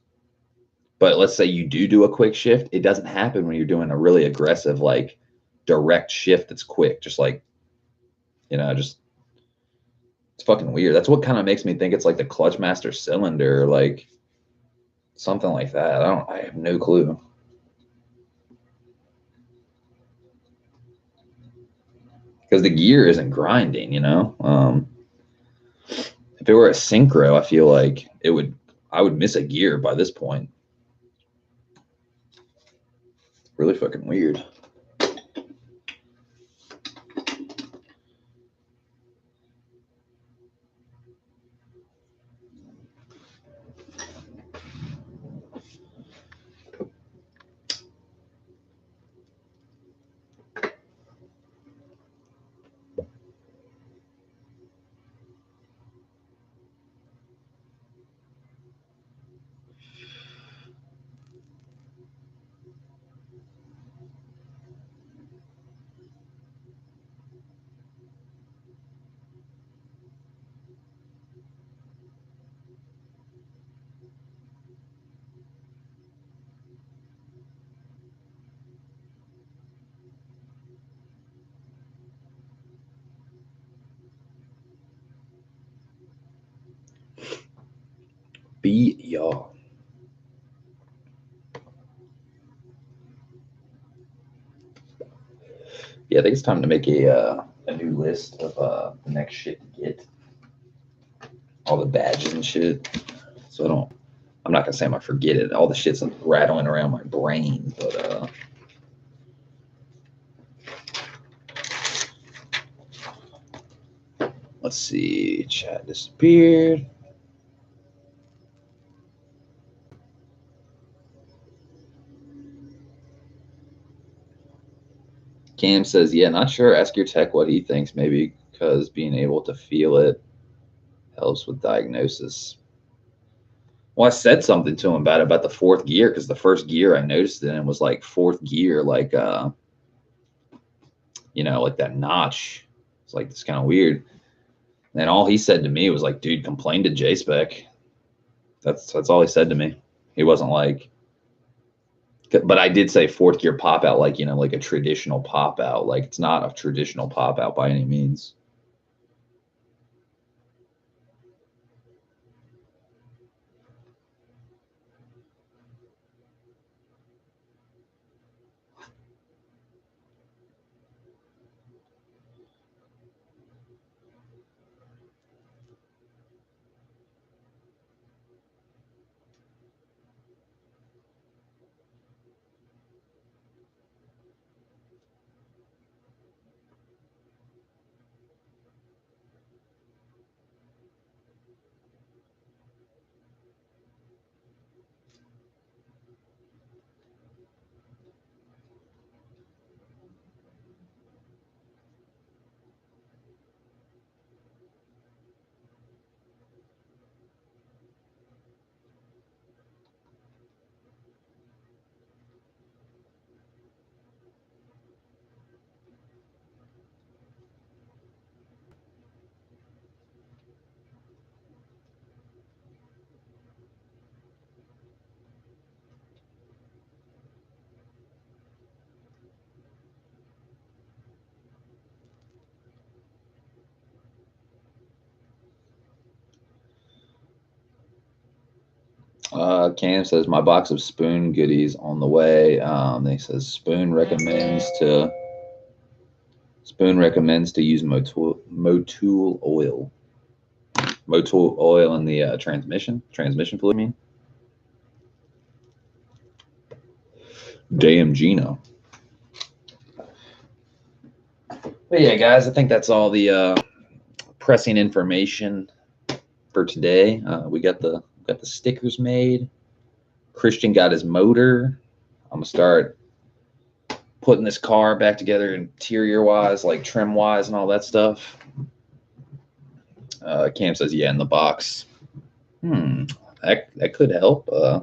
But let's say you do a quick shift, it doesn't happen when you're doing a really aggressive, like direct shift that's quick. Just like, you know, just it's fucking weird. That's what kind of makes me think it's like the clutch master cylinder, like something like that. I have no clue. Because the gear isn't grinding, you know. If it were a synchro, I feel like I would miss a gear by this point. Really fucking weird. Be y'all. Yeah, I think it's time to make a new list of the next shit to get. All the badges and shit. So I'm not gonna say I'm gonna forget it. All the shit's rattling around my brain, but let's see. Chat disappeared. Cam says, yeah, not sure. Ask your tech what he thinks. Maybe because being able to feel it helps with diagnosis. Well, I said something to him about the fourth gear, because the first gear I noticed in him was like fourth gear, like you know, like that notch. It's like it's kind of weird. And all he said to me was like, dude, complain to JSpec. That's all he said to me. He wasn't like, but I did say fourth gear pop out, like, you know, like a traditional pop out. Like it's not a traditional pop out by any means. Cam says my box of spoon goodies on the way. He says Spoon recommends to use Motul oil. Motul oil in the transmission fluid. I mean, damn Gino. But yeah, guys, I think that's all the pressing information for today. We got the stickers made. Christian got his motor. I'm gonna start putting this car back together interior wise, like trim wise and all that stuff. Cam says, yeah, in the box. That could help. I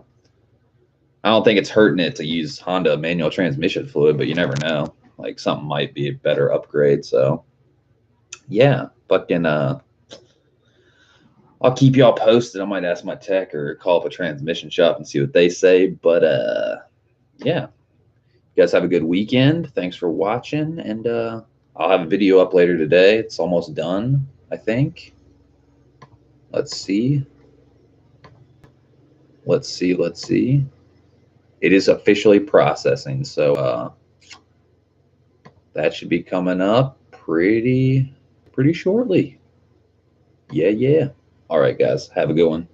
don't think it's hurting it to use Honda manual transmission fluid, but you never know. Like something might be a better upgrade. So yeah, fucking I'll keep y'all posted. I might ask my tech or call up a transmission shop and see what they say. But yeah. You guys have a good weekend. Thanks for watching, and I'll have a video up later today. It's almost done, I think. Let's see. It is officially processing, so that should be coming up pretty shortly. Yeah. All right, guys. Have a good one.